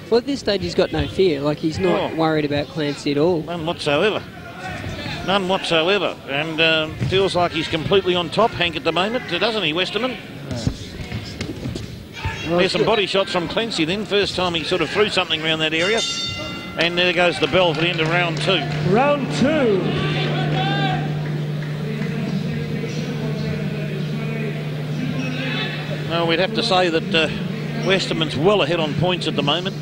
Well, at this stage, he's got no fear. Like, he's not worried about Clencie at all. None whatsoever. None whatsoever. And feels like he's completely on top, Hank, at the moment, doesn't he, Westerman? Well, there's some body shots from Clencie then. First time he sort of threw something around that area. And there goes the bell for the end of round 2. Round 2. Well, we'd have to say that Westerman's well ahead on points at the moment.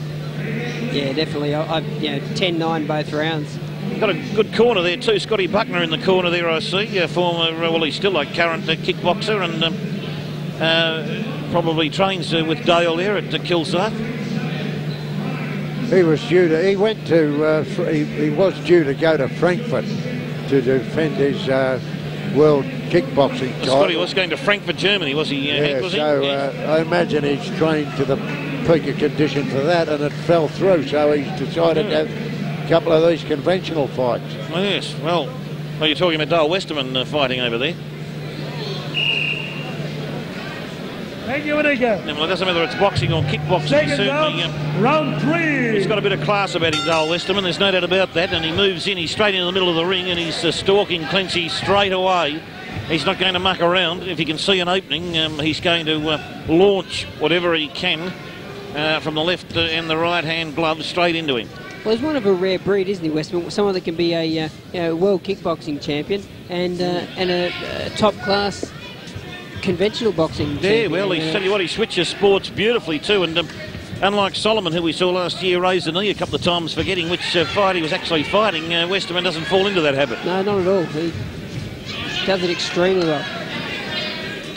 Yeah, definitely. 10-9 both rounds. Got a good corner there too. Scotty Buckner in the corner there, I see. He's still a current kickboxer and probably trains with Dale there at Kilsyth. He was due to go to Frankfurt to defend his world kickboxing title. Scotty was going to Frankfurt, Germany, was he? I imagine he's trained to the peak of condition for that, and it fell through, so he's decided to have a couple of these conventional fights. Yes, well, you're talking about Dale Westerman fighting over there. Thank you, Jeka. Well, it doesn't matter whether it's boxing or kickboxing. Second round 3. He's got a bit of class about him, Dale Westerman. There's no doubt about that. And he moves in. He's straight into the middle of the ring, and he's stalking Clencie straight away. He's not going to muck around. If he can see an opening, he's going to launch whatever he can from the left and the right-hand glove straight into him. Well, he's one of a rare breed, isn't he, Westerman? Someone that can be a world kickboxing champion and a top-class conventional boxing champion. Well, tell you what, he switches sports beautifully too, and unlike Solomon, who we saw last year raise the knee a couple of times forgetting which fight he was actually fighting, Westerman doesn't fall into that habit. No, not at all. He does it extremely well.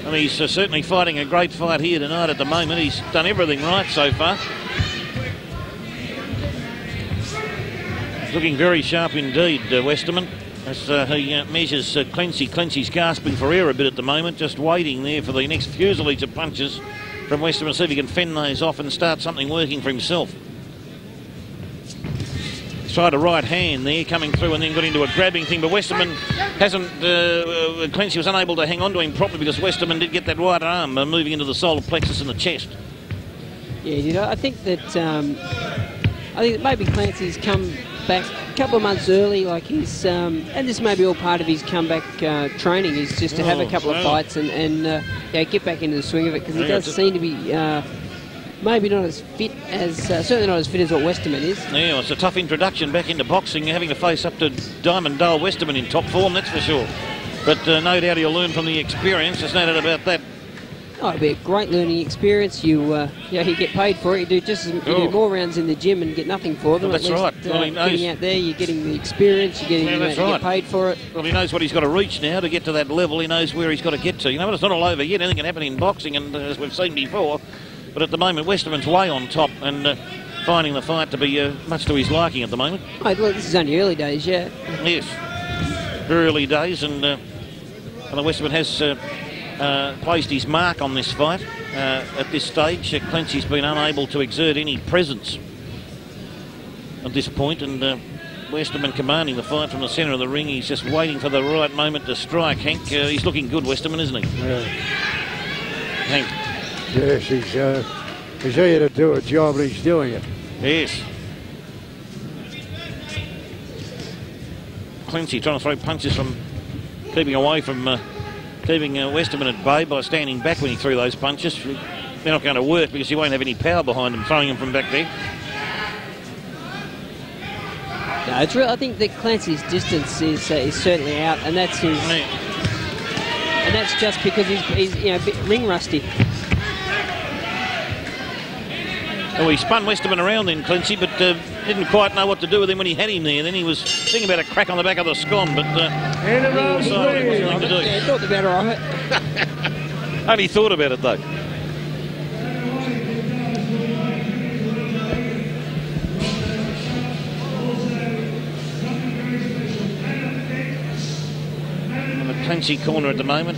And he's certainly fighting a great fight here tonight at the moment. He's done everything right so far. Looking very sharp indeed, Westerman. As he measures Clencie. Clencie's gasping for air a bit at the moment, just waiting there for the next fusilage of punches from Westerman, see if he can fend those off and start something working for himself. Tried a right hand there coming through and then got into a grabbing thing, but Westerman hasn't, Clencie was unable to hang on to him properly because Westerman did get that right arm moving into the solar plexus in the chest. Yeah, he did. I think that maybe Clencie's come back a couple of months early, like he's and this may be all part of his comeback training, is just to have a couple of fights and get back into the swing of it, because he does seem to be maybe not as fit as certainly not as fit as what Westerman is. Yeah, well, it's a tough introduction back into boxing, having to face up to Diamond Dale Westerman in top form, that's for sure. But no doubt he'll learn from the experience, there's no doubt about that. Oh, it'll be a great learning experience. You get paid for it. You do more rounds in the gym and get nothing for them. Well, that's right. Well, getting out there, you're getting the experience. You're getting you get paid for it. Well, he knows what he's got to reach now to get to that level. He knows where he's got to get to. You know, but it's not all over yet. Anything can happen in boxing, and as we've seen before. But at the moment, Westerman's way on top and finding the fight to be much to his liking at the moment. Oh, well, this is only early days, yeah. Yes, very early days, and the Westerman has placed his mark on this fight. At this stage, Clencie's been unable to exert any presence at this point, and Westerman commanding the fight from the centre of the ring. He's just waiting for the right moment to strike. Hank, he's looking good, Westerman, isn't he? Yeah. Hank. Yes, he's here to do a job, and he's doing it. Yes. Clencie trying to throw punches from keeping away from keeping Westerman at bay by standing back when he threw those punches. They're not going to work because he won't have any power behind him throwing them from back there. No, it's real. I think that Clencie's distance is certainly out, and that's his. Yeah. And that's just because he's a bit ring rusty. Well, he spun Westerman around then, Clencie, but didn't quite know what to do with him when he had him there. Then he was thinking about a crack on the back of the scone, but In around decided it wasn't anything to do. Yeah, thought the better of it. Only thought about it, though. On the Clencie corner at the moment.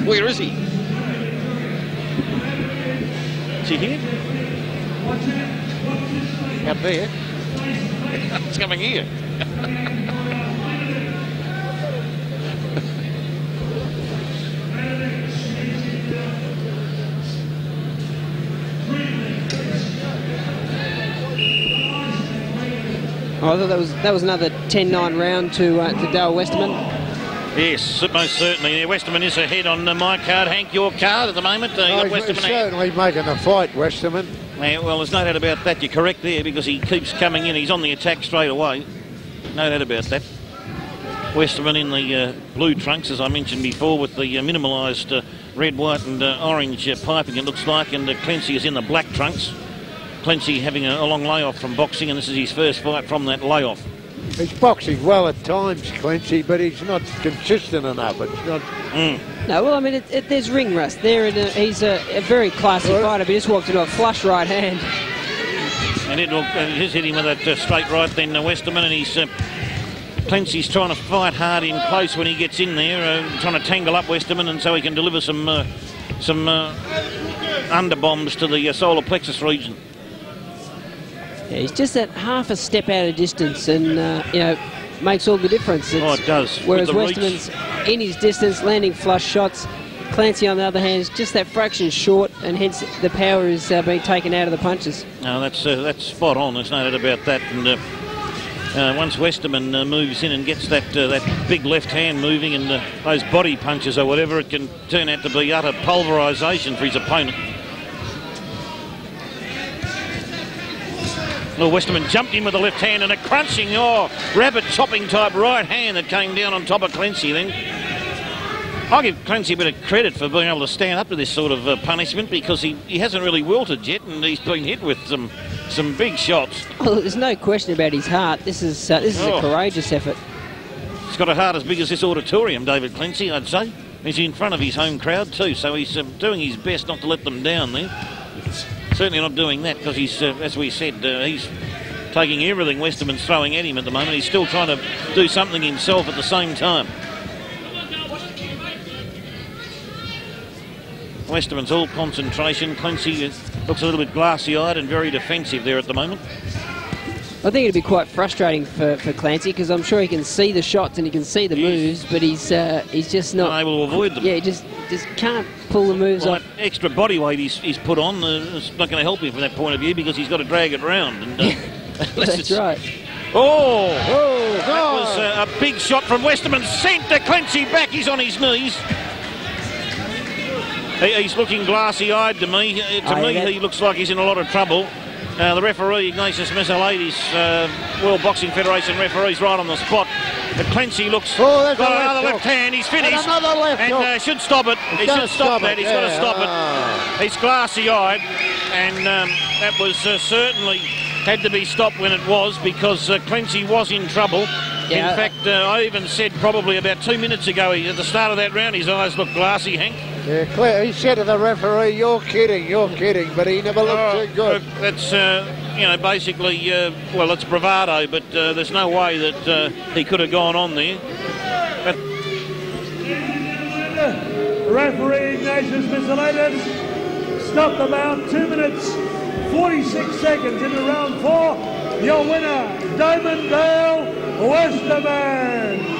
Where is he? Is he here? Out there. It's coming here. Oh, I thought that was another 10-9 round to Dale Westerman. Yes, most certainly. Yeah, Westerman is ahead on my card. Hank, your card at the moment. He's certainly making the fight, Westerman. Yeah, well, there's no doubt about that. You're correct there because he keeps coming in. He's on the attack straight away. No doubt about that. Westerman in the blue trunks, as I mentioned before, with the minimalised red, white and orange piping, it looks like, and Clencie is in the black trunks. Clencie having a long layoff from boxing, and this is his first fight from that layoff. He's boxing well at times, Clencie, but he's not consistent enough. It's not. No, well, I mean, there's ring rust there, and he's a very classy fighter, but he just walked into a flush right hand. And it just hit him with that straight right then, Westerman, and he's Clencie's trying to fight hard in close when he gets in there, trying to tangle up Westerman, and so he can deliver some underbombs to the solar plexus region. Yeah, he's just at half a step out of distance, and makes all the difference. It does. Whereas Westerman's in his distance, landing flush shots. Clencie, on the other hand, is just that fraction short, and hence the power is being taken out of the punches. No, that's spot on. There's no doubt about that. And once Westerman moves in and gets that big left hand moving, and those body punches or whatever, it can turn out to be utter pulverisation for his opponent. Well, Westerman jumped in with the left hand and a crunching, rapid chopping type right hand that came down on top of Clencie then. I'll give Clencie a bit of credit for being able to stand up to this sort of punishment, because he hasn't really wilted yet, and he's been hit with some big shots. Well, there's no question about his heart. This is a courageous effort. He's got a heart as big as this auditorium, David Clencie, I'd say. He's in front of his home crowd too, so he's doing his best not to let them down there. Certainly not doing that because he's, as we said, he's taking everything Westerman's throwing at him at the moment. He's still trying to do something himself at the same time. Westerman's all concentration. Clencie looks a little bit glassy-eyed and very defensive there at the moment. I think it'd be quite frustrating for Clencie, because I'm sure he can see the shots and he can see the moves, but he's just not able to avoid them. Yeah, he just can't pull the moves off. That extra body weight he's put on is not going to help him from that point of view, because he's got to drag it round. And, that's right. That was a big shot from Westerman, sent to Clencie back. He's on his knees. He's looking glassy-eyed to me. He looks like he's in a lot of trouble. The referee, Ignatius Mesolaides, World Boxing Federation referee's right on the spot. But Clencie looks got another left hand. He's finished and should stop it. He should stop that. He's got to stop it. He's glassy-eyed, and that was certainly had to be stopped when it was, because Clencie was in trouble. Yeah. In fact, I even said probably about 2 minutes ago, at the start of that round, his eyes looked glassy, Hank. Yeah, he said to the referee, you're kidding, but he never looked too good. That's, basically, well, it's bravado, but there's no way that he could have gone on there. But referee Ignatius Mesolaides stopped about 2 minutes, 46 seconds into round 4. Your winner, Damon Dale Westerman.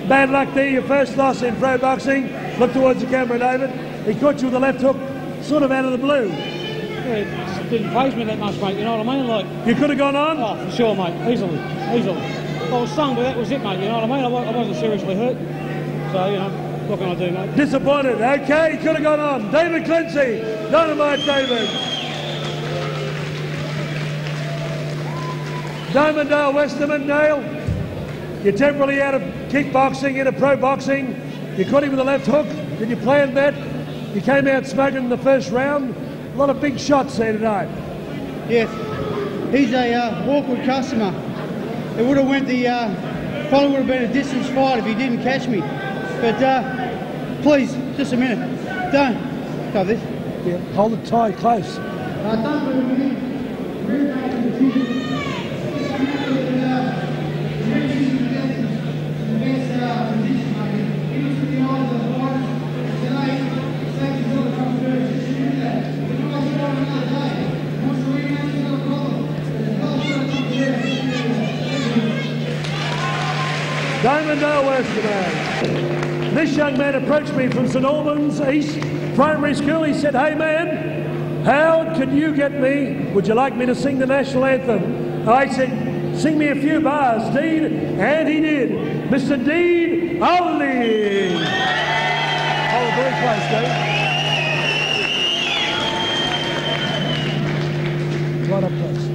Bad luck there, your first loss in pro boxing. Look towards the camera, David. He caught you with a left hook, sort of out of the blue. Yeah, it didn't faze me that much, mate, you know what I mean? Like, you could have gone on? Oh, for sure, mate, easily. I was stung, but that was it, mate, you know what I mean? I wasn't seriously hurt. So, what can I do, mate? Disappointed. Okay, he could have gone on. David Clencie. Dynamite David. Diamond Dale Westerman. Dale, you're temporarily out of kickboxing into pro boxing. You caught him with a left hook. Did you plan that? You came out smoking in the first round. A lot of big shots there tonight. Yes. He's a awkward customer. It would have went probably would have been a distance fight if he didn't catch me. But please, just a minute. Don't got this. Yeah, hold it tight, close. Diamond Dale Westerman. This young man approached me from St Albans East Primary School. He said, hey man, how can you get me? Would you like me to sing the national anthem? I said, sing me a few bars, Dean. And he did. Mr. Dean Aldi. Hold it very close, Dean. Right up close.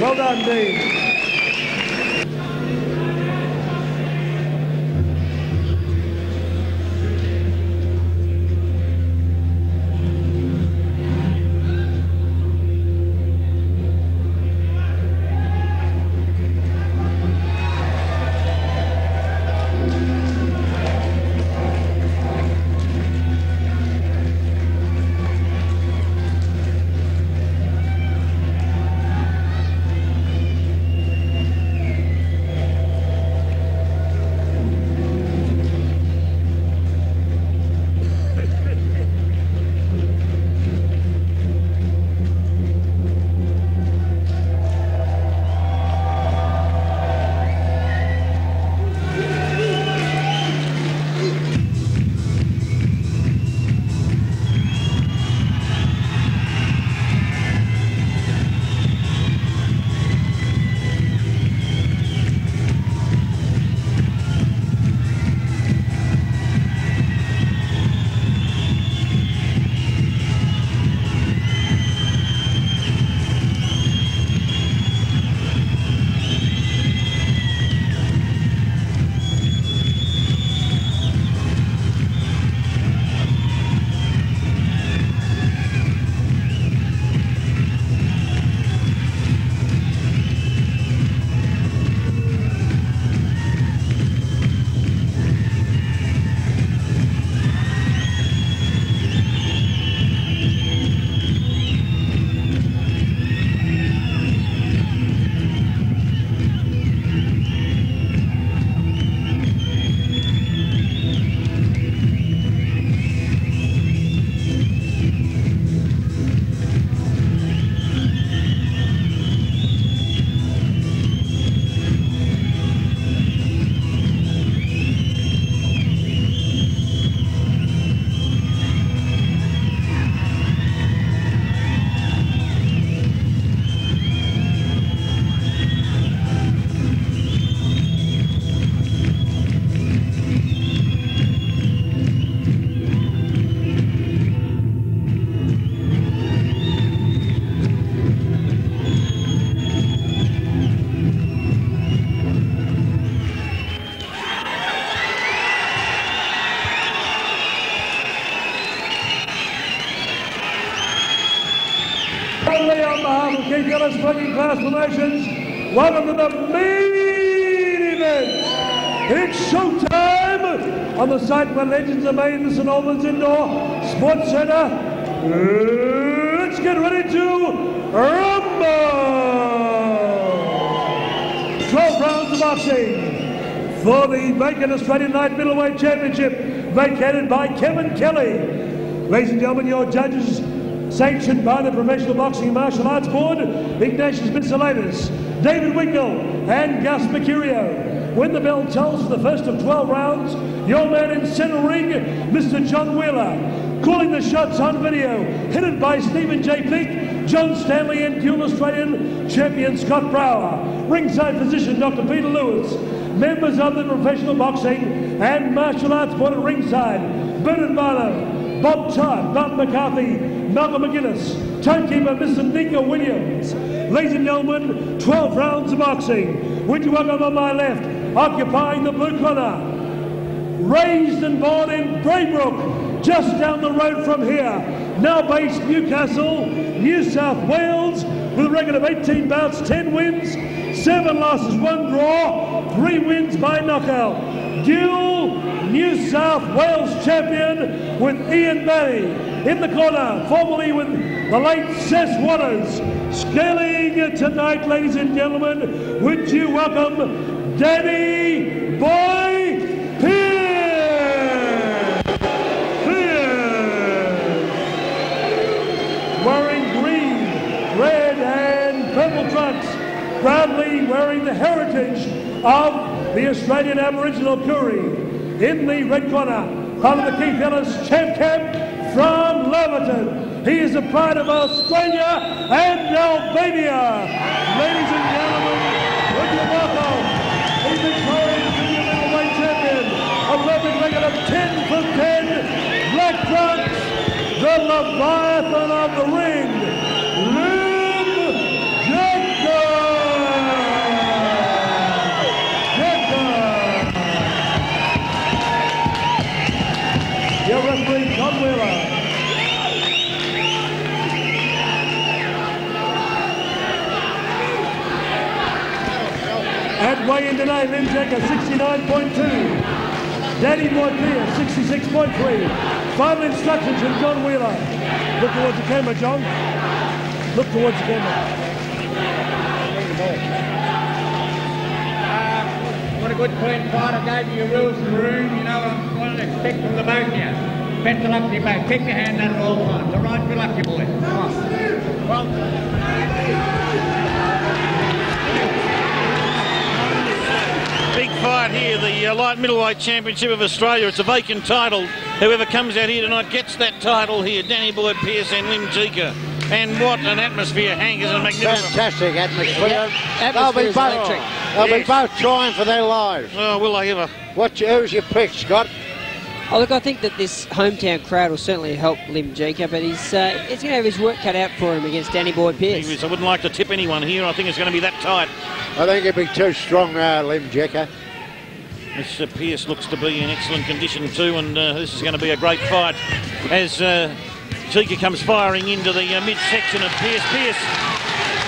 Well done, Dean. Finally, on behalf of Keith Ellis, Working Class Promotions, welcome to the main event. It's showtime on the site where legends are made in the St Albans Indoor Sports Centre. Let's get ready to rumble! 12 rounds of boxing for the vacant Australian Light Middleweight Championship, vacated by Kevin Kelly. Ladies and gentlemen, your judges, sanctioned by the Professional Boxing and Martial Arts Board, Ignatius Mitsalatis, David Winkle and Gus Mercurio. When the bell tells for the first of 12 rounds, your man in centre ring, Mr. John Wheeler. Calling the shots on video, headed by Stephen J. Peake, John Stanley and dual Australian champion Scott Brower. Ringside physician Dr. Peter Lewis. Members of the Professional Boxing and Martial Arts Board at ringside, Bernard Barlow, Bob Todd, Bob McCarthy, Malcolm McGuinness, timekeeper Mr. Nika Williams. Ladies and gentlemen, 12 rounds of boxing. Would you welcome on my left, occupying the blue corner, raised and born in Braybrook, just down the road from here, now based Newcastle, New South Wales, with a record of 18 bouts, 10 wins, 7 losses, 1 draw, 3 wins by knockout. Dual New South Wales champion with Ian Barry in the corner, formerly with the late Seth Waters. Scaling tonight, ladies and gentlemen, would you welcome Danny Boy Pierre? Wearing green, red and purple trunks, proudly wearing the heritage of the Australian Aboriginal Koori. In the red corner, part of the Keith Ellis Champ Camp from Laverton. He is a pride of Australia and Albania. Ladies and gentlemen, would you welcome the Victorian Junior Middleweight Champion, a Olympic record of 10 for 10, Black Trunks, the Leviathan of the ring, Jeka! Your referee, John Wheeler. At weigh-in today, Lim Jeka 69.2. Danny Boy Pierre 66.3. Final instructions from John Wheeler. Look towards the camera, John. Look towards the camera. What a good clean fight. I gave you your rules in the room. You know what I expect from the both of you. Best of luck to you both. Keep your hand out at all times. All right, good luck to you boys. Well, big fight here, the Light Middleweight Championship of Australia. It's a vacant title. Whoever comes out here tonight gets that title here. Danny Boy Pierce and Lim Jeka. And what an atmosphere, Hank, is a magnificent... Fantastic atmosphere. Yep. They'll be Yes. both trying for their lives. Oh, will they ever? Who's your pick, Scott? Oh, look, I think that this hometown crowd will certainly help Lim Jeka, but he's going to have his work cut out for him against Danny Boy Pierce. I wouldn't like to tip anyone here. I think it's going to be that tight. I think it'd be too strong, Lim Jeka. This Pierce looks to be in excellent condition too, and this is going to be a great fight as Jeka comes firing into the midsection of Pierce. Pierce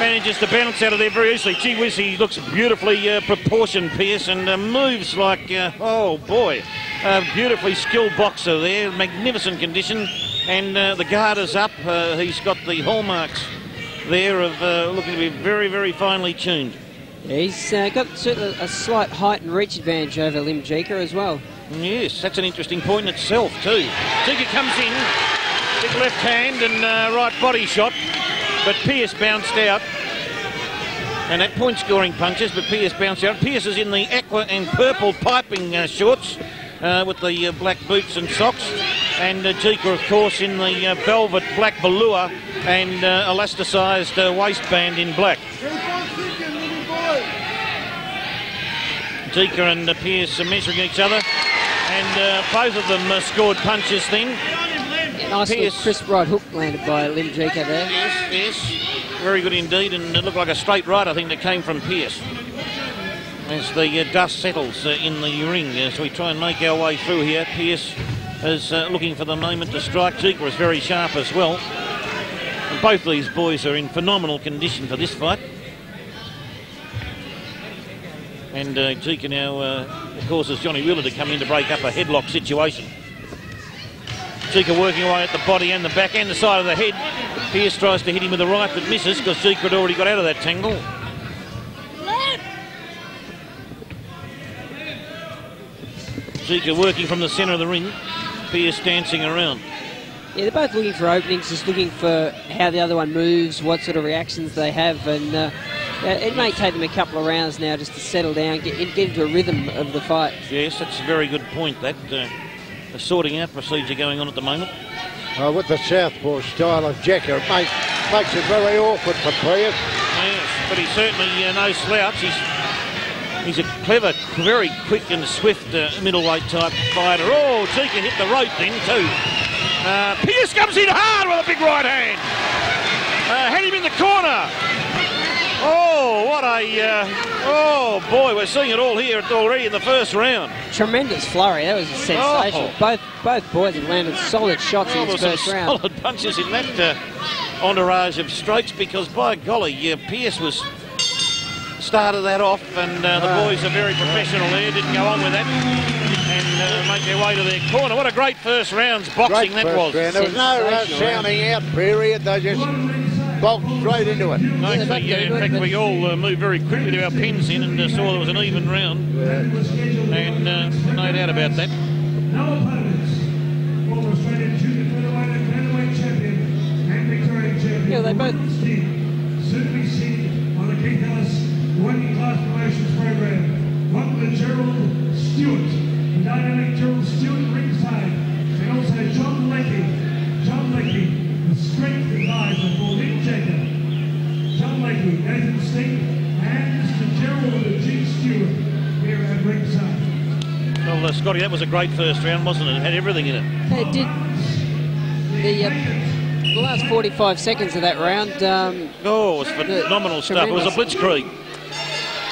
manages to bounce out of there very easily. Gee whiz, he looks beautifully proportioned, Pierce, and moves like, oh boy, a beautifully skilled boxer there. Magnificent condition, and the guard is up. He's got the hallmarks there of looking to be very, very finely tuned. Yeah, he's got certainly a slight height and reach advantage over Lim Jeka as well. Yes, that's an interesting point in itself too. Jeka comes in, big left hand and right body shot, but Pierce bounced out. And that point scoring punches, but Pierce bounced out. Pierce is in the aqua and purple piping shorts with the black boots and socks. And Jeka, of course, in the velvet black velour and elasticised waistband in black. Jeka and Pierce are measuring each other, and both of them scored punches then. Nice little crisp right hook landed by Lim Jeka there. Yes, very good indeed, and it looked like a straight right, I think, that came from Pierce. As the dust settles in the ring, as we try and make our way through here, Pierce is looking for the moment to strike. Jeka is very sharp as well. Both these boys are in phenomenal condition for this fight. And Jeka now causes Johnny Wheeler to come in to break up a headlock situation. Jeka working away at the body and the back and the side of the head. Pierce tries to hit him with the right but misses because Jeka had already got out of that tangle. Jeka working from the centre of the ring. Pierce dancing around. Yeah, they're both looking for openings, just looking for how the other one moves, what sort of reactions they have, and it may take them a couple of rounds now just to settle down, get into a rhythm of the fight. Yes, that's a very good point, that. The sorting out procedure going on at the moment. With the southpaw style of Jeka, it makes it very awkward for Pierre. Yes, but he's certainly no slouch. He's a clever, very quick and swift middleweight type fighter. Oh, Jeka hit the rope then too. Pierce comes in hard with a big right hand. Had him in the corner. Oh, what a... oh, boy, we're seeing it all here already in the first round. Tremendous flurry. That was a sensation. Oh. Both boys have landed solid shots in this first round. Solid punches in that entourage of strikes because, by golly, Pierce started that off, and the boys are very professional there. Didn't go on with that and make their way to their corner. What a great first rounds boxing that was. Round. There was no sounding out period. They just boxed straight into it. Actually, yeah, in fact, we all moved very quickly to our pins in and saw there was an even round. And no doubt about that. No opponents. Former Australian junior featherweight champion and Victorian champion. Yeah, they both soon to be seen on the Keith Ellis working class promotions program. One with Gerald Stewart, the dynamic Gerald Stewart ringside, and also John Leckie, the strength advisor for Nick Jeka. John Leckie, Nathan Sting, and Mr. Gerald G. Stewart here at ringside. Well, Scotty, that was a great first round, wasn't it? It had everything in it. It did. The last 45 seconds of that round... it was phenomenal stuff. It was a blitzkrieg.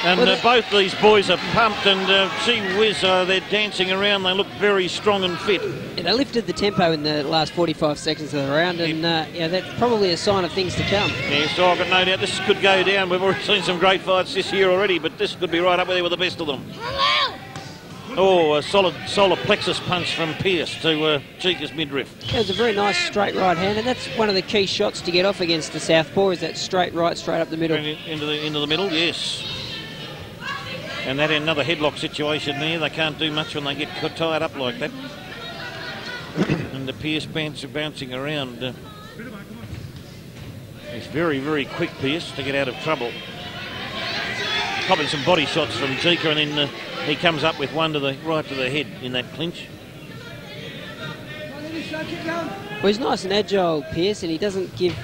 And both these boys are pumped, and gee whiz, they're dancing around. They look very strong and fit. Yeah, they lifted the tempo in the last 45 seconds of the round, and yeah, that's probably a sign of things to come. Yeah, so I've got no doubt this could go down. We've already seen some great fights this year already, but this could be right up there with the best of them. Oh, a solid solar plexus punch from Pierce to Jeka's midriff. That was a very nice straight right hand, and that's one of the key shots to get off against the southpaw, is that straight right, straight up the middle. Into the middle, yes. And that another headlock situation there. They can't do much when they get tied up like that. And the Pierce bouncing around. He's very, very quick, Pierce, to get out of trouble. Popping some body shots from Jeka, and then he comes up with one right to the head in that clinch. Well, he's nice and agile, Pierce, and he doesn't give...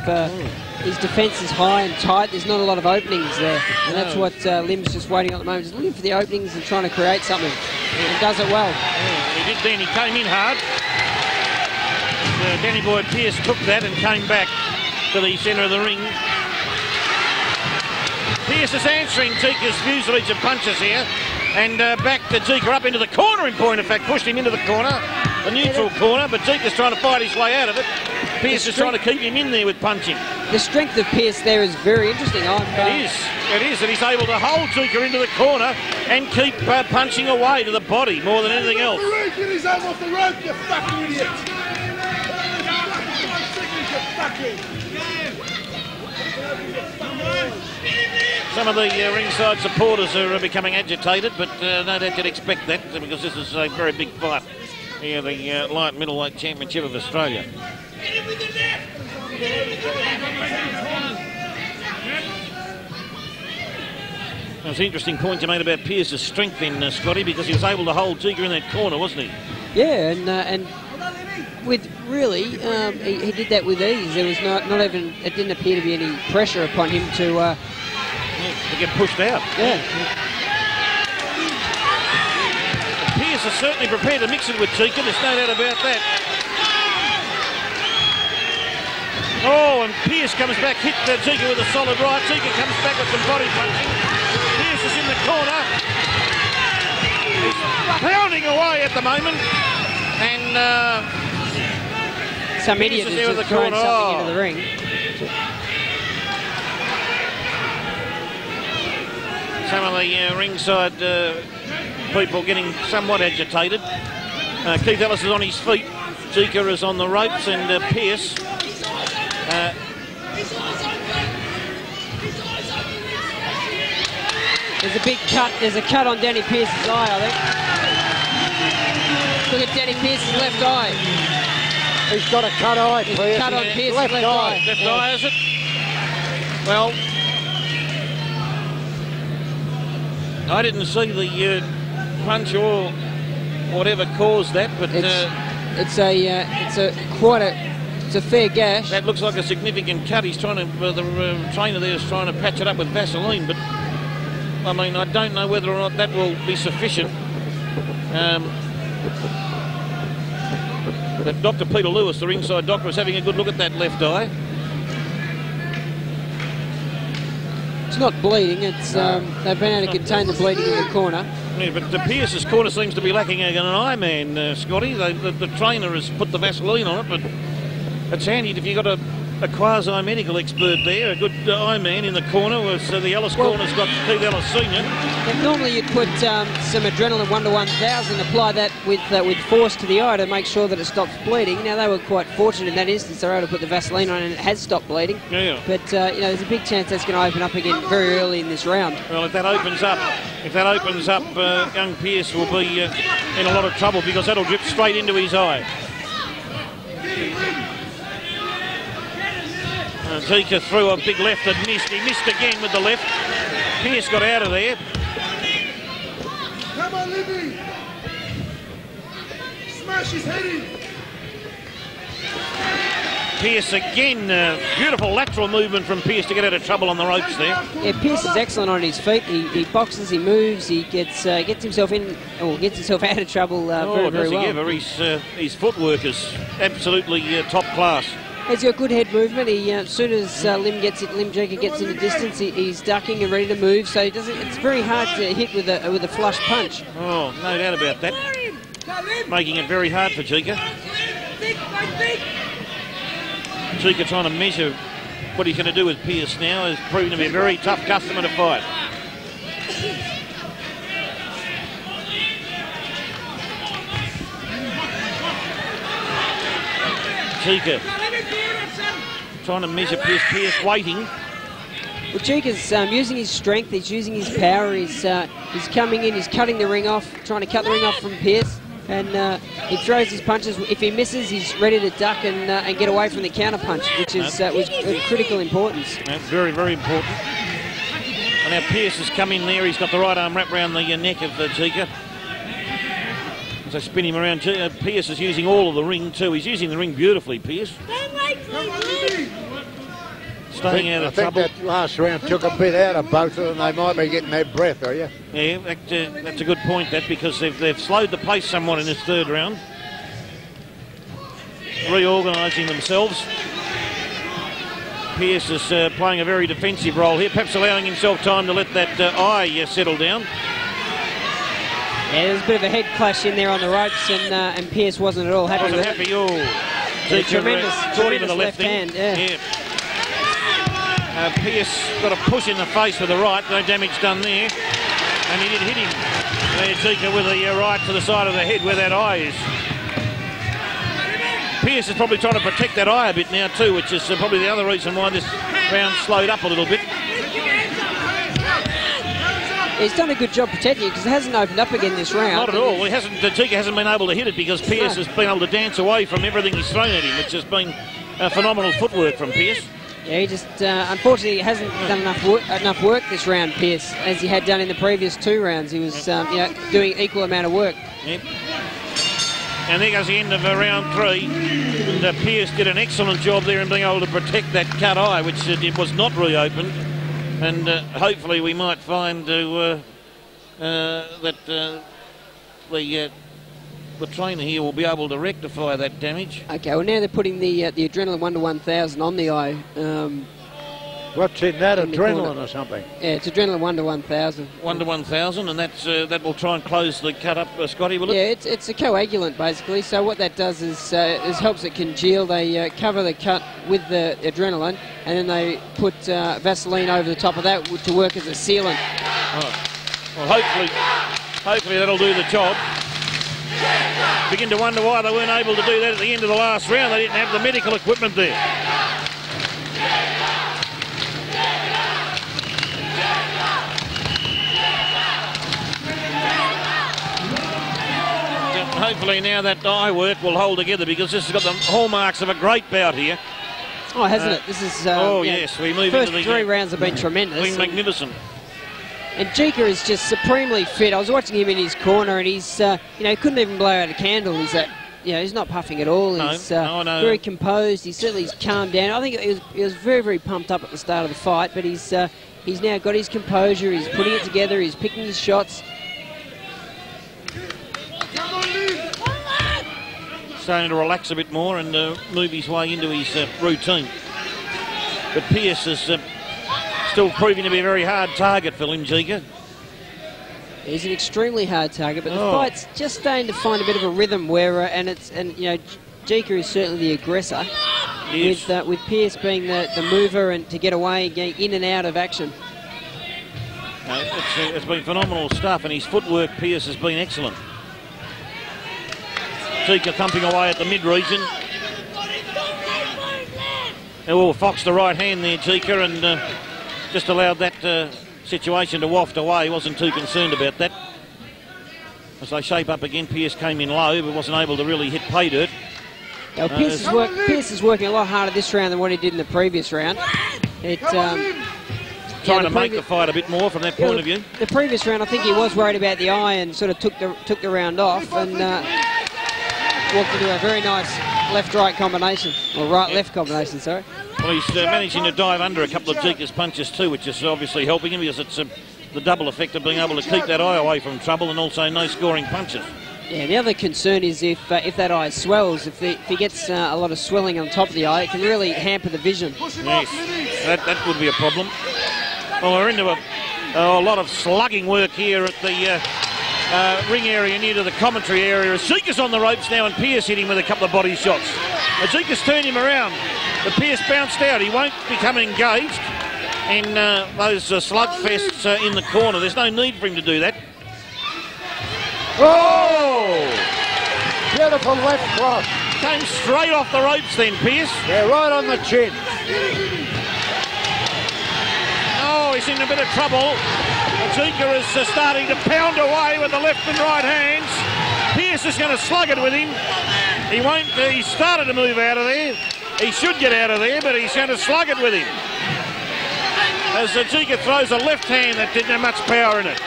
his defence is high and tight. There's not a lot of openings there. And that's what Lim's just waiting on at the moment. He's looking for the openings and trying to create something. And does it well. Yeah, he did then. He came in hard. Danny Boy Pierce took that and came back to the centre of the ring. Pierce is answering Jeka's fuselage of punches here. And back to Jeka, up into the corner in point of fact. Pushed him into the corner, the neutral corner, but Jeka's trying to fight his way out of it. Pierce is trying to keep him in there with punching. The strength of Pierce there is very interesting. It is, and he's able to hold Jeka into the corner and keep punching away to the body more than anything else. Get his arm off the rope, you fucking idiot! Some of the ringside supporters are becoming agitated, but no doubt you'd expect that because this is a very big fight. Here, the light middleweight championship of Australia. That's an interesting point you made about Pierce's strength in Scotty, because he was able to hold Jeka in that corner, wasn't he? Yeah, and with really, he did that with ease. There was not even, it didn't appear to be any pressure upon him to get pushed out. Yeah. Pierce is certainly prepared to mix it with Jeka, there's no doubt about that. Oh, and Pierce comes back, hit Jeka with a solid right. Jeka comes back with some body punching. Pierce is in the corner. He's pounding away at the moment. And some idiot has just thrown something into the ring. Some of the ringside people getting somewhat agitated. Keith Ellis is on his feet. Jeka is on the ropes, and Pierce. There's a big cut. There's a cut on Danny Pierce's eye, I think. Look at Danny Pierce's left eye. He's got a cut eye. There's a cut on Pierce's left eye. Left eye, is it? Well, I didn't see the punch or whatever caused that, but it's a fair gash. That looks like a significant cut. He's trying to the trainer there is trying to patch it up with Vaseline, but I mean, I don't know whether or not that will be sufficient. But Dr. Peter Lewis, the ringside doctor, is having a good look at that left eye. It's not bleeding. It's they've been able to contain the bleeding in the corner. Yeah, but Pierce's corner seems to be lacking an eye man, Scotty. The trainer has put the Vaseline on it, but it's handy if you've got a quasi-medical expert there, a good eye man in the corner. The Ellis corner's got Keith Ellis Senior. Normally you'd put some adrenaline 1:1000, apply that with force to the eye to make sure that it stops bleeding. Now they were quite fortunate in that instance; they were able to put the Vaseline on and it has stopped bleeding. Yeah. But there's a big chance that's going to open up again very early in this round. Well, if that opens up, young Pierce will be in a lot of trouble because that'll drip straight into his eye. Jeka threw a big left and missed. He missed again with the left. Pierce got out of there. Come on, Libby! Smash his head in! Pierce again, beautiful lateral movement from Pierce to get out of trouble on the ropes there. Yeah, Pierce is excellent on his feet. He boxes, he moves, he gets himself in, or gets himself out of trouble very well. Ever. His footwork is absolutely top class. He's got good head movement. He, as soon as Jeka gets in the distance, he's ducking and ready to move. So he doesn't. It's very hard to hit with a flush punch. Oh, no doubt about that. Making it very hard for Jeka. Jeka trying to measure what he's going to do with Pierce now is proving to be a very tough customer to fight. Jeka trying to measure Pierce. Pierce waiting. Well, Jeka's using his strength. He's using his power. He's coming in. He's cutting the ring off, trying to cut the ring off from Pierce. And he throws his punches. If he misses, he's ready to duck and get away from the counter punch, which is was of critical importance. That's very, very important. And now Pierce has come in there. He's got the right arm wrapped around the neck of Jeka. As I spin him around, Pierce is using all of the ring too. He's using the ring beautifully, Pierce. Staying out of trouble. I think that last round took a bit out of both of them. They might be getting their breath, are you? Yeah, that's a good point, that, because they've slowed the pace somewhat in this third round. Reorganising themselves. Pierce is playing a very defensive role here, perhaps allowing himself time to let that eye settle down. Yeah, there's a bit of a head clash in there on the ropes, and Pierce wasn't at all happy with it. Tremendous with the left hand. Yeah. Pierce got a push in the face with the right, no damage done there, and he did hit him. Jeka with the right to the side of the head where that eye is. Pierce is probably trying to protect that eye a bit now too, which is probably the other reason why this round slowed up a little bit. He's done a good job protecting it because it hasn't opened up again this round. Not at all. Jeka hasn't been able to hit it because Pierce has been able to dance away from everything he's thrown at him, which has been phenomenal footwork from Pierce. Yeah, he just unfortunately hasn't done enough work this round, Pierce, as he had done in the previous two rounds. He was doing equal amount of work. Yep. And there goes the end of round three. And Pierce did an excellent job there in being able to protect that cut eye, which it was not reopened. And hopefully we might find that the trainer here will be able to rectify that damage. Okay, well now they're putting the adrenaline 1:1000 on the eye. What's in that, adrenaline or something? Yeah, it's adrenaline 1 to 1,000. 1 to 1,000, and that's that will try and close the cut up, Scotty, will it? Yeah, it's a coagulant basically. So what that does is helps it congeal. They cover the cut with the adrenaline, and then they put Vaseline over the top of that to work as a sealant. Oh. Well, hopefully that'll do the job. Begin to wonder why they weren't able to do that at the end of the last round. They didn't have the medical equipment there. Hopefully now that eye work will hold together, because this has got the hallmarks of a great bout here. Oh, hasn't it? This is. Yes, we move first into the 3 rounds have been tremendous. Been magnificent. And Jeka is just supremely fit. I was watching him in his corner, and he's, he couldn't even blow out a candle. He's he's not puffing at all. He's very composed. He's certainly calmed down. I think he was very, very pumped up at the start of the fight, but he's now got his composure. He's putting it together. He's picking his shots. Starting to relax a bit more and move his way into his routine. But Pierce is still proving to be a very hard target for him, Jeka. He's an extremely hard target, but the fight's just starting to find a bit of a rhythm where, Jeka is certainly the aggressor, yes, with Pierce being the mover and to get away, get in and out of action. It's been phenomenal stuff, and his footwork, Pierce, has been excellent. Jeka thumping away at the mid-region. Oh, foxed the right hand there, Jeka, and just allowed that situation to waft away. He wasn't too concerned about that. As they shape up again, Pierce came in low, but wasn't able to really hit pay dirt. Now, Pierce is working a lot harder this round than what he did in the previous round. Trying to make the fight a bit more from that point of view. The previous round, I think he was worried about the eye and sort of took the round off and walked into a very nice left-right combination, or right-left combination, sorry. Well, he's managing to dive under a couple of Jeka's punches too, which is obviously helping him, because it's the double effect of being able to keep that eye away from trouble and also no scoring punches. Yeah, the other concern is if that eye swells, if he gets a lot of swelling on top of the eye, it can really hamper the vision. Yes, that would be a problem. Well, we're into a lot of slugging work here at the ring area near to the commentary area. Jeka's on the ropes now, and Pierce hit him with a couple of body shots. Jeka's turned him around, but Pierce bounced out. He won't become engaged in those slugfests in the corner. There's no need for him to do that. Oh! Beautiful left cross. Came straight off the ropes then, Pierce. Yeah, right on the chin. Oh, he's in a bit of trouble. Jeka is starting to pound away with the left and right hands. Pierce is going to slug it with him. He won't. He started to move out of there. He should get out of there, but he's going to slug it with him. As Jeka throws a left hand that didn't have much power in it.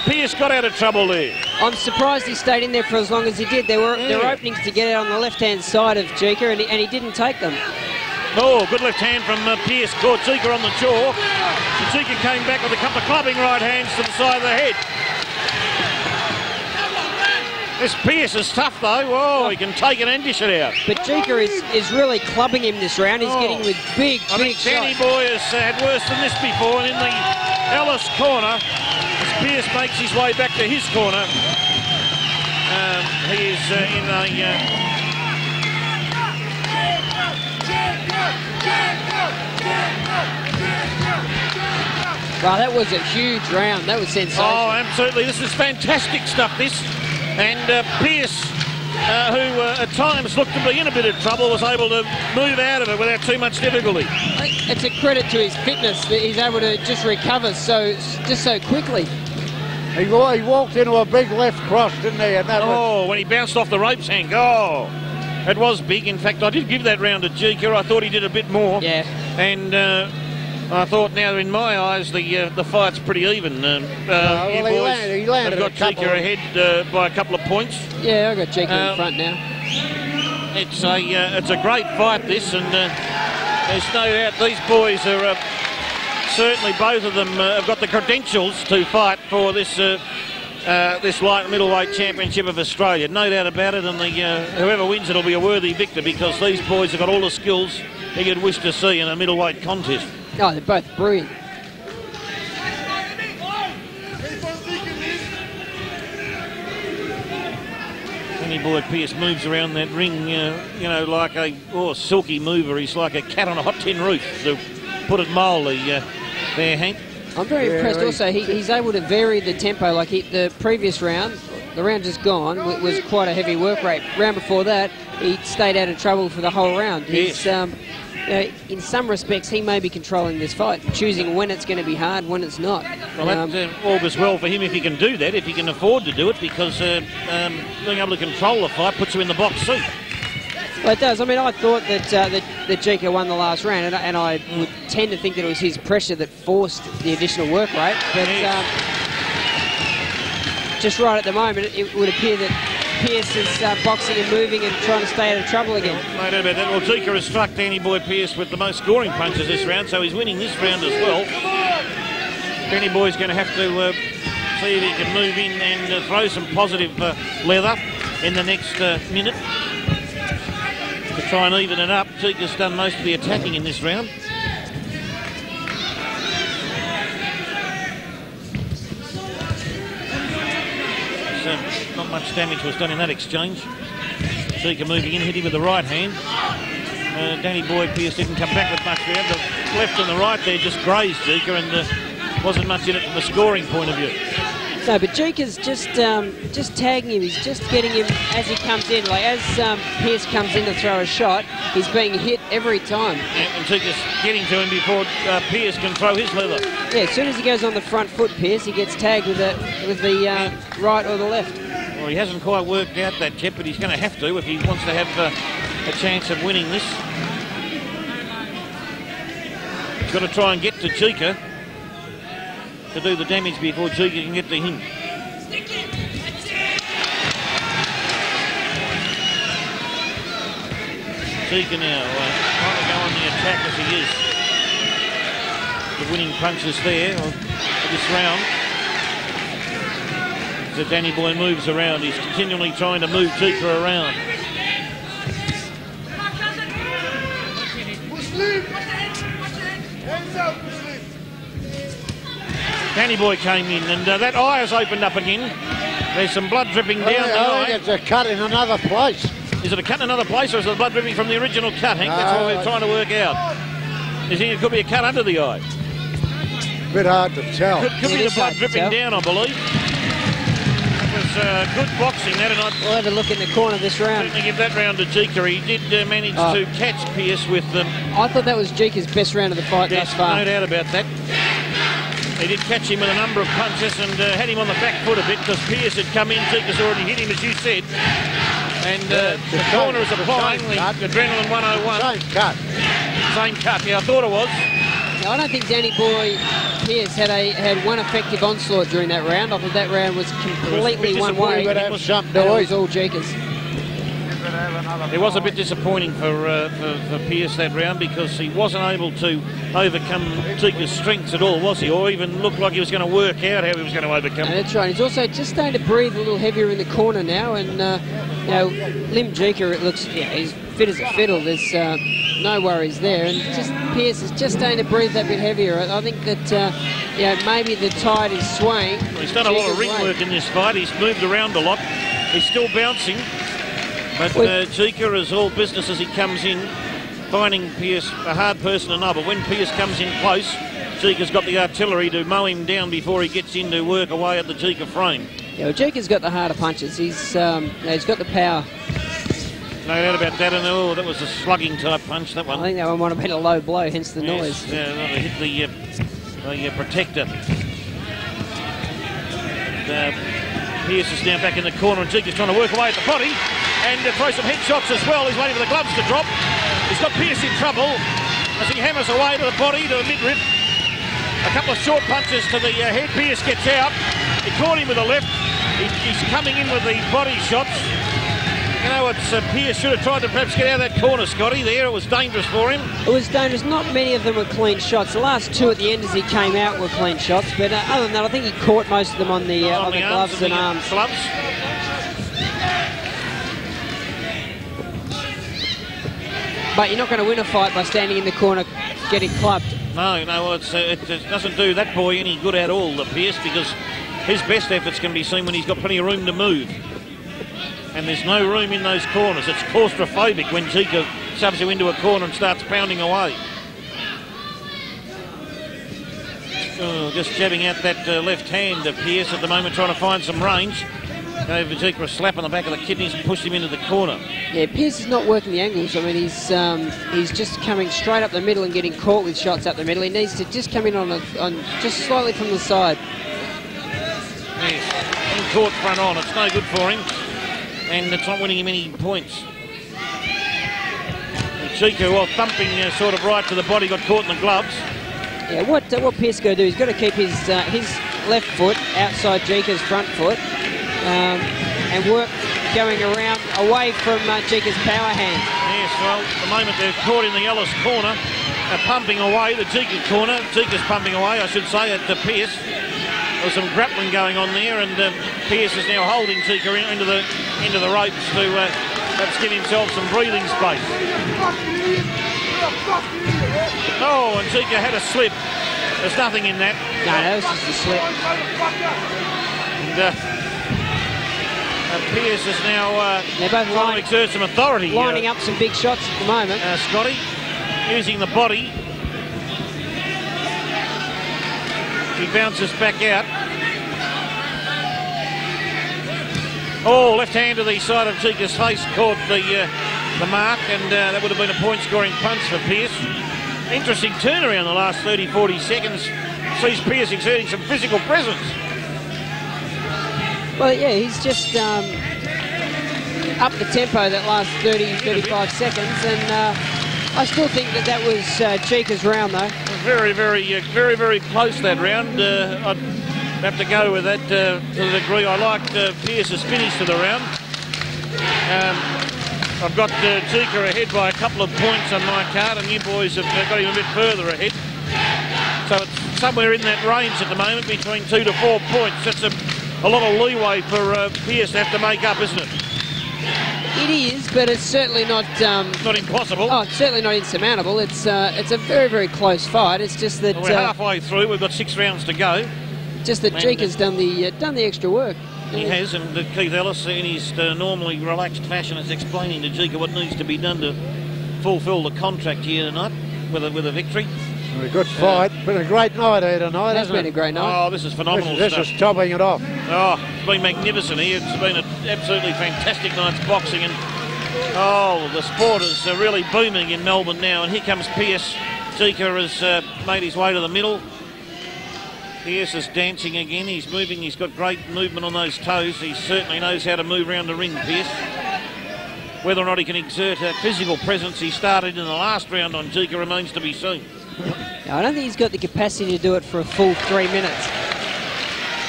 Pierce got out of trouble there. I'm surprised he stayed in there for as long as he did. There were openings to get out on the left-hand side of Jeka, and he didn't take them. Oh, good left hand from Pierce, caught Jeka on the jaw. And Jeka came back with a couple of clubbing right hands to the side of the head. This Pierce is tough though. Whoa, he can take it and dish it out. But Jeka is really clubbing him this round. He's getting with big shots. Danny Boy has had worse than this before, and in the Ellis corner, as Pierce makes his way back to his corner, he is in a... Wow, that was a huge round. That was sensational. Oh, absolutely. This is fantastic stuff, this. And Pierce, who at times looked to be in a bit of trouble, was able to move out of it without too much difficulty. It's a credit to his fitness that he's able to just recover so quickly. He walked into a big left cross, didn't he? And when he bounced off the ropes, Hank. Oh, it was big. In fact, I did give that round to Jeka. I thought he did a bit more. Yeah. And I thought now, in my eyes, the fight's pretty even. He landed. I've got Jeka ahead by a couple of points. Yeah, I've got Jeka in front now. It's a great fight, this, and there's no doubt these boys are certainly, both of them have got the credentials to fight for this this light middleweight championship of Australia. No doubt about it, and whoever wins it will be a worthy victor, because these boys have got all the skills he could wish to see in a middleweight contest. Oh, they're both brilliant. Danny Boy Pierce moves around that ring, you know, like a silky mover. He's like a cat on a hot tin roof, to put it mildly, there, Hank. I'm very impressed also. He's able to vary the tempo. Like the previous round, the round just gone, was quite a heavy work rate. Round before that, he stayed out of trouble for the whole round. He's, in some respects, he may be controlling this fight, choosing when it's going to be hard, when it's not. Well, that augurs well for him if he can do that, if he can afford to do it, because being able to control the fight puts him in the box seat. Well, it does. I mean, I thought that that Jeka won the last round, and I would tend to think that it was his pressure that forced the additional work rate. But just right at the moment, it would appear that Pierce is boxing and moving and trying to stay out of trouble again. No doubt about that. Well, Jeka has struck Danny Boy Pierce with the most scoring punches this round, so he's winning this round as well. Danny Boy's going to have to see if he can move in and throw some positive leather in the next minute to try and even it up. Jeka's done most of the attacking in this round. Not much damage was done in that exchange. Jeka moving in, hit him with the right hand. Danny Boy Pierce didn't come back with much there. The left and the right there just grazed Jeka, and wasn't much in it from a scoring point of view. No, but Jeka's just tagging him. He's just getting him as he comes in. Like as Pierce comes in to throw a shot, he's being hit every time. And Jeka's getting to him before Pierce can throw his leather. Yeah, as soon as he goes on the front foot, Pierce, he gets tagged with the right or the left. Well, he hasn't quite worked out that yet, but he's going to have to if he wants to have a chance of winning this. He's got to try and get to Jeka to do the damage before Jeka can get to him. Jeka now trying to go on the attack as he is. The winning punches there for this round. So Danny Boy moves around. He's continually trying to move Jeka around. Hands up, Muslim. Danny Boy came in, and that eye has opened up again. There's some blood dripping down the eye. It's a cut in another place. Is it a cut in another place, or is it blood dripping from the original cut, Hank? That's what we're trying to work out. You think it could be a cut under the eye? Bit hard to tell. Could be the blood dripping down, I believe. That was good boxing, that, and we'll have a look in the corner of this round. Certainly give that round to Jeka. He did manage to catch Pierce with them. I thought that was Jeka's best round of the fight thus far. No doubt about that. He did catch him with a number of punches and had him on the back foot a bit because Pierce had come in. Jeka's already hit him, as you said. And the corner is applying the Adrenaline 101. Same cut. Same cut, yeah, I thought it was. Now, I don't think Danny Boy Pierce had one effective onslaught during that round. I thought that round was completely one way. It was all Jeka's. It was a bit disappointing for Pierce that round because he wasn't able to overcome Jeka's strengths at all, was he? Or even looked like he was going to work out how he was going to overcome it. That's right. He's also just starting to breathe a little heavier in the corner now, and you know, Lim Jeka, it looks, yeah, he's fit as a fiddle. There's no worries there, and just Pierce is just starting to breathe that bit heavier. I think that you know, maybe the tide is swaying. Well, he's done a lot of ring work in this fight. He's moved around a lot. He's still bouncing. But Jeka is all business as he comes in, finding Pierce a hard person to know. But when Pierce comes in close, Jeka's got the artillery to mow him down before he gets in to work away at the Jeka frame. Yeah, well, Jeka's got the harder punches. He's got the power. No doubt about that. And that was a slugging type punch, that one. I think that one might have been a low blow, hence the noise. Yeah, no, hit the protector. Pierce is now back in the corner, and Jeka's trying to work away at the body and throw some headshots as well. He's waiting for the gloves to drop. He's got Pierce in trouble as he hammers away to the body, to the midriff. A couple of short punches to the head. Pierce gets out. He caught him with the left. He's coming in with the body shots. You know, Pierce should have tried to perhaps get out of that corner, Scotty. There, it was dangerous for him. It was dangerous. Not many of them were clean shots. The last two at the end as he came out were clean shots. But other than that, I think he caught most of them on the gloves and arms. Gloves. But you're not going to win a fight by standing in the corner getting clubbed. No, well, it doesn't do that boy any good at all, the Pierce, because his best efforts can be seen when he's got plenty of room to move. And there's no room in those corners. It's claustrophobic when Jeka shoves you into a corner and starts pounding away. Oh, just jabbing out that left hand of Pierce at the moment, trying to find some range. Gave Jeka a slap on the back of the kidneys and pushed him into the corner. Yeah, Pierce is not working the angles. I mean, he's just coming straight up the middle and getting caught with shots up the middle. He needs to just come in on just slightly from the side. Yes, and caught front on. It's no good for him, and it's not winning him any points. Jeka, well, thumping sort of right to the body, got caught in the gloves. Yeah, what Pierce got to do, he's got to keep his left foot outside Jeka's front foot and work going around away from Jeka's power hand. Yes, well, at the moment they're caught in the Ellis corner, pumping away, the Jeka corner. Jeka's pumping away, I should say, at Pierce. There's some grappling going on there, and Pierce is now holding Jeka into the ropes to perhaps give himself some breathing space. Oh, and Jeka had a slip. There's nothing in that. No, it's just a slip. And Pierce is now they're both trying to exert some authority. Lining up some big shots at the moment. Scotty using the body. He bounces back out. Oh, left hand to the side of Jeka's face caught the mark, and that would have been a point-scoring punch for Pierce. Interesting turnaround the last 30-40 seconds. Sees Pierce exerting some physical presence. Well, yeah, he's just up the tempo that last 30-35 seconds, and I still think that was Jeka's round, though. Very, very close, that round. I'd have to go with that to the degree I liked Pierce's finish to the round. I've got Jeka ahead by a couple of points on my card, and you boys have got him a bit further ahead. So it's somewhere in that range at the moment, between 2 to 4 points. That's a lot of leeway for Pierce to have to make up, isn't it? It is, but it's certainly not impossible. Oh, it's certainly not insurmountable. It's a very, very close fight. It's just that we're halfway through. We've got 6 rounds to go. Just that Jeka's done the extra work. He has, and Keith Ellis, in his normally relaxed fashion, is explaining to Jeka what needs to be done to fulfil the contract here tonight with a victory. A good fight. Been a great night here tonight, hasn't it? It's been a great night. Oh, this is phenomenal This stuff. is topping it off. Oh, it's been magnificent here. It's been an absolutely fantastic night's boxing, and the sport is really booming in Melbourne now. And here comes Pierce. Jeka has made his way to the middle. Pierce is dancing again. He's moving. He's got great movement on those toes. He certainly knows how to move around the ring, Pierce. Whether or not he can exert that physical presence he started in the last round on Jeka remains to be seen. No, I don't think he's got the capacity to do it for a full 3 minutes.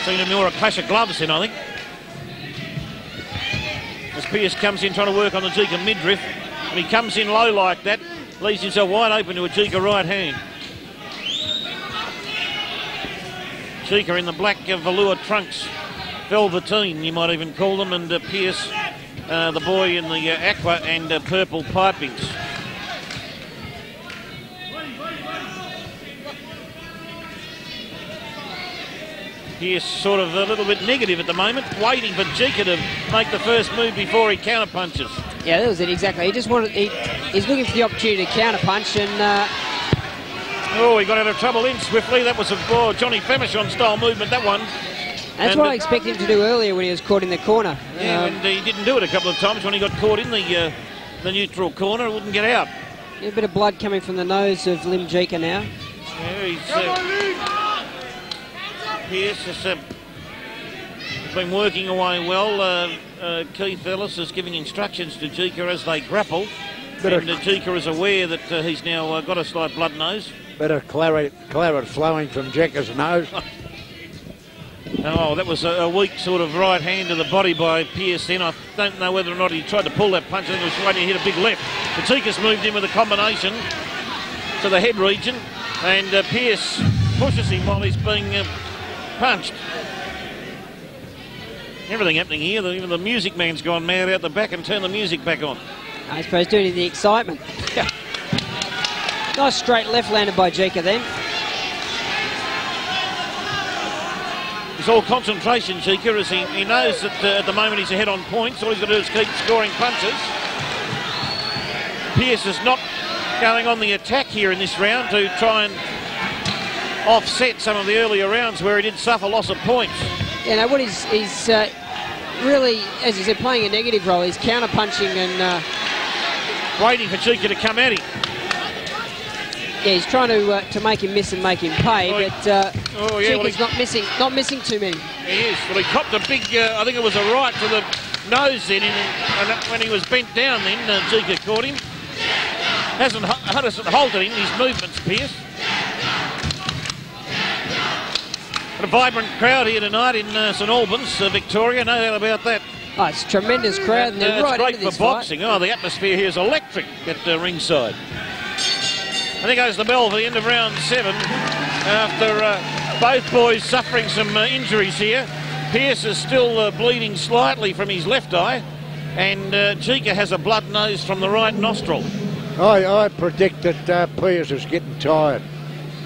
Seen him more a clash of gloves then, I think. As Pierce comes in trying to work on the Jeka midriff, and he comes in low like that, leaves himself wide open to a Jeka right hand. Jeka in the black velour trunks, velveteen you might even call them, and Pierce, the boy in the aqua and purple pipings. Pierce sort of a little bit negative at the moment, waiting for Jeka to make the first move before he counter-punches. Yeah, that was it, exactly. He just wanted, he's looking for the opportunity to counter-punch, and... he got out of trouble in swiftly. That was a Johnny Famechon-style movement, that one. That's what I expected him to do earlier when he was caught in the corner. Yeah, and he didn't do it a couple of times when he got caught in the neutral corner. He wouldn't get out. Yeah, a bit of blood coming from the nose of Lim Jeka now. Yeah, he's... Pierce has been working away well. Keith Ellis is giving instructions to Jeka as they grapple. And Jeka is aware that he's now got a slight blood nose. Bit of claret flowing from Jeka's nose. Oh, that was a weak sort of right hand to the body by Pierce then. I don't know whether or not he tried to pull that punch. I think he was waiting to hit a big left. But Jeka's moved in with a combination to the head region. And Pierce pushes him while he's being punched. Everything happening here. Even the music man's gone mad out the back and turned the music back on. I suppose doing it in the excitement. Nice straight left landed by Jeka then. It's all concentration, Jeka, as he knows that at the moment he's ahead on points. All he's got to do is keep scoring punches. Pierce is not going on the attack here in this round to try and offset some of the earlier rounds where he did suffer loss of points. Yeah, no, what he's really, as you said, playing a negative role. He's counter-punching and... waiting for Jeka to come at him. Yeah, he's trying to make him miss and make him pay, but Jeka's not missing too many. He is. Well, he copped a big, I think it was a right to the nose then, and when he was bent down then, Jeka caught him. Hasn't halted him in his movements, Pierce. A vibrant crowd here tonight in St Albans, Victoria, no doubt about that. Oh, it's a tremendous crowd, and they're right great into this for boxing. fight. Oh, the atmosphere here is electric at ringside. I think goes the bell for the end of round 7 after both boys suffering some injuries here. Pierce is still bleeding slightly from his left eye, and Jeka has a blood nose from the right nostril. I predict that Pierce is getting tired.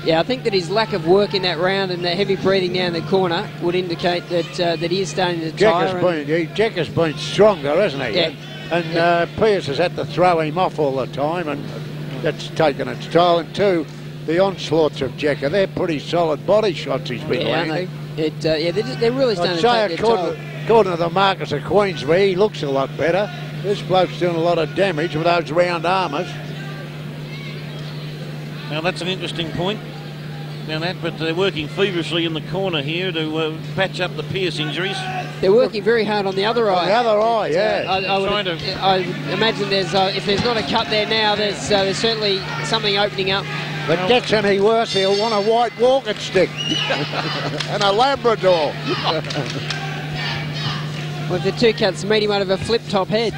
Yeah, I think that his lack of work in that round and the heavy breathing down the corner would indicate that he is starting to tire. Jeka's been stronger, hasn't he? Yeah. And Pierce has had to throw him off all the time, and that's taken its toll. And too, the onslaughts of Jeka, they're pretty solid body shots he's been landing. They're really starting to take their toll. According to the Marcus of Queensbury, he looks a lot better. This bloke's doing a lot of damage with those round armours. Now that's an interesting point. But they're working feverishly in the corner here to patch up the Pierce injuries. They're working very hard on the other eye. On the other eye, yeah. I imagine if there's not a cut there now, there's certainly something opening up. But gets any worse, he'll want a white walking stick and a Labrador. Well, if the two cuts meet, he might have a flip-top head.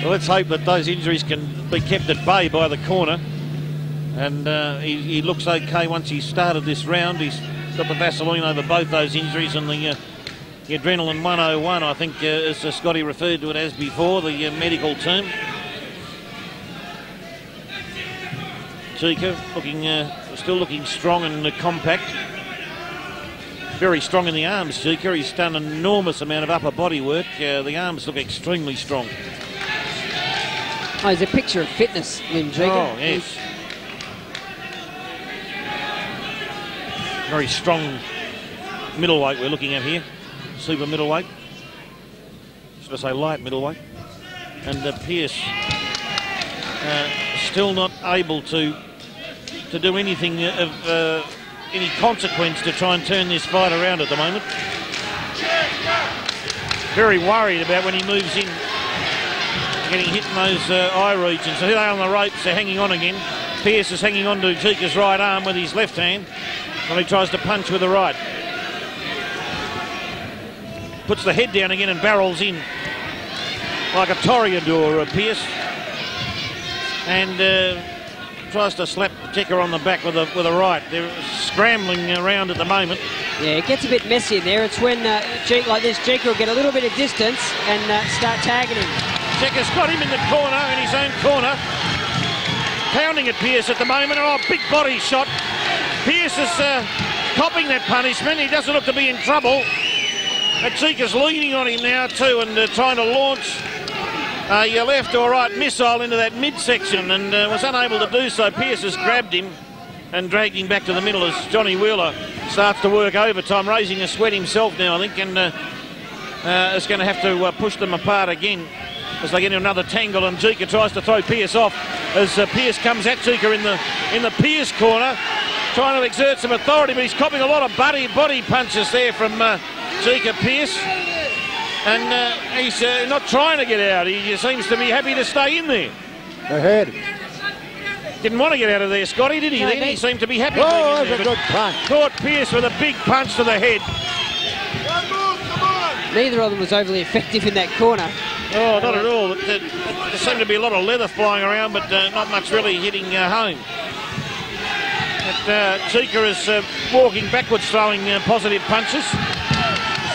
Well, let's hope that those injuries can be kept at bay by the corner. And he looks okay once he started this round. He's got the Vaseline over both those injuries, and the Adrenaline 101, I think, as Scotty referred to it as before, the medical term. Jeka still looking strong and compact. Very strong in the arms, Jeka. He's done an enormous amount of upper body work. The arms look extremely strong. Oh, he's a picture of fitness, Jeka. Oh, yes. Very strong middleweight we're looking at here. Super middleweight. Should I say light middleweight. And Pierce still not able to do anything of any consequence to try and turn this fight around at the moment. Very worried about when he moves in, getting hit in those eye regions. So here they are on the ropes, they're hanging on again. Pierce is hanging on to Jeka's right arm with his left hand, and he tries to punch with the right. Puts the head down again and barrels in like a toreador, Pierce. And tries to slap Jeka on the back with a right. They're scrambling around at the moment. Yeah, it gets a bit messy in there. It's when like this, Jeka will get a little bit of distance and start tagging him. Jeka's got him in the corner, in his own corner. Pounding at Pierce at the moment. Oh, big body shot. Pierce is copping that punishment. He doesn't look to be in trouble. Jeka's leaning on him now too, and trying to launch a left or right missile into that midsection, and was unable to do so. Pierce has grabbed him and dragged him back to the middle as Johnny Wheeler starts to work overtime, raising a sweat himself now, I think, and is going to have to push them apart again as they get into another tangle, and Jeka tries to throw Pierce off as Pierce comes at Jeka in the Pierce corner, trying to exert some authority, but he's copping a lot of body punches there from Jeka Pierce. And he's not trying to get out. He seems to be happy to stay in there. Ahead. Didn't want to get out of there, Scotty, did he? No, He seemed to be happy. Oh, that's a good punch. Caught Pierce with a big punch to the head. Neither of them was overly effective in that corner. Oh, not at all. There seemed to be a lot of leather flying around, but not much really hitting home. But Jeka is walking backwards, throwing positive punches.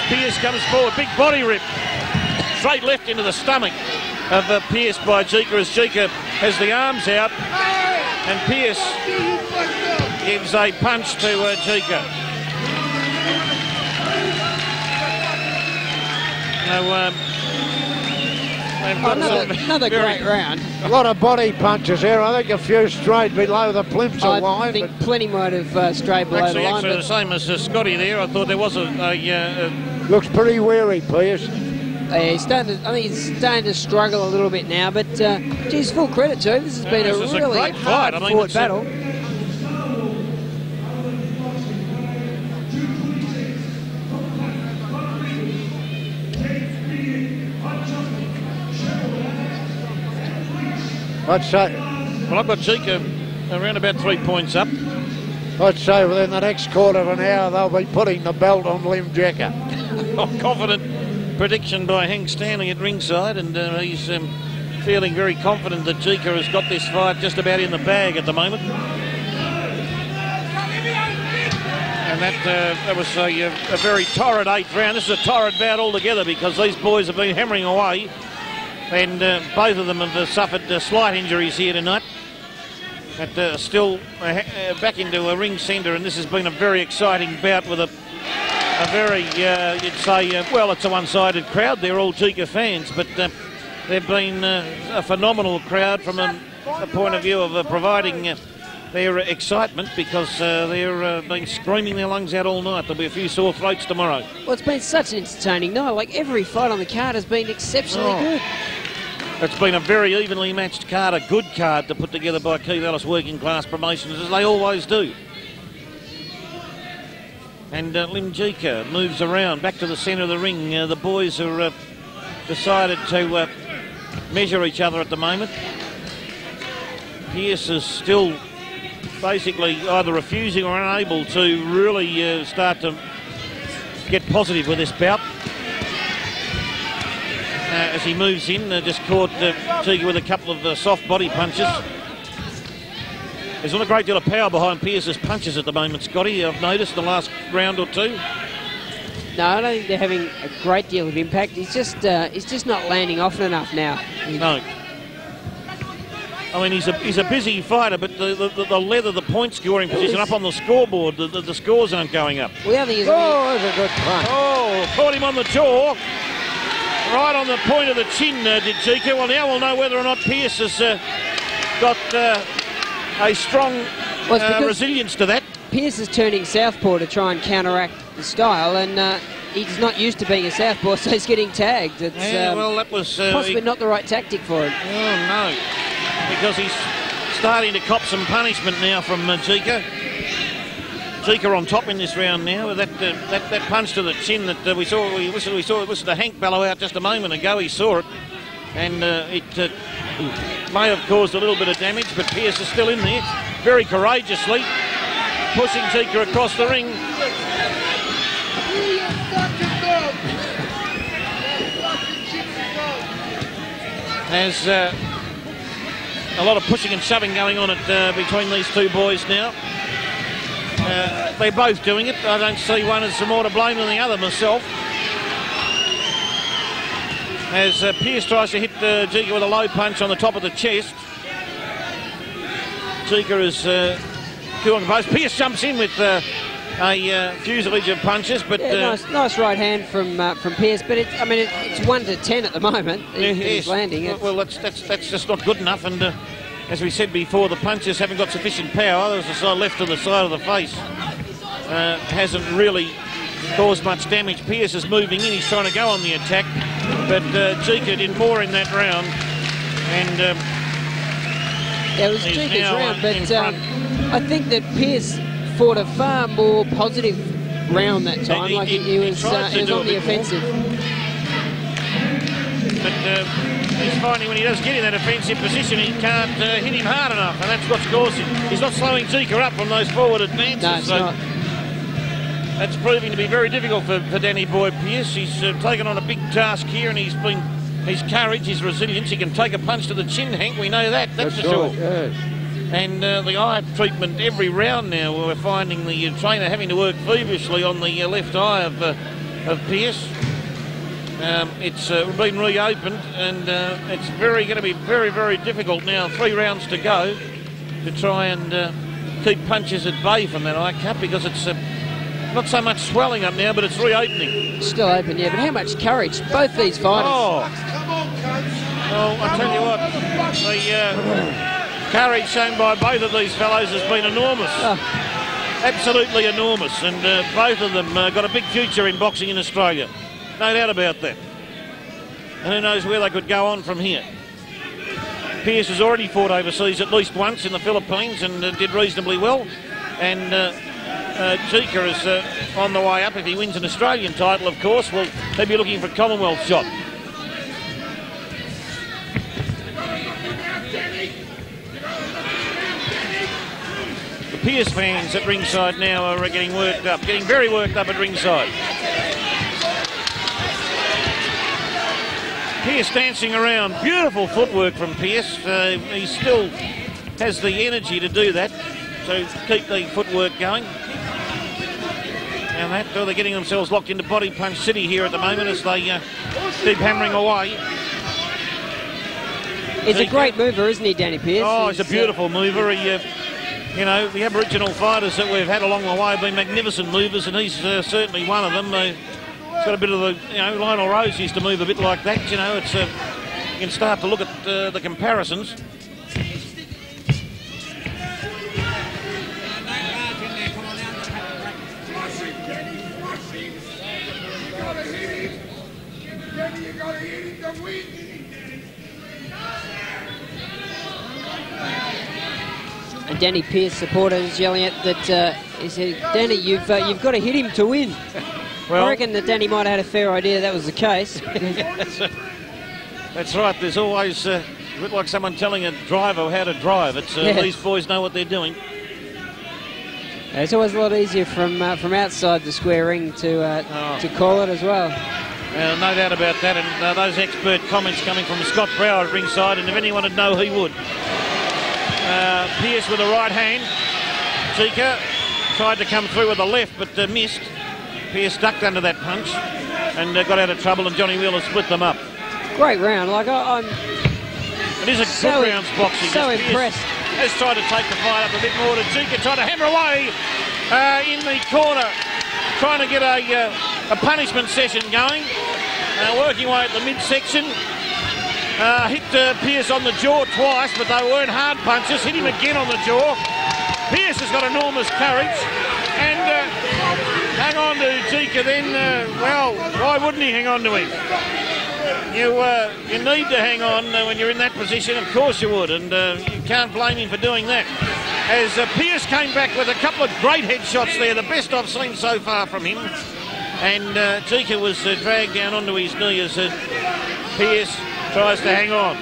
Pierce comes forward, big body rip, straight left into the stomach of Pierce by Jeka, as Jeka has the arms out, and Pierce gives a punch to Jeka. Another great round. A lot of body punches there. I think a few straight below the plimsoll line. I think plenty might have strayed below the line. Actually the same as Scotty there. I thought there was looks pretty weary, Pierce. I think he's starting to struggle a little bit now, but geez, full credit to him. This has been a really hard-fought battle. I'd say. Well, I've got Jeka around about 3 points up. I'd say within the next quarter of an hour they'll be putting the belt on Jeka. Confident prediction by Hank Stanley at ringside, and he's feeling very confident that Jeka has got this fight just about in the bag at the moment. And that was a very torrid 8th round. This is a torrid bout altogether because these boys have been hammering away. And both of them have suffered slight injuries here tonight. But still back into a ring centre, and this has been a very exciting bout with a very, you'd say, well, it's a one-sided crowd. They're all Jeka fans, but they've been a phenomenal crowd from a point of view of providing their excitement, because they've been screaming their lungs out all night. There'll be a few sore throats tomorrow. Well, it's been such an entertaining night. Like, every fight on the card has been exceptionally good. It's been a very evenly matched card, a good card to put together by Keith Ellis Working Class Promotions, as they always do. And Jeka moves around back to the centre of the ring. The boys are decided to measure each other at the moment. Pierce is still basically either refusing or unable to really start to get positive with this bout. As he moves in, just caught Jeka with a couple of soft body punches. There's not a great deal of power behind Pierce's punches at the moment, Scotty, I've noticed the last round or two. No, I don't think they're having a great deal of impact. He's just not landing often enough now. No. I mean, he's a busy fighter, but the leather, the point scoring position up on the scoreboard, the scores aren't going up. Well, the other thing is... Oh, that's a good punch. Oh, caught him on the jaw. Right on the point of the chin, did Jeka. Well, now we'll know whether or not Pierce has got a strong resilience to that. Pierce is turning southpaw to try and counteract the style, and he's not used to being a southpaw, so he's getting tagged. It's well, that was possibly not the right tactic for him. Oh, no. Because he's starting to cop some punishment now from Jeka. Jeka on top in this round now. That punch to the chin that we saw the Hank bellow out just a moment ago. He saw it, and it may have caused a little bit of damage, but Pierce is still in there, very courageously pushing Jeka across the ring. There's a lot of pushing and shoving going on between these two boys now. They're both doing it. I don't see one as more to blame than the other myself. As Pierce tries to hit Jeka with a low punch on the top of the chest. Jeka is cool and composed. Pierce jumps in with a fuselage of punches, but nice right hand from Pierce. But it's 1 to 10 at the moment. He's landing. Well, that's just not good enough. And as we said before, the punches haven't got sufficient power. There's a side left to the side of the face. Hasn't really caused much damage. Pierce is moving in. He's trying to go on the attack, but Jeka did more in that round. And it was Jeka's round, but I think that Pierce fought a far more positive round that time. He was on the offensive. But he's finding when he does get in that offensive position, he can't hit him hard enough, and that's what's caused it. He's not slowing Jeka up from those forward advances. No, it's not. That's proving to be very difficult for Danny Boy Pierce. He's taken on a big task here, and his courage, his resilience. He can take a punch to the chin, Hank. We know that. That's for sure. Yeah. And the eye treatment every round now, we're finding the trainer having to work feverishly on the left eye of Pierce. It's been reopened, and it's going to be very, very difficult now. 3 rounds to go to try and keep punches at bay from that eye cut, because it's not so much swelling up now, but it's reopening. Still open, yeah, but how much courage both these fighters. Oh, well, I tell you what, the courage shown by both of these fellows has been enormous. Absolutely enormous, and both of them got a big future in boxing in Australia. No doubt about that. And who knows where they could go on from here. Pierce has already fought overseas at least once in the Philippines and did reasonably well. And Jeka is on the way up. If he wins an Australian title, of course, well, they'll be looking for a Commonwealth shot. The Pierce fans at ringside now are getting worked up, getting very worked up at ringside. Pierce dancing around. Beautiful footwork from Pierce. He still has the energy to do that, to keep the footwork going. And they're getting themselves locked into Body Punch City here at the moment as they keep hammering away. He's a great mover, isn't he, Danny Pierce? Oh, he's a beautiful mover. He, you know, the Aboriginal fighters that we've had along the way have been magnificent movers, and he's certainly one of them. He's got a bit of the, you know, Lionel Rose used to move a bit like that, you know. It's you can start to look at the comparisons. And Danny Pierce supporters yelling at that. He said, "Danny, you've got to hit him to win." Well, I reckon that Danny might have had a fair idea that was the case. That's right. There's always a bit like someone telling a driver how to drive. It's these boys know what they're doing. It's always a lot easier from outside the square ring to call it as well. No doubt about that. And those expert comments coming from Scott Brower at ringside, and if anyone would know, he would. Pierce with the right hand. Jeka tried to come through with the left, but missed. Pierce ducked under that punch and got out of trouble, and Johnny Wheeler split them up. Great round. Like it is a good round's boxing. So impressed. Has tried to take the fight up a bit more to Jeka, trying to hammer away in the corner, trying to get a punishment session going, working away at the midsection. Hit Pierce on the jaw twice, but they weren't hard punches. Hit him again on the jaw. Pierce has got enormous courage, and hang on to Jeka then. Well, why wouldn't he hang on to him? You need to hang on when you're in that position. Of course you would, and you can't blame him for doing that. As Pierce came back with a couple of great headshots there, the best I've seen so far from him. And Jeka was dragged down onto his knee as Pierce tries to hang on.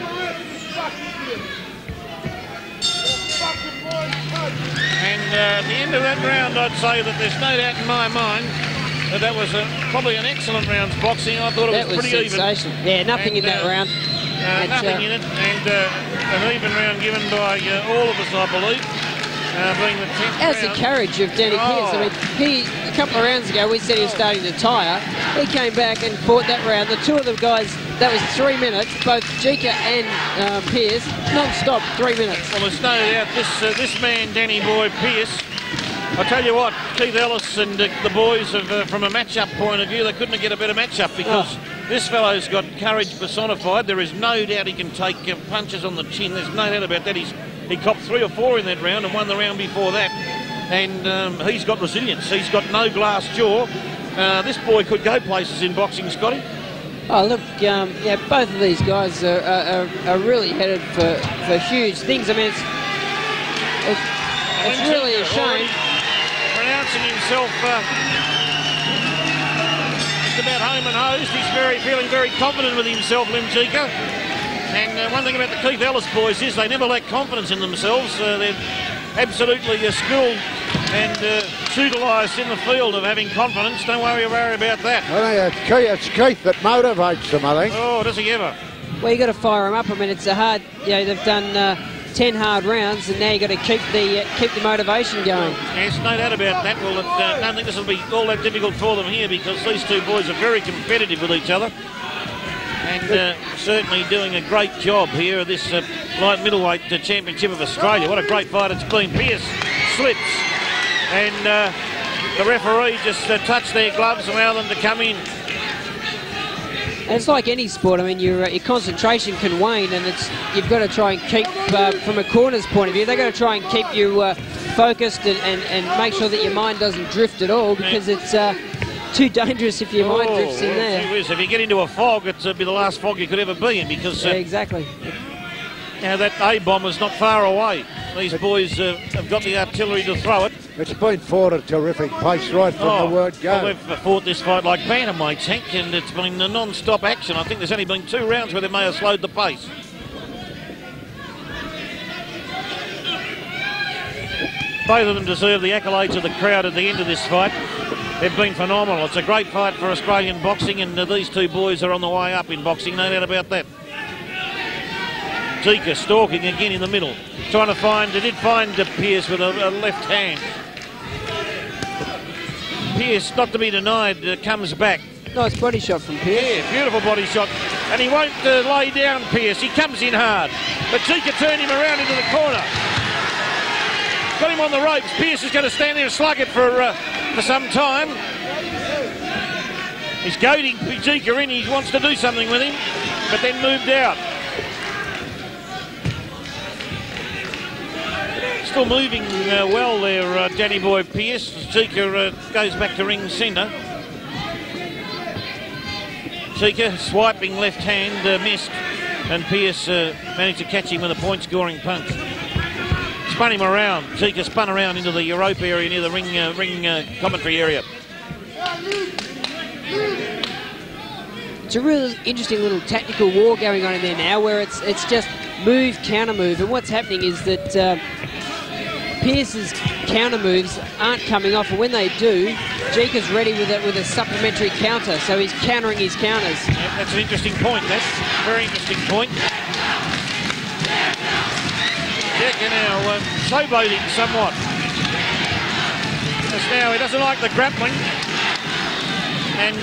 And at the end of that round, I'd say that there's no doubt in my mind that was probably an excellent round's boxing. I thought it was pretty sensational. Even. Yeah, nothing in that round. Nothing in it, and an even round given by all of us, I believe, being the 10th round. As the courage of Danny Pierce. I mean, a couple of rounds ago, we said he was starting to tire. He came back and fought that round. The two of the guys, that was 3 minutes, both Jeka and Pierce, non-stop, 3 minutes. Well, there's no doubt this man, Danny Boy Pierce, I tell you what, Keith Ellis and the boys, from a match-up point of view, they couldn't get a better match-up because this fellow's got courage personified. There is no doubt he can take punches on the chin. There's no doubt about that. He copped 3 or 4 in that round and won the round before that. And he's got resilience. He's got no glass jaw. This boy could go places in boxing, Scotty. Oh, look, yeah, both of these guys are really headed for huge things. I mean, it's really a shame. Pronouncing himself just about home and hosed. He's feeling very confident with himself, Jeka. And one thing about the Keith Ellis boys is they never lack confidence in themselves. They're absolutely schooled and utilised in the field of having confidence. Don't worry about that. I think it's Keith that motivates them, I think. Oh, does he ever? Well, you got to fire them up. I mean, it's a hard. They've done 10 hard rounds, and now you got to keep the motivation going. Yes, no doubt about that. Well, I don't think this will be all that difficult for them here because these two boys are very competitive with each other. And certainly doing a great job here at this light middleweight championship of Australia. What a great fight it's been. Pierce slips, and the referee just touched their gloves and allowed them to come in. And it's like any sport. I mean, your concentration can wane, and you've got to try and keep, from a corner's point of view, they've got to try and keep you focused and make sure that your mind doesn't drift at all, because it's too dangerous if your mind drifts in there. If you get into a fog, it'll be the last fog you could ever be in, because exactly. That A-bomb is not far away. These boys have got the artillery to throw it. It's been fought at a terrific pace right from the word go. Well, they've fought this fight like bantamweights, Hank, and it's been a non-stop action. I think there's only been 2 rounds where they may have slowed the pace. Both of them deserve the accolades of the crowd at the end of this fight. They've been phenomenal. It's a great fight for Australian boxing, and these 2 boys are on the way up in boxing, no doubt about that. Jeka stalking again in the middle, trying to find, they did find Pierce with a left hand. Pierce, not to be denied, comes back. Nice body shot from Pierce. Yeah, beautiful body shot. And he won't lay down Pierce, he comes in hard. But Jeka turned him around into the corner. Got him on the ropes. Pierce is going to stand there and slug it for some time. He's goading Jeka in, he wants to do something with him, but then moved out. Still moving well there, Danny Boy Pierce. Jeka goes back to ring centre. Jeka swiping left hand, missed, and Pierce managed to catch him with a point-scoring punch. Spun him around. Jeka spun around into the rope area near the ring commentary area. It's a really interesting little tactical war going on in there now, where it's just move, counter move, and what's happening is that Pierce's counter moves aren't coming off, and when they do, Jeka's ready with a supplementary counter, so he's countering his counters. Yep, that's an interesting point. That's a very interesting point. Jeka now showboating somewhat. Just now, he doesn't like the grappling, and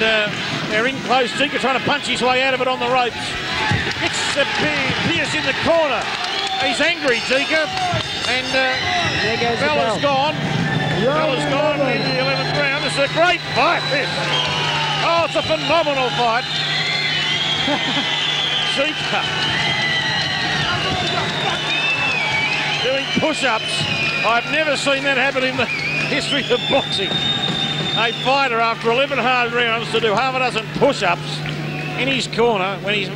they're in close. Jeka trying to punch his way out of it on the ropes. It's Pierce in the corner. He's angry, Jeka, and Bella's gone. Bella's gone in the 11th round. This is a great fight, this. Oh, it's a phenomenal fight. Jeka doing push-ups. I've never seen that happen in the history of boxing. A fighter, after 11 hard rounds, to do half a dozen push-ups in his corner when he's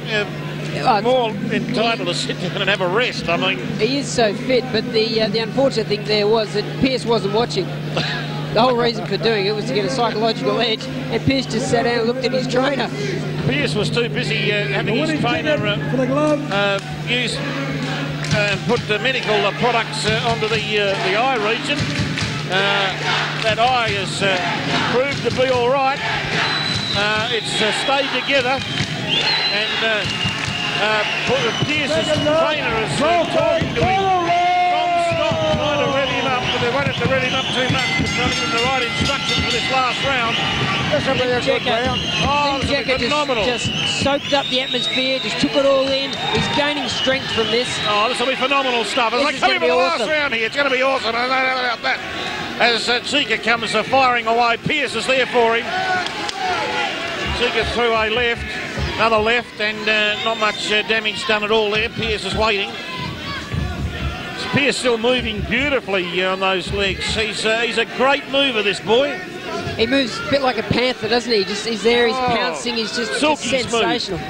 more entitled to sit down and have a rest. I mean, he is so fit, but the unfortunate thing there was that Pierce wasn't watching. The whole reason for doing it was to get a psychological edge, and Pierce just sat down and looked at his trainer. Pierce was too busy having his trainer use and put the medical products onto the eye region. That eye has proved to be all right. It's stayed together, and Pierce's trainer is talking to him non-stop, trying to rev him up, but they wanted to rev him up too much, but trying to give him the right instruction for this last round. This will be a good round. Oh, this will be phenomenal. Just soaked up the atmosphere, just took it all in. He's gaining strength from this. Oh, this will be phenomenal stuff. It's like coming for the last round here. It's going to be awesome. I don't know about that. As Jeka comes firing away, Pierce is there for him. Jeka through a left, another left, and not much damage done at all there. Pierce is waiting. Pierce still moving beautifully on those legs. He's a great mover, this boy. He moves a bit like a panther, doesn't he? He's there, he's pouncing, he's just sensational.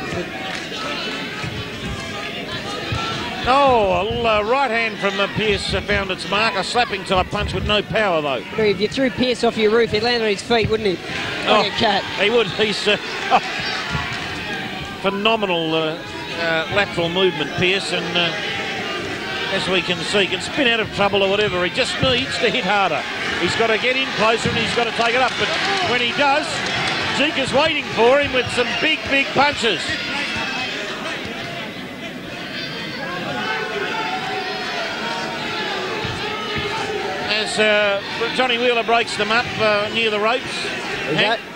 Oh, a right hand from Pierce found its mark. A slapping type punch with no power, though. If you threw Pierce off your roof, he'd land on his feet, wouldn't he? Like a cat. He would. He's phenomenal lateral movement, Pierce, and as we can see, can spin out of trouble or whatever. He just needs to hit harder. He's got to get in closer and he's got to take it up. But when he does, Jeka's waiting for him with some big, big punches. As Johnny Wheeler breaks them up near the ropes.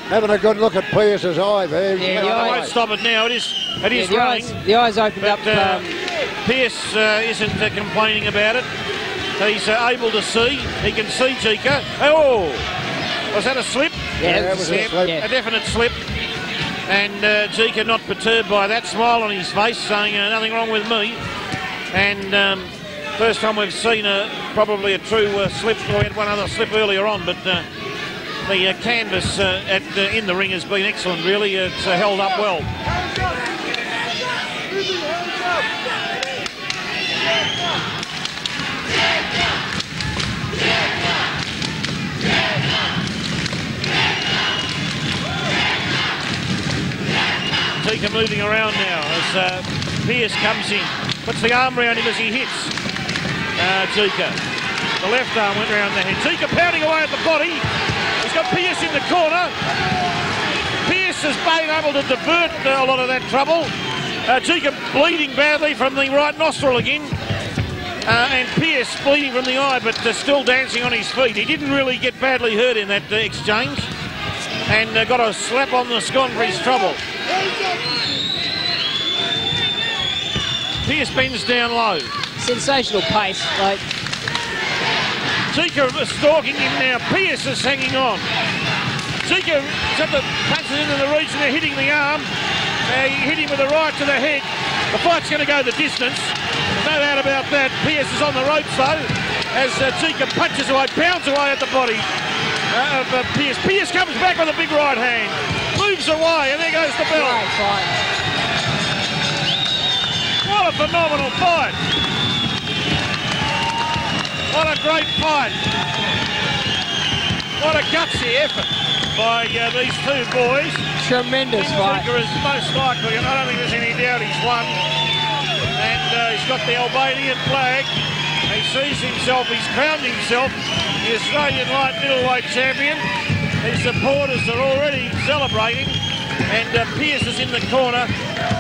Having a good look at Pierce's eye there. Yeah, I won't stop it now. It is running. The eyes opened up. Pierce isn't complaining about it. He's able to see. He can see Jeka. Oh! Was that a slip? Yeah, that was a slip. A definite slip. And Jeka not perturbed by that, smile on his face, saying nothing wrong with me. And first time we've seen probably a true slip. We had one other slip earlier on, but the canvas in the ring has been excellent, really. It's held up well. Jeka moving around now as Pierce comes in. Puts the arm around him as he hits Jeka. The left arm went around the head. Jeka pounding away at the body. He's got Pierce in the corner. Pierce has been able to divert a lot of that trouble. Jeka bleeding badly from the right nostril again. And Pierce bleeding from the eye, but still dancing on his feet. He didn't really get badly hurt in that exchange. And got a slap on the scone for his trouble. Pierce bends down low. Sensational pace. Jeka stalking him now. Pierce is hanging on. Jeka punches into the reach and they're hitting the arm. He hit him with the right to the head. The fight's going to go the distance. There's no doubt about that. Pierce is on the ropes though, as Jeka punches away, pounds away at the body of Pierce. Pierce comes back with a big right hand, moves away, and there goes the bell. What a phenomenal fight. What a great fight. What a gutsy effort by these two boys. Tremendous fight. Jeka is most likely, and I don't think there's any doubt he's won. And he's got the Albanian flag. He sees himself, he's crowned himself the Australian light middleweight champion. His supporters are already celebrating. And Pierce is in the corner.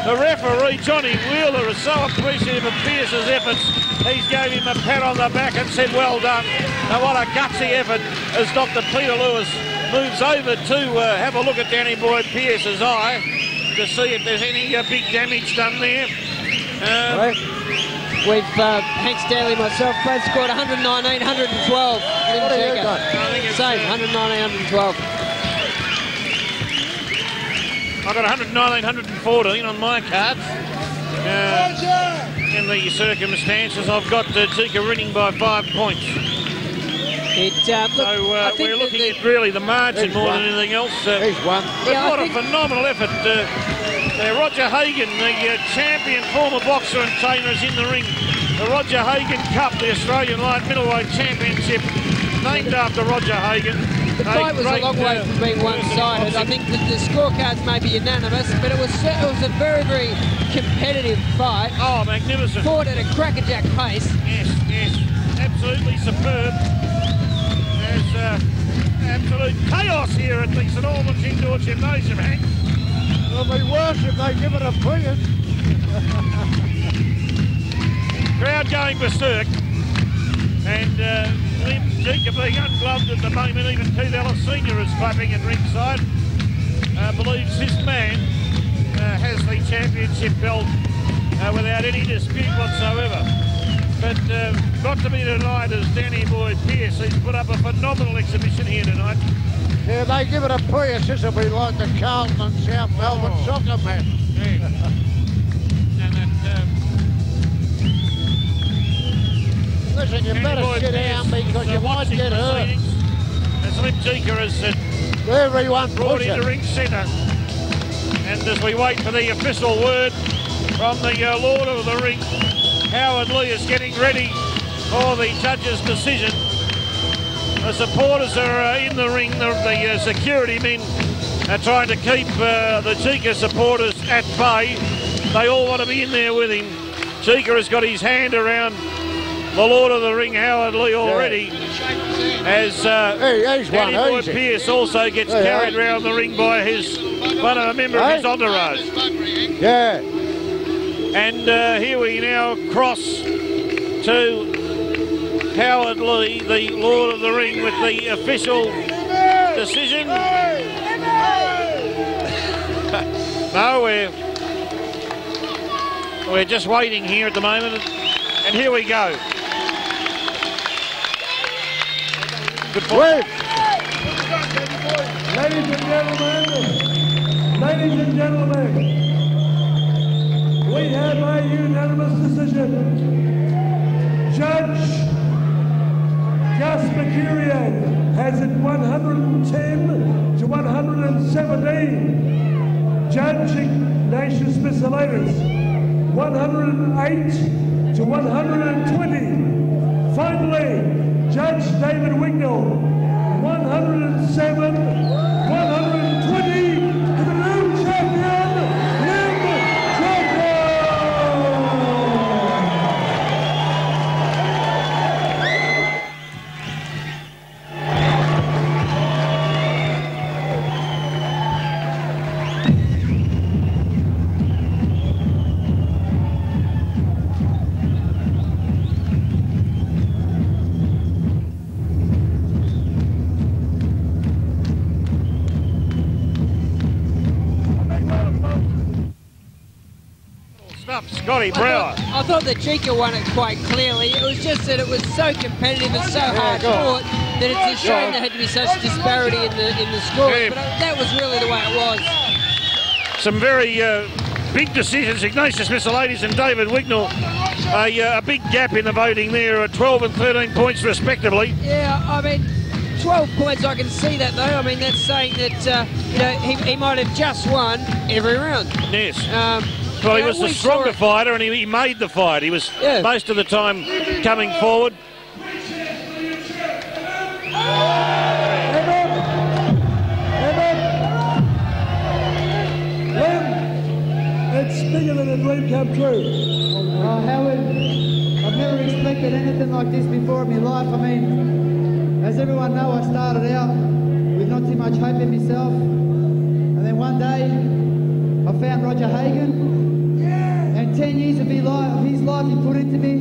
The referee, Johnny Wheeler, is so appreciative of Pierce's efforts. He's gave him a pat on the back and said, well done. Now what a gutsy effort as Dr. Peter Lewis moves over to have a look at Danny Boyd Pierce's eye to see if there's any big damage done there. We've, Hank Stanley and myself, both scored 119, 112. Same, 119, 112. I've got 119, 114 on my cards. In the circumstances, I've got Jeka winning by 5 points. We're looking at really the margin more than anything else. He's won. But what a phenomenal effort. Roger Hagan, the champion former boxer and trainer, is in the ring. The Roger Hagan Cup, the Australian Light Middleweight Championship, named after Roger Hagan. The fight was a long way from being one-sided. I think that the scorecards may be unanimous, but it was a very, very competitive fight. Oh, magnificent. Fought at a crackerjack pace. Yes. Absolutely superb. There's absolute chaos here at the St Albans Indoor Gymnasium, Hank. It'll be worse if they give it a brilliant. Crowd going berserk. And Jeka being ungloved at the moment, even Keith Ellis Sr. is clapping at ringside. Believes this man has the championship belt without any dispute whatsoever. But not to be denied as Danny Boyd Pierce. He's put up a phenomenal exhibition here tonight. Yeah, they give it a Pierce. This will be like the Carlton and South Melbourne soccer match. Yeah. Listen, you better sit down because you might get hurt. As Lim Jeka has everyone brought into ring centre. And as we wait for the official word from the Lord of the Ring, Howard Lee is getting ready for the judge's decision. The supporters are in the ring. The security men are trying to keep the Jeka supporters at bay. They all want to be in there with him. Jeka has got his hand around the Lord of the Ring, Howard Lee, already. As Danny Boyd Pierce also gets carried around the ring by one of the member of his entourage. Yeah. And here we now cross to Howard Lee, the Lord of the Ring, with the official decision. No, we're just waiting here at the moment, and here we go. Good point. Ladies and gentlemen, we have a unanimous decision. Judge Gus Mercurian has it 110 to 117. Judge Ignatius Miscellaneous 108 to 120. Finally, Judge David Wignall 107, 120 to the new champion, Jeka! Scotty Brower. I thought that Jeka won it quite clearly. It was just that it was so competitive and so hard fought that it's a shame there had to be such disparity in the scores. But that was really the way it was. Some very big decisions. Ignatius Miscellaneous and David Wignall. A big gap in the voting there, 12 and 13 points respectively. Yeah, I mean, 12 points, I can see that though. I mean, that's saying that you know, he might have just won every round. Yes. Well, he was the stronger fighter, and he made the fight. He was most of the time coming forward. It's bigger than a dream come true. Howard, I've never expected anything like this before in my life. I mean, as everyone knows, I started out with not too much hope in myself. And then one day, I found Roger Hagan. And 10 years of his life he put into me.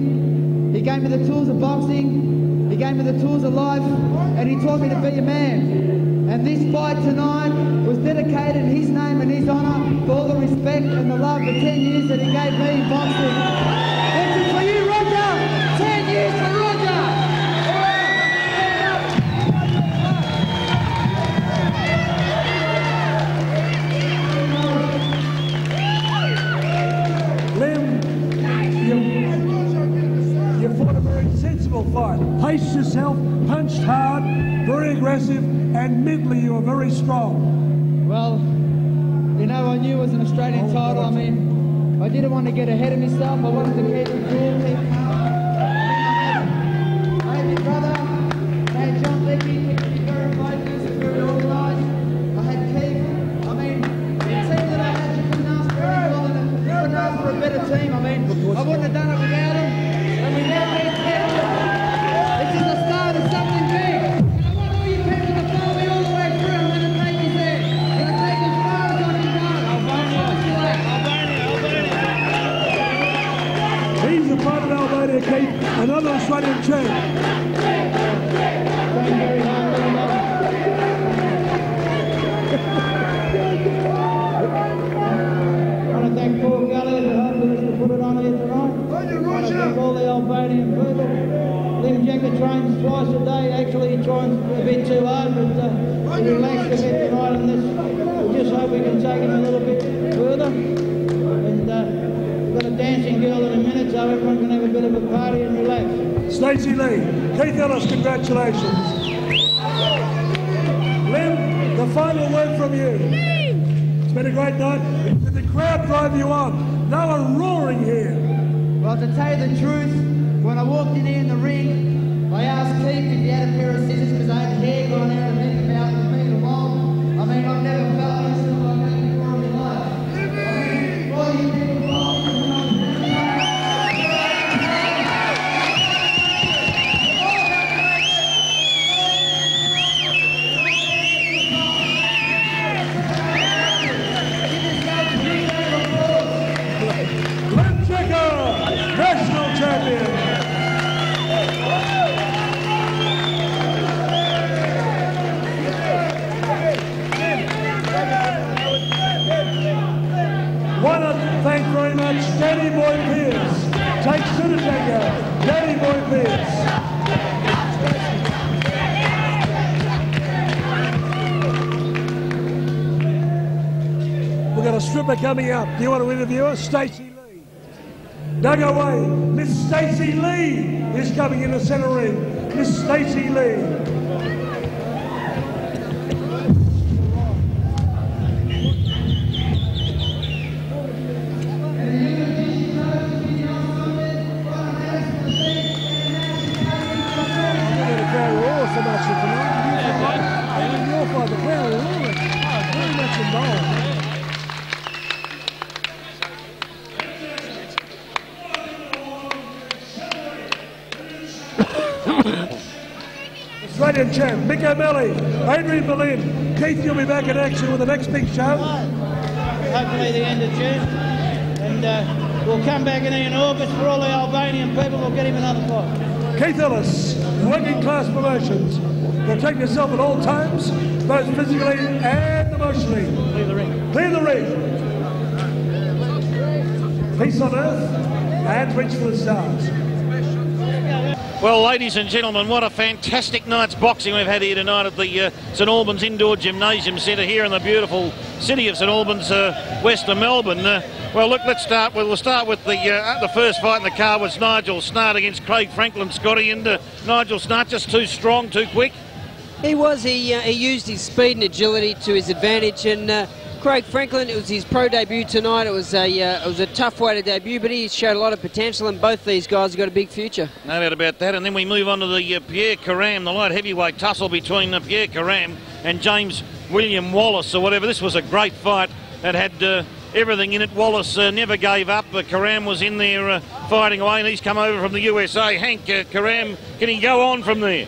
He gave me the tools of boxing, he gave me the tools of life, and he taught me to be a man. And this fight tonight was dedicated in his name and his honour for all the respect and the love for 10 years that he gave me in boxing. This is for you, Roger! 10 years for Roger! You fought a very sensible fight. Paced yourself, punched hard, very aggressive, and mentally you were very strong. Well, you know, I knew it was an Australian title. I mean, I didn't want to get ahead of myself. I wanted to keep it cool, keep calm. I had my brother, I had John Leckie, very focused, very organised. I had Keith. I mean, the team that I had, you couldn't ask for any more than you couldn't ask for a better team. I mean, I wouldn't have done it without him. And we now meet Pierre. This is the start of something big. And I want all you people to follow me all the way through. I'm going to take you there. I'm going to take you as far as I can go. Albania. He's a part of Albania, Keith, another Australian champ. Thank very hard, very much. I want to thank Paul Gallagher for helping us to put it on here tonight. I want to thank all the Albanian people. Jeka trains twice a day. Actually, he trains a bit too hard, but he relaxed a bit tonight on this. We just hope we can take him a little bit further. And we've got a dancing girl in a minute, so everyone can have a bit of a party and relax. Stacey Lee, Keith Ellis, congratulations. Lim, the final word from you. It's been a great night. Did the crowd drive you on? They were roaring here. Well, to tell you the truth, when I walked in here in the ring, I asked Keith if he had a pair of scissors because I had hair going out of me about a metre long. I mean, I've never felt anything like that before in my life. I mean, all you people Jeka, national champion. photographer coming up. Do you want to interview her? Stacey Lee. Don't go away. Miss Stacey Lee is coming in the centre ring. Miss Stacey Lee. So much tonight. Your fight, the crowd are very much involved. Australian champ, Mick O'Malley, Adrian Berlin, Keith, you'll be back in action with the next big show. Hopefully the end of June, and we'll come back in August for all the Albanian people. We'll get him another fight. Keith Ellis, Working Class Promotions. Protect yourself at all times, both physically and emotionally. Clear the ring. Clear the ring. Peace on earth and reach for the stars. Well, ladies and gentlemen, what a fantastic night's boxing we've had here tonight at the St Albans Indoor Gymnasium Centre here in the beautiful city of St Albans, west of Melbourne. Well, look, we'll start with the first fight in the card was Nigel Snart against Craig Franklin, Scotty, and Nigel Snart just too strong, too quick. He was. He used his speed and agility to his advantage, and Craig Franklin, it was his pro debut tonight. It was a tough way to debut, but he showed a lot of potential, and both these guys have got a big future. No doubt about that. And then we move on to the Pierre Karam, the light heavyweight tussle between Pierre Karam and James William Wallace, or whatever. This was a great fight that had everything in it. Wallace never gave up. Karam was in there fighting away, and he's come over from the USA. Hank, Karam, can he go on from there?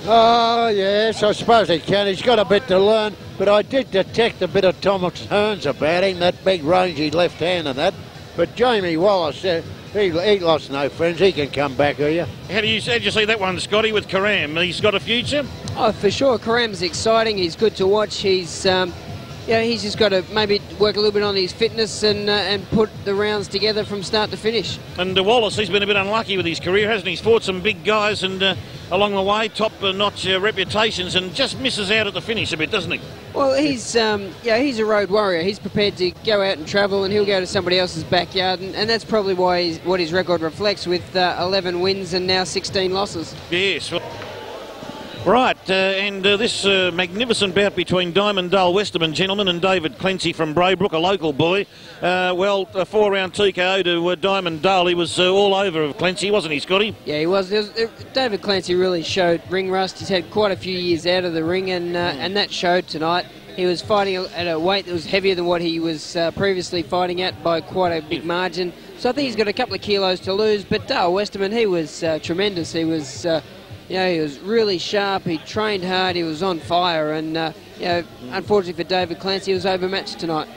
Oh, yes, I suppose he can. He's got a bit to learn, but I did detect a bit of Thomas Hearns about him, that big rangy left hand and that. But Jamie Wallace, he lost no friends. He can come back here. How did you see that one, Scotty, with Karam? He's got a future? Oh, for sure. Karam's exciting. He's good to watch. He's he's just got to maybe work a little bit on his fitness and put the rounds together from start to finish. And Wallace, he's been a bit unlucky with his career, hasn't he? He's fought some big guys and along the way, top-notch reputations, and just misses out at the finish a bit, doesn't he? Well, he's a road warrior. He's prepared to go out and travel, and he'll go to somebody else's backyard, and that's probably why what his record reflects with 11 wins and now 16 losses. Yes. Right, and this magnificent bout between Diamond Dale Westerman, gentlemen, and David Clencie from Braybrook, a local boy. A 4-round TKO to Diamond Dale. He was all over Clencie, wasn't he, Scotty? Yeah, he was. David Clencie really showed ring rust. He's had quite a few years out of the ring, and that showed tonight. He was fighting at a weight that was heavier than what he was previously fighting at by quite a big margin. So I think he's got a couple of kilos to lose, but Dale Westerman, he was tremendous. He was... he was really sharp, he trained hard, he was on fire, and unfortunately for David Clencie, he was overmatched tonight.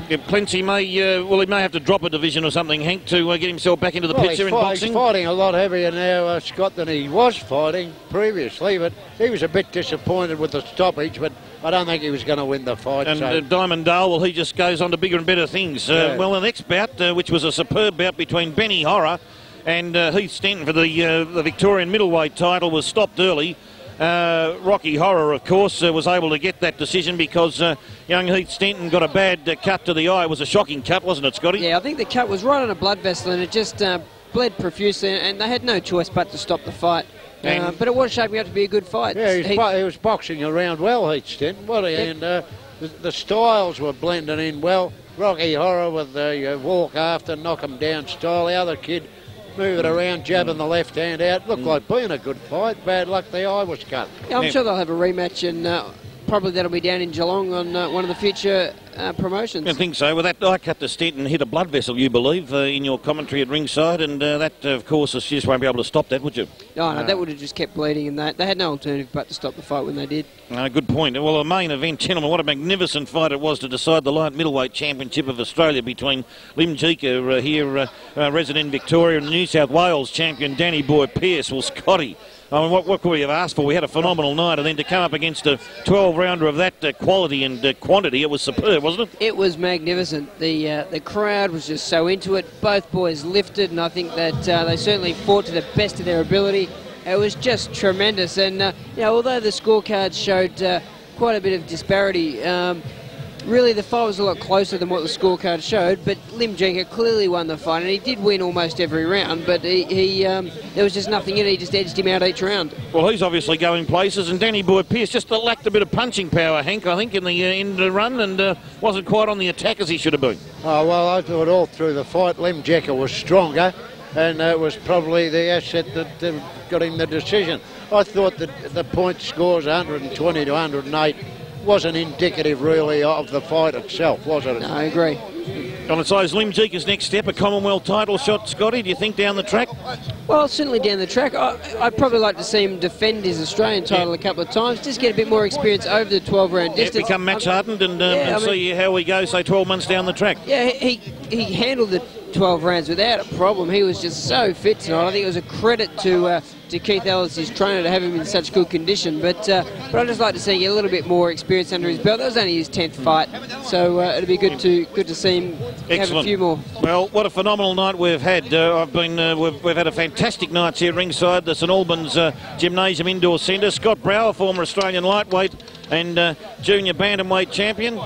Yeah, Clencie he may have to drop a division or something, Hank, to get himself back into the picture in boxing. He's fighting a lot heavier now, Scott, than he was fighting previously, but he was a bit disappointed with the stoppage, but I don't think he was going to win the fight. And Diamond Dale, he just goes on to bigger and better things. Well, the next bout, which was a superb bout between Benny Horra and Heath Stenton for the Victorian middleweight title, was stopped early. Rocky Horror, of course, was able to get that decision because young Heath Stenton got a bad cut to the eye. It was a shocking cut, wasn't it, Scotty? Yeah, I think the cut was right on a blood vessel, and it just bled profusely, and they had no choice but to stop the fight. But it was shaping up to be a good fight. Yeah, he was boxing around well, Heath Stenton, and the styles were blending in well. Rocky Horror with the walk after, knock him down style. The other kid move it around, jabbing the left hand out. Looked like being a good fight. Bad luck, the eye was cut. Yeah, I'm sure they'll have a rematch, and probably that'll be down in Geelong on one of the future promotions. I think so. Well, that eye cut to Stenton hit a blood vessel, you believe, in your commentary at ringside, and that, of course, you just won't be able to stop that, would you? No, that would have just kept bleeding, and they had no alternative but to stop the fight when they did. Good point. Well, a main event, gentlemen, what a magnificent fight it was to decide the light middleweight championship of Australia between Jeka here, resident Victoria, and New South Wales champion Danny Boy Pierce. Well, Scotty, I mean, what could we have asked for? We had a phenomenal night, and then to come up against a 12-rounder of that quality and quantity, it was superb, wasn't it? It was magnificent. The crowd was just so into it. Both boys lifted, and I think that they certainly fought to the best of their ability. It was just tremendous, and although the scorecards showed quite a bit of disparity, really the fight was a lot closer than what the scorecard showed, but Jeka clearly won the fight, and he did win almost every round, but there was just nothing in it. He just edged him out each round. Well, he's obviously going places, and Danny Boy Pierce just lacked a bit of punching power, Hank, I think, in the run, and wasn't quite on the attack as he should have been. Oh, well, I thought all through the fight Jeka was stronger, and it was probably the asset that got him the decision. I thought that the point scores 120 to 108 wasn't indicative really of the fight itself, was it? No, I agree. On its eyes, Jeka's next step, a Commonwealth title shot, Scotty, do you think down the track? Well, certainly down the track. I'd probably like to see him defend his Australian title a couple of times, just get a bit more experience over the 12-round distance. Become match hardened and see how we go, say, 12 months down the track. Yeah, he handled the 12 rounds without a problem. He was just so fit tonight. I think it was a credit to Keith Ellis, his trainer, to have him in such good condition. But I'd just like to see a little bit more experience under his belt. That was only his 10th fight, so it'd be good to see him have a few more. Well, what a phenomenal night we've had. We've had a fantastic night here at ringside, the St Albans Gymnasium Indoor Centre. Scott Brower, former Australian lightweight and junior bantamweight champion.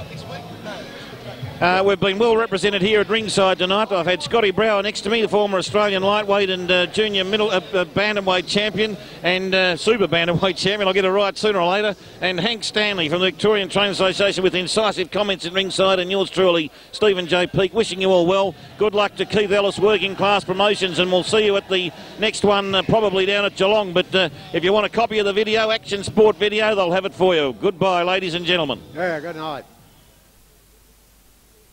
We've been well represented here at ringside tonight. I've had Scotty Brower next to me, the former Australian lightweight and junior middle bantamweight champion and super bantamweight champion. I'll get it right sooner or later. And Hank Stanley from the Victorian Training Association with incisive comments at ringside. And yours truly, Stephen J. Peake, wishing you all well. Good luck to Keith Ellis, Working Class Promotions, and we'll see you at the next one, probably down at Geelong. But if you want a copy of the video, Action Sport video, they'll have it for you. Goodbye, ladies and gentlemen. Yeah, good night.